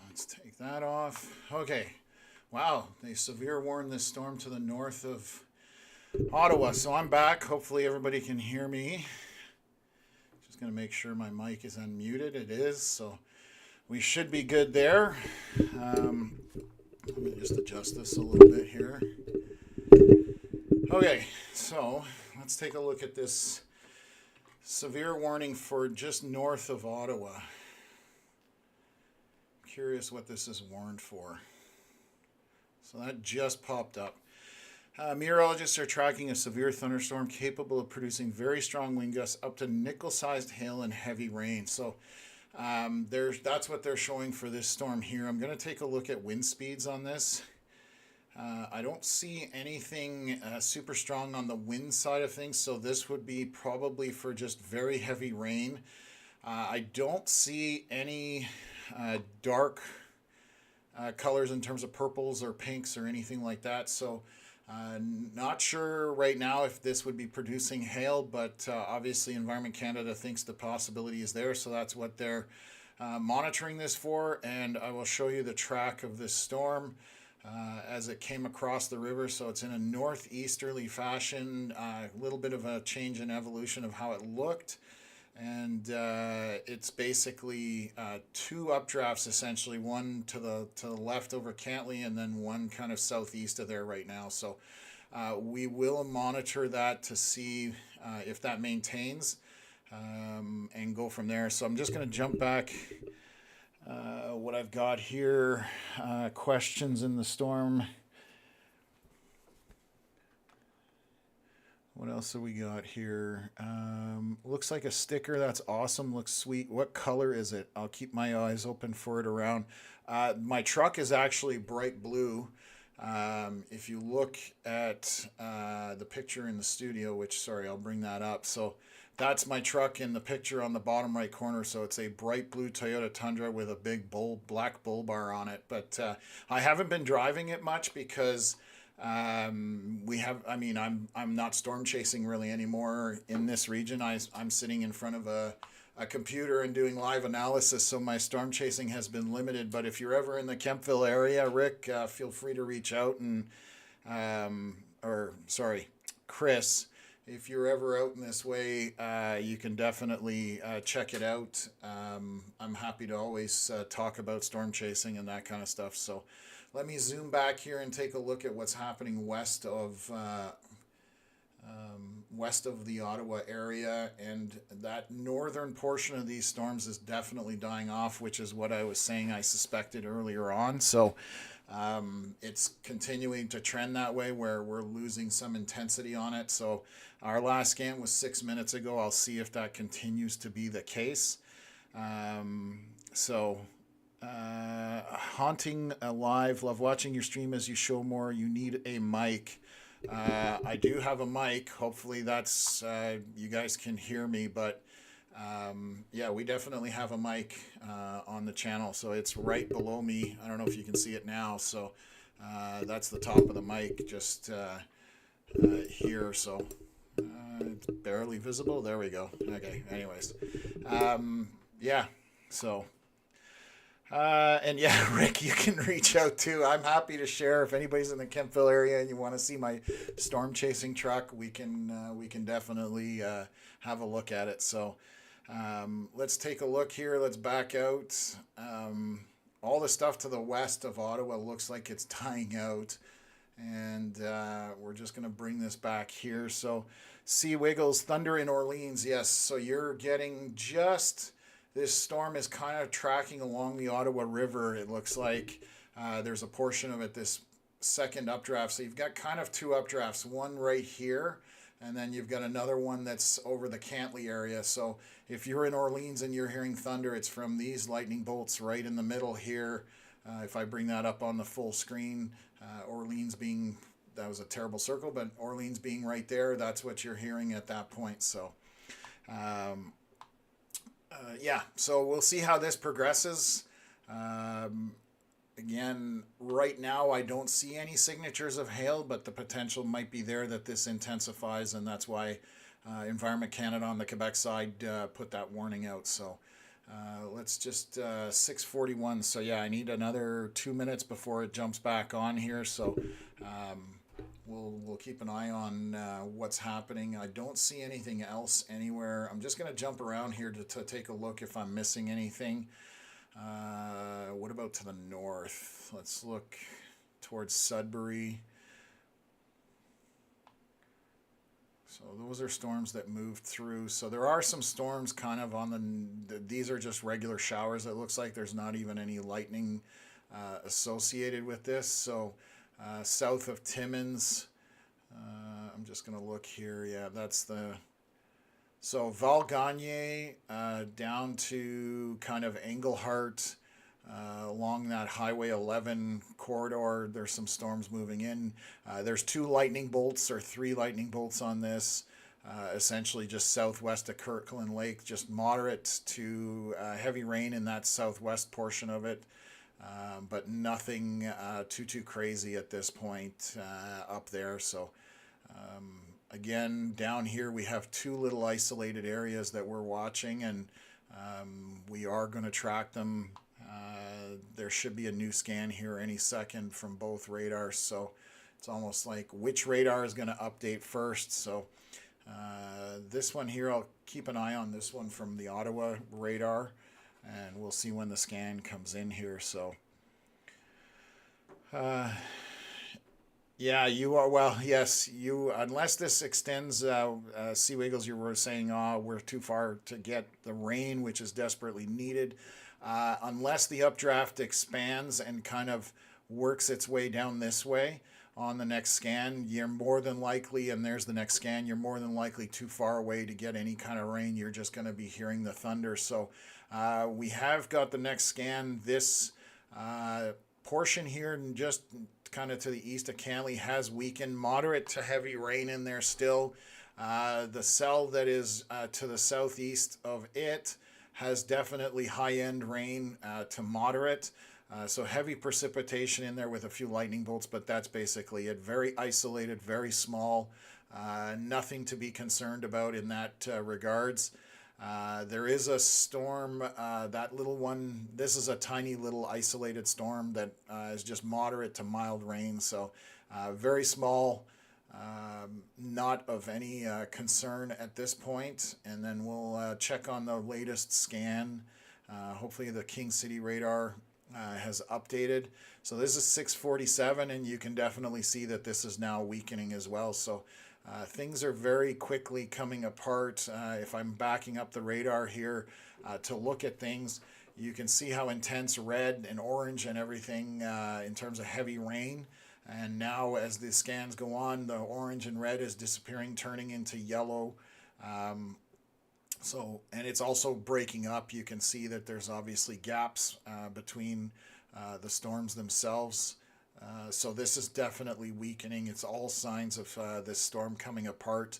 let's take that off. Okay, wow, they severe warned this storm to the north of Ottawa. So I'm back. Hopefully everybody can hear me. Just going to make sure my mic is unmuted. It is, so we should be good there. Let me just adjust this a little bit here. Okay, so let's take a look at this severe warning for just north of Ottawa. Curious what this is warned for. So that just popped up. Meteorologists are tracking a severe thunderstorm capable of producing very strong wind gusts up to nickel-sized hail and heavy rain. So that's what they're showing for this storm here. I'm going to take a look at wind speeds on this. I don't see anything super strong on the wind side of things, so this would be probably for just very heavy rain. I don't see any dark colors in terms of purples or pinks or anything like that, so not sure right now if this would be producing hail, but obviously Environment Canada thinks the possibility is there, so that's what they're monitoring this for. And I will show you the track of this storm as it came across the river. So it's in a northeasterly fashion, a little bit of a change in evolution of how it looked. and it's basically two updrafts essentially, one to the left over Cantley, and then one kind of southeast of there right now. So we will monitor that to see if that maintains, and go from there. So I'm just going to jump back. What I've got here, questions in the storm. What else have we got here? Looks like a sticker. That's awesome. Looks sweet. What color is it? I'll keep my eyes open for it around. My truck is actually bright blue. If you look at the picture in the studio, which, sorry, I'll bring that up. So that's my truck in the picture on the bottom right corner. So it's a bright blue Toyota Tundra with a big black bull bar on it. But I haven't been driving it much because I'm not storm chasing really anymore in this region. I'm sitting in front of a computer and doing live analysis, so my storm chasing has been limited. But if you're ever in the Kemptville area, Rick, feel free to reach out, and Chris, if you're ever out in this way, you can definitely check it out. I'm happy to always talk about storm chasing and that kind of stuff. So let me zoom back here and take a look at what's happening west of the Ottawa area, and that northern portion of these storms is definitely dying off, which is what I was saying I suspected earlier on. So it's continuing to trend that way, where we're losing some intensity on it. So our last scan was 6 minutes ago. I'll see if that continues to be the case. Haunting Alive, love watching your stream as you show more. You need a mic. I do have a mic. Hopefully that's you guys can hear me, but yeah, we definitely have a mic on the channel. So it's right below me. I don't know if you can see it now. So that's the top of the mic, just here. So it's barely visible. There we go. Okay. Anyways, yeah. So. And yeah, Rick, you can reach out too. I'm happy to share if anybody's in the Kemptville area and you want to see my storm chasing truck. We can definitely have a look at it. So let's take a look here. Let's back out. All the stuff to the west of Ottawa looks like it's dying out, and we're just going to bring this back here. So Sea Wiggles, thunder in Orleans. Yes, so you're getting just. This storm is kind of tracking along the Ottawa River. It looks like there's a portion of it, this second updraft. So you've got kind of two updrafts, one right here, and then you've got another one that's over the Cantley area. So if you're in Orleans and you're hearing thunder, it's from these lightning bolts right in the middle here. If I bring that up on the full screen, Orleans being, that was a terrible circle, but Orleans being right there, that's what you're hearing at that point. So yeah, so we'll see how this progresses. Again, right now I don't see any signatures of hail, but the potential might be there that this intensifies, and that's why Environment Canada on the Quebec side put that warning out. So let's just 6:41. So yeah, I need another 2 minutes before it jumps back on here. So we'll keep an eye on what's happening. I don't see anything else anywhere. I'm just going to jump around here to take a look if I'm missing anything. What about to the north? Let's look towards Sudbury. So those are storms that moved through. So there are some storms kind of on these are just regular showers. It looks like there's not even any lightning associated with this. So south of Timmins, I'm just going to look here. Yeah, that's so Val Gagne down to kind of Englehart, along that Highway 11 corridor. There's some storms moving in. There's 2 lightning bolts or 3 lightning bolts on this, essentially just southwest of Kirkland Lake, just moderate to heavy rain in that southwest portion of it. But nothing too crazy at this point up there. So again, down here we have 2 little isolated areas that we're watching, and we are going to track them. There should be a new scan here any second from both radars. So it's almost like which radar is going to update first. So This one here, I'll keep an eye on this one from the Ottawa radar, and we'll see when the scan comes in here. So, yeah, you are, well, yes, you, unless this extends, Sea Wiggles, you were saying, oh, we're too far to get the rain, which is desperately needed. Unless the updraft expands and kind of works its way down this way on the next scan, you're more than likely, and there's the next scan, you're more than likely too far away to get any kind of rain. You're just going to be hearing the thunder. So we have got the next scan. This portion here, and just kind of to the east of Canley, has weakened. Moderate to heavy rain in there still. The cell that is to the southeast of it has definitely high-end rain to moderate. So heavy precipitation in there with a few lightning bolts, but that's basically it. Very isolated, very small. Nothing to be concerned about in that regards. There is a storm, that little one, this is a tiny little isolated storm that is just moderate to mild rain. So very small, not of any concern at this point. And then we'll check on the latest scan. Hopefully the King City radar has updated. So this is 647, and you can definitely see that this is now weakening as well. So things are very quickly coming apart. If I'm backing up the radar here to look at things, you can see how intense red and orange and everything in terms of heavy rain. And now as the scans go on, the orange and red is disappearing, turning into yellow. And it's also breaking up. You can see that there's obviously gaps between the storms themselves. So this is definitely weakening. It's all signs of this storm coming apart.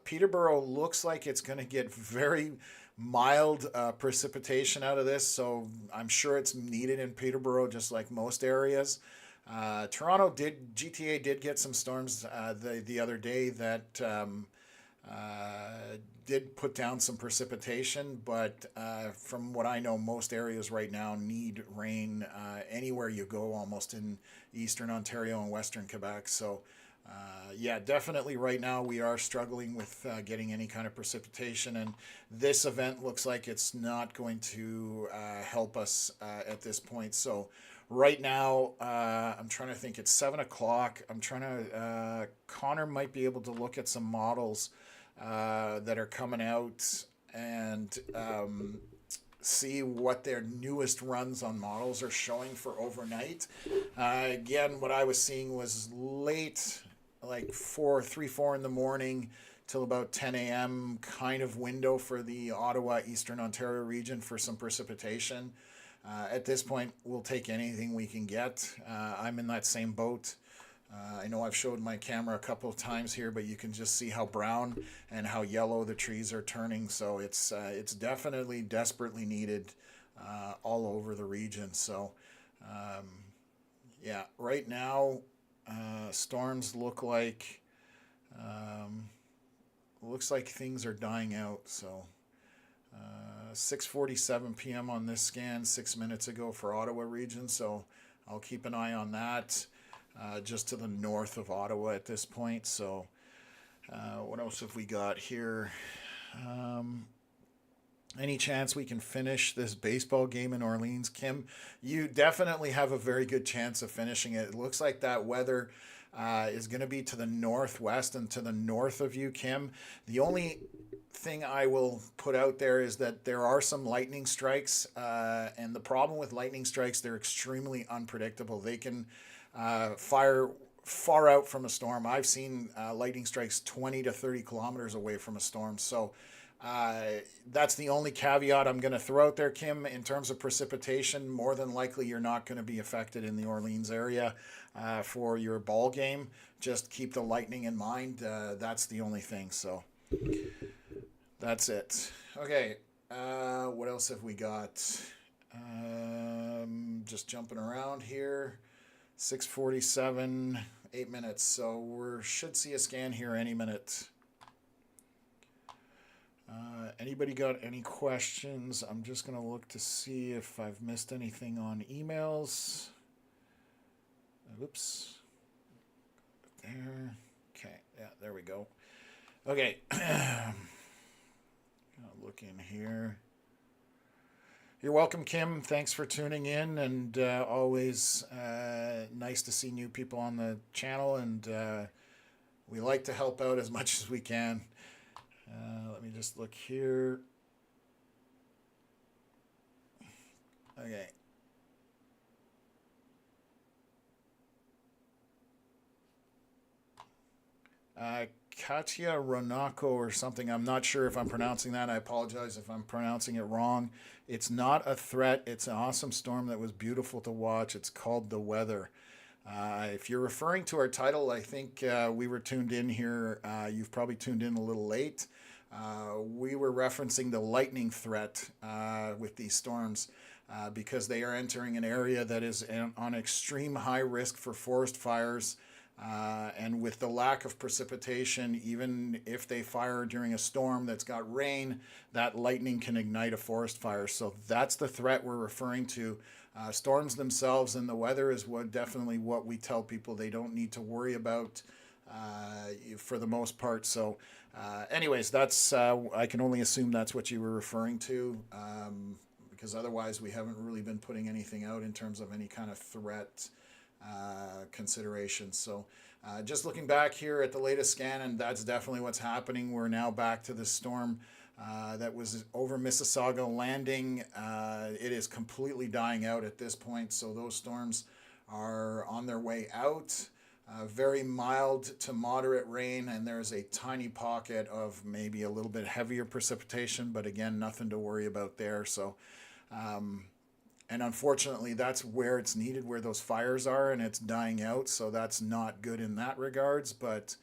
Peterborough looks like it's going to get very mild precipitation out of this, so I'm sure it's needed in Peterborough, just like most areas. GTA did get some storms the other day that did put down some precipitation, but from what I know, most areas right now need rain anywhere you go, almost in eastern Ontario and western Quebec. So yeah, definitely right now we are struggling with getting any kind of precipitation, and this event looks like it's not going to help us at this point. So right now, I'm trying to think, it's 7 o'clock. I'm trying to, Connor might be able to look at some models that are coming out and see what their newest runs on models are showing for overnight. Again, what I was seeing was late, like 4 in the morning till about 10 a.m. kind of window for the Ottawa, Eastern Ontario region for some precipitation. At this point, we'll take anything we can get. I'm in that same boat. I know I've showed my camera a couple of times here, but you can just see how brown and how yellow the trees are turning. So it's definitely desperately needed all over the region. So yeah, right now storms look like looks like things are dying out. So 6:47 p.m. on this scan, 6 minutes ago for Ottawa region. So I'll keep an eye on that. Just to the north of Ottawa at this point. So what else have we got here? Any chance we can finish this baseball game in Orleans? Kim, you definitely have a very good chance of finishing it. It looks like that weather is going to be to the northwest and to the north of you, Kim. The only thing I will put out there is that there are some lightning strikes, and the problem with lightning strikes, they're extremely unpredictable. They can fire far out from a storm. I've seen lightning strikes 20 to 30 kilometers away from a storm. So that's the only caveat I'm going to throw out there, Kim. In terms of precipitation, more than likely you're not going to be affected in the Orleans area for your ball game. Just keep the lightning in mind. That's the only thing. So that's it. Okay. What else have we got? Just jumping around here. 6:47, 8 minutes. So we should see a scan here any minute. Anybody got any questions? I'm just going to look to see if I've missed anything on emails. Oops. There. Okay. Yeah, there we go. Okay. Look in here. You're welcome, Kim. Thanks for tuning in, and always nice to see new people on the channel, and we like to help out as much as we can. Let me just look here. Okay. Katya Ronako or something. I'm not sure if I'm pronouncing that. I apologize if I'm pronouncing it wrong. It's not a threat. It's an awesome storm that was beautiful to watch. It's called the weather. If you're referring to our title, I think we were tuned in here. You've probably tuned in a little late. We were referencing the lightning threat with these storms because they are entering an area that is on extreme high risk for forest fires. And with the lack of precipitation, even if they fire during a storm that's got rain, that lightning can ignite a forest fire. So that's the threat we're referring to. Storms themselves and the weather is definitely what we tell people they don't need to worry about for the most part. So anyways, that's I can only assume that's what you were referring to because otherwise we haven't really been putting anything out in terms of any kind of threat considerations. So just looking back here at the latest scan, and that's definitely what's happening. We're now back to the storm that was over Mississauga landing. It is completely dying out at this point, so those storms are on their way out. Very mild to moderate rain, and there's a tiny pocket of maybe a little bit heavier precipitation, but again, nothing to worry about there. So and unfortunately, that's where it's needed, where those fires are, and it's dying out. So that's not good in that regards. But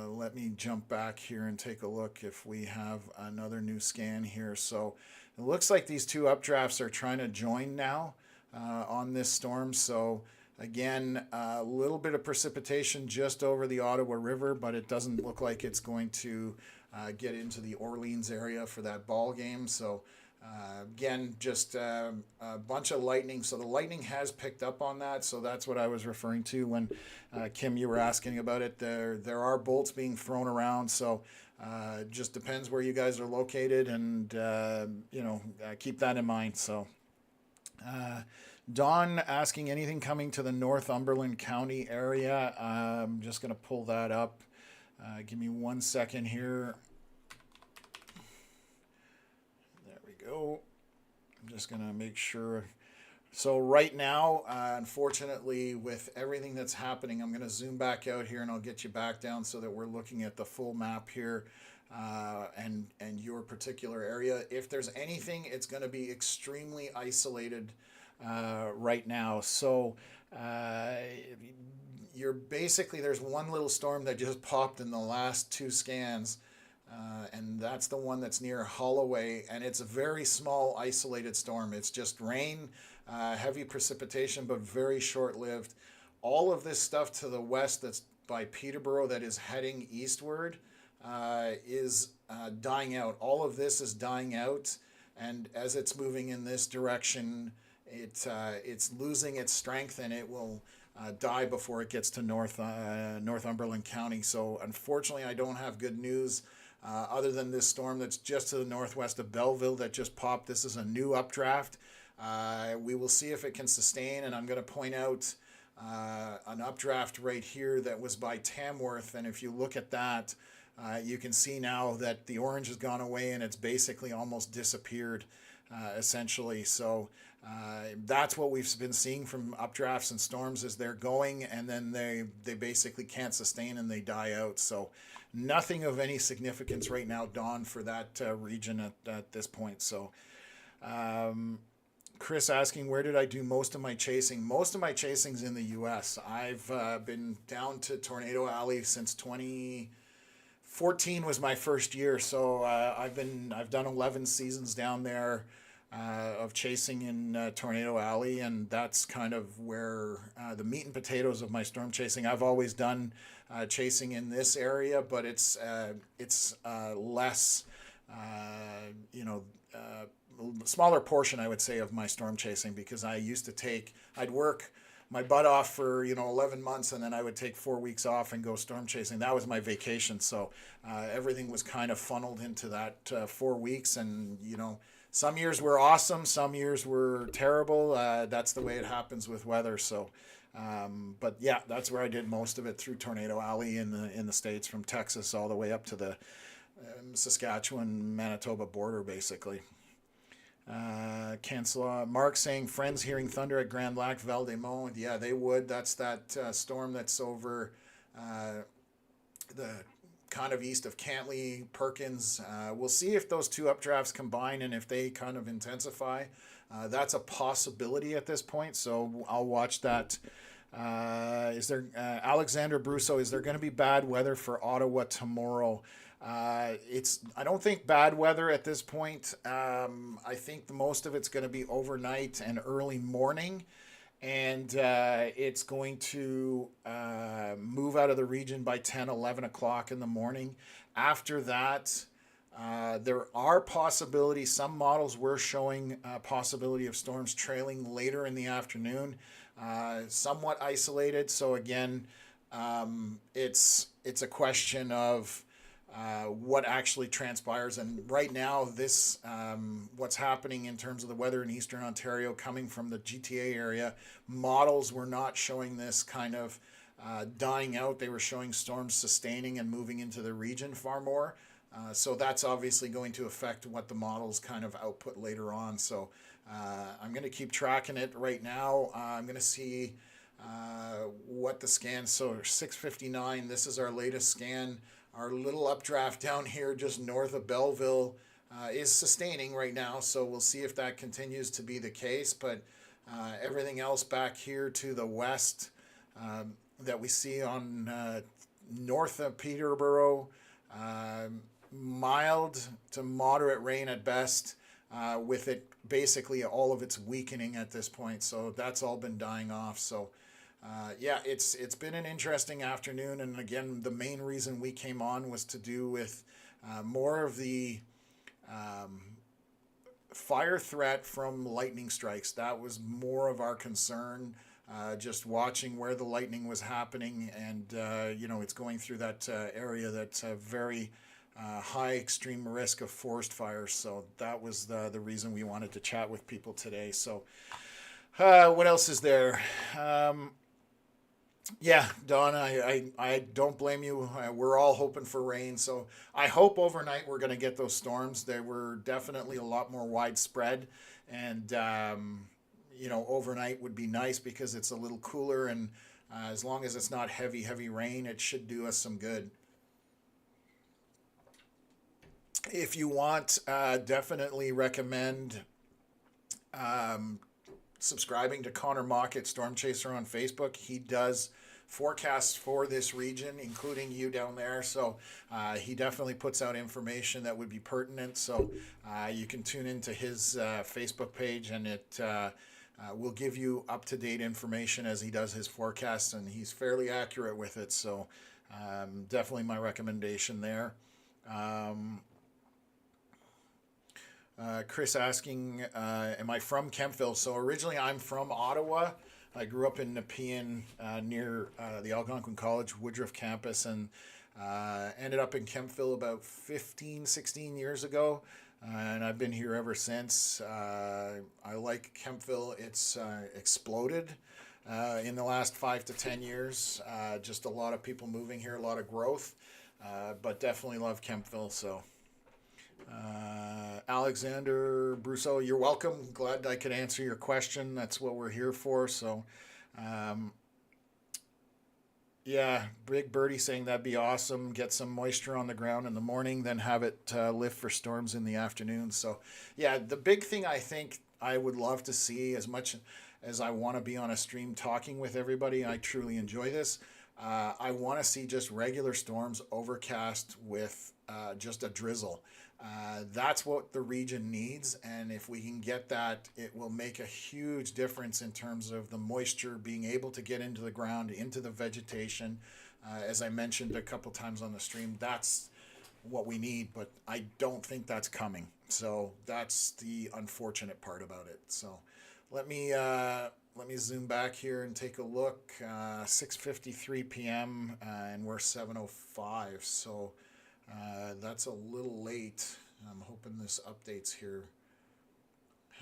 let me jump back here and take a look if we have another new scan here. So it looks like these two updrafts are trying to join now on this storm. So again, a little bit of precipitation just over the Ottawa River, but it doesn't look like it's going to get into the Orleans area for that ball game. So again, just a bunch of lightning. So the lightning has picked up on that. So that's what I was referring to when Kim, you were asking about it. There are bolts being thrown around. So just depends where you guys are located, and keep that in mind. So Don asking anything coming to the Northumberland County area. I'm just going to pull that up. Give me 1 second here. Go. I'm just going to make sure. So right now, unfortunately, with everything that's happening, I'm going to zoom back out here and I'll get you back down so that we're looking at the full map here and your particular area. If there's anything, it's going to be extremely isolated right now. So you're basically, there's one little storm that just popped in the last two scans. And that's the one that's near Holloway, and it's a very small isolated storm. It's just rain, heavy precipitation, but very short-lived. All of this stuff to the west that's by Peterborough that is heading eastward is dying out. All of this is dying out, and as it's moving in this direction, it's losing its strength, and it will die before it gets to Northumberland County. So unfortunately, I don't have good news. Other than this storm that's just to the northwest of Belleville that just popped. This is a new updraft. We will see if it can sustain, and I'm going to point out an updraft right here that was by Tamworth, and if you look at that, you can see now that the orange has gone away and it's basically almost disappeared essentially. So that's what we've been seeing from updrafts and storms, is they're going and then they basically can't sustain and they die out. So nothing of any significance right now, Don, for that region at this point. So Chris asking, where did I do most of my chasing? Most of my chasing's in the U.S. I've been down to Tornado Alley since 2014 was my first year. So I've done 11 seasons down there of chasing in Tornado Alley, and that's kind of where the meat and potatoes of my storm chasing. I've always done chasing in this area, but it's less, smaller portion, I would say, of my storm chasing, because I'd work my butt off for 11 months, and then I would take 4 weeks off and go storm chasing. That was my vacation. So everything was kind of funneled into that 4 weeks, and some years were awesome, some years were terrible. That's the way it happens with weather. So. But yeah, that's where I did most of it, through Tornado Alley in the States, from Texas all the way up to the Saskatchewan Manitoba border, basically. Cancel. Mark saying friends hearing thunder at Grand Lac, Val des Monts. Yeah, they would. That's that storm that's over the kind of east of Cantley, Perkins. We'll see if those two updrafts combine and if they kind of intensify. That's a possibility at this point, so I'll watch that. Is there Alexander Brusso? Is there going to be bad weather for Ottawa tomorrow? I don't think bad weather at this point. I think most of it's going to be overnight and early morning, and it's going to move out of the region by 10, 11 o'clock in the morning. After that, there are possibilities. Some models were showing possibility of storms trailing later in the afternoon, somewhat isolated. So again, it's a question of what actually transpires. And right now, this what's happening in terms of the weather in Eastern Ontario coming from the GTA area, models were not showing this kind of dying out. They were showing storms sustaining and moving into the region far more. So that's obviously going to affect what the models kind of output later on. So I'm going to keep tracking it right now. I'm going to see what the scan. So 6:59. This is our latest scan. Our little updraft down here just north of Belleville is sustaining right now. So we'll see if that continues to be the case. But everything else back here to the west that we see on north of Peterborough, mild to moderate rain at best, with it basically all of its weakening at this point. So that's all been dying off. So yeah, it's been an interesting afternoon. And again, the main reason we came on was to do with more of the fire threat from lightning strikes. That was more of our concern. Just watching where the lightning was happening, and it's going through that area that's a very high extreme risk of forest fires. So that was the reason we wanted to chat with people today. So what else is there? Yeah, Don, I don't blame you. We're all hoping for rain. So I hope overnight we're going to get those storms. They were definitely a lot more widespread. And, overnight would be nice because it's a little cooler. And as long as it's not heavy rain, it should do us some good. If you want, definitely recommend subscribing to Connor Mockett, Storm Chaser, on Facebook. He does forecasts for this region, including you down there. So he definitely puts out information that would be pertinent. So you can tune into his Facebook page, and it will give you up-to-date information as he does his forecasts, and he's fairly accurate with it. So definitely my recommendation there. Chris asking, am I from Kemptville? So originally I'm from Ottawa. I grew up in Nepean near the Algonquin College Woodruff campus, and ended up in Kemptville about 16 years ago. And I've been here ever since. I like Kemptville. It's exploded in the last 5 to 10 years. Just a lot of people moving here, a lot of growth, but definitely love Kemptville. So Alexander Brousseau, you're welcome. Glad I could answer your question. That's what we're here for. So yeah, Big Birdie saying that'd be awesome. Get some moisture on the ground in the morning, then have it lift for storms in the afternoon. So yeah, the big thing I think I would love to see, as much as I want to be on a stream talking with everybody, I truly enjoy this. I want to see just regular storms, overcast with just a drizzle. That's what the region needs, and if we can get that, it will make a huge difference in terms of the moisture being able to get into the ground, into the vegetation. As I mentioned a couple times on the stream, that's what we need, but I don't think that's coming. So that's the unfortunate part about it. So let me let me zoom back here and take a look. 6:53 p.m. And we're 7:05, so that's a little late. I'm hoping this updates here.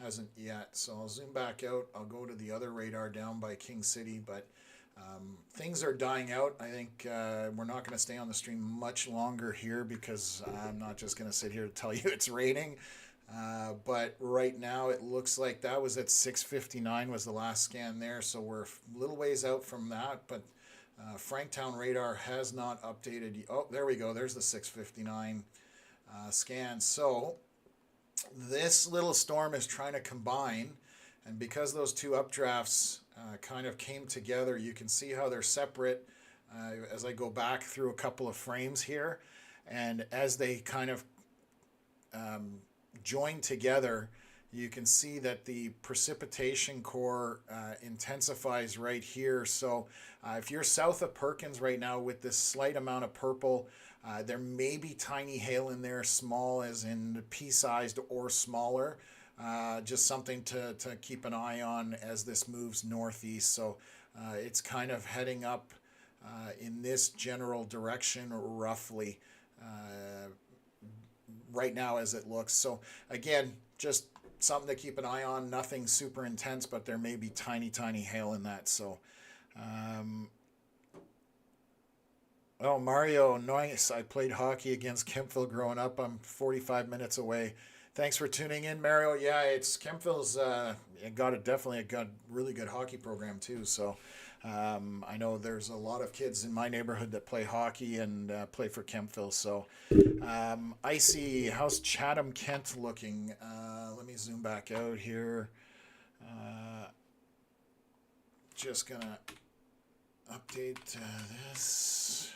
Hasn't yet, so I'll zoom back out. I'll go to the other radar down by King City, but things are dying out. I think we're not going to stay on the stream much longer here because I'm not just going to sit here to tell you it's raining. But right now it looks like that was at 6:59 was the last scan there, so we're a little ways out from that. But Franktown radar has not updated. Oh, there we go. There's the 6:59 scan. So this little storm is trying to combine, and because those two updrafts kind of came together, you can see how they're separate as I go back through a couple of frames here, and as they kind of join together, you can see that the precipitation core intensifies right here. So if you're south of Perkins right now with this slight amount of purple, there may be tiny hail in there, small as in pea-sized or smaller. Just something to keep an eye on as this moves northeast. So it's kind of heading up in this general direction roughly right now as it looks. So again, just something to keep an eye on. Nothing super intense, but there may be tiny hail in that. So oh, Mario, nice. I played hockey against Kempville growing up. I'm 45 minutes away. Thanks for tuning in, Mario. Yeah, it's Kempville's definitely a really good hockey program too. So I know there's a lot of kids in my neighborhood that play hockey and play for Kempville. So Icy, how's Chatham, Kent looking? Let me zoom back out here. Just gonna update this.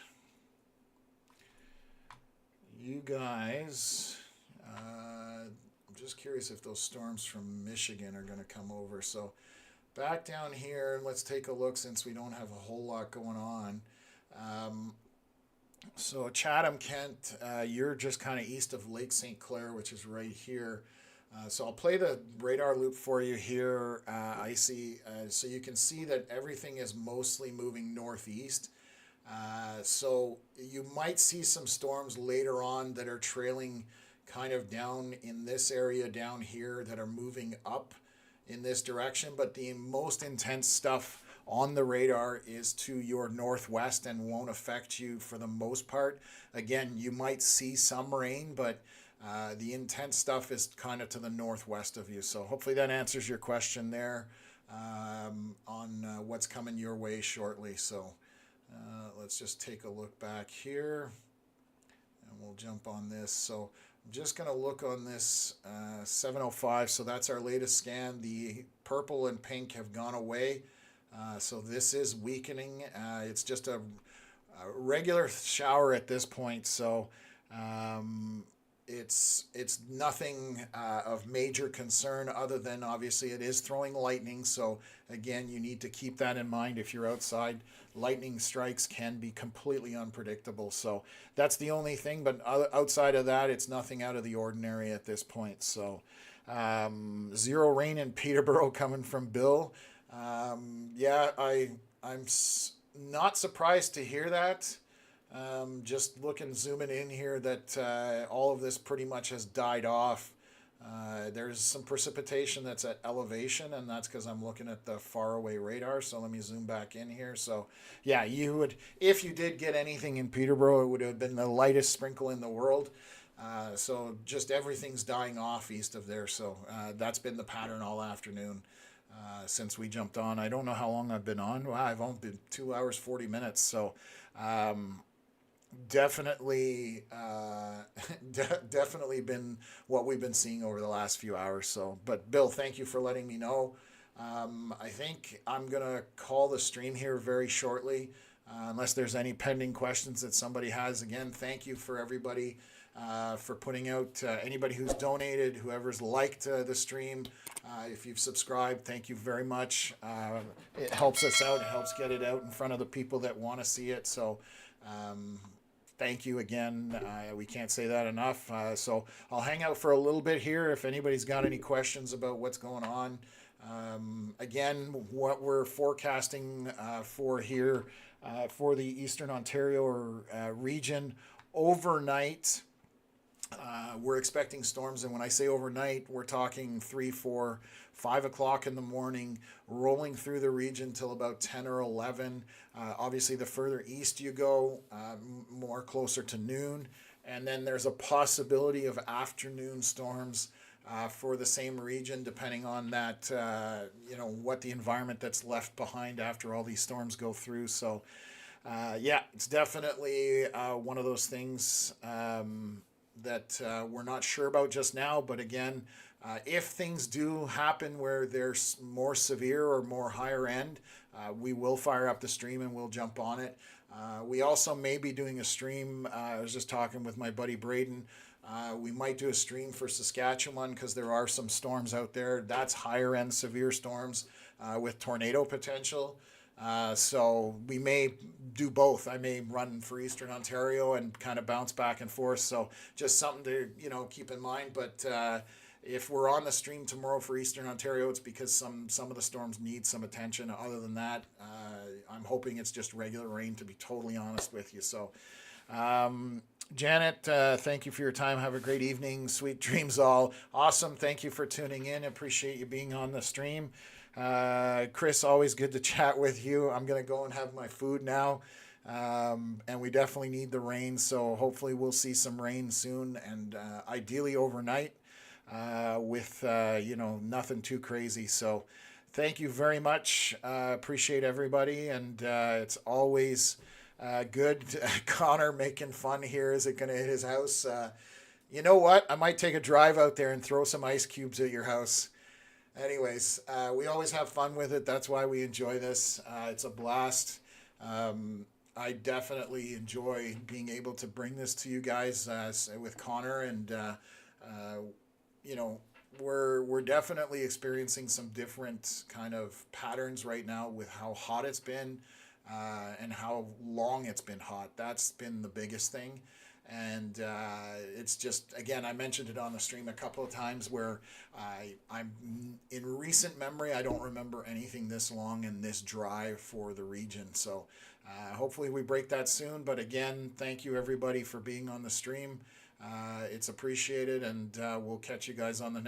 You guys, I'm just curious if those storms from Michigan are going to come over. So back down here, let's take a look since we don't have a whole lot going on. So Chatham, Kent, you're just kind of east of Lake St. Clair, which is right here. So I'll play the radar loop for you here, Icy, so you can see that everything is mostly moving northeast. So you might see some storms later on that are trailing kind of down in this area down here that are moving up in this direction, but the most intense stuff on the radar is to your northwest and won't affect you for the most part. Again, you might see some rain, but the intense stuff is kind of to the northwest of you. So hopefully that answers your question there on what's coming your way shortly. So let's just take a look back here and we'll jump on this. So I'm just going to look on this 705. So that's our latest scan. The purple and pink have gone away. So this is weakening. It's just a regular shower at this point. So it's nothing of major concern other than obviously it is throwing lightning. So again, you need to keep that in mind if you're outside. Lightning strikes can be completely unpredictable. So that's the only thing, but outside of that, it's nothing out of the ordinary at this point. So zero rain in Peterborough coming from Bill. Yeah, I'm not surprised to hear that. Just zooming in here that all of this pretty much has died off. There's some precipitation that's at elevation, and that's because I'm looking at the faraway radar. So let me zoom back in here. So yeah, you would, if you did get anything in Peterborough, it would have been the lightest sprinkle in the world. So just everything's dying off east of there. So that's been the pattern all afternoon since we jumped on. I don't know how long I've been on. Wow, I've only been 2 hours, 40 minutes. So definitely definitely been what we've been seeing over the last few hours. So, but Bill, thank you for letting me know. I think I'm gonna call the stream here very shortly, unless there's any pending questions that somebody has. Again, thank you for everybody for putting out, anybody who's donated, whoever's liked the stream. If you've subscribed, thank you very much. It helps us out. It helps get it out in front of the people that want to see it. So thank you again. We can't say that enough. So I'll hang out for a little bit here. If anybody's got any questions about what's going on, Again, what we're forecasting for here for the Eastern Ontario region overnight. We're expecting storms, and when I say overnight, we're talking 3, 4, 5 o'clock in the morning, rolling through the region till about 10 or 11. Obviously, the further east you go, more closer to noon, and then there's a possibility of afternoon storms for the same region, depending on that, what the environment that's left behind after all these storms go through. So, yeah, it's definitely one of those things that we're not sure about just now. But again, if things do happen where there's more severe or more higher end, we will fire up the stream and we'll jump on it. We also may be doing a stream. I was just talking with my buddy Braden. We might do a stream for Saskatchewan because there are some storms out there. That's higher end severe storms with tornado potential. So we may do both. I may run for Eastern Ontario and kind of bounce back and forth. So just something to keep in mind. But if we're on the stream tomorrow for Eastern Ontario, it's because some of the storms need some attention. Other than that, I'm hoping it's just regular rain, to be totally honest with you. So. Janet, thank you for your time. Have a great evening. Sweet dreams all. Awesome. Thank you for tuning in. Appreciate you being on the stream. Chris, always good to chat with you. I'm going to go and have my food now. And we definitely need the rain. So hopefully we'll see some rain soon, and ideally overnight with, nothing too crazy. So thank you very much. Appreciate everybody. And it's always... good. Connor making fun here. Is it going to hit his house? You know what? I might take a drive out there and throw some ice cubes at your house. Anyways, we always have fun with it. That's why we enjoy this. It's a blast. I definitely enjoy being able to bring this to you guys with Connor. And, we're definitely experiencing some different kind of patterns right now with how hot it's been. And how long it's been hot. That's been the biggest thing. And it's just, again, I mentioned it on the stream a couple of times where I'm in recent memory, I don't remember anything this long and this dry for the region. So hopefully we break that soon. But again, thank you everybody for being on the stream. It's appreciated, and we'll catch you guys on the next.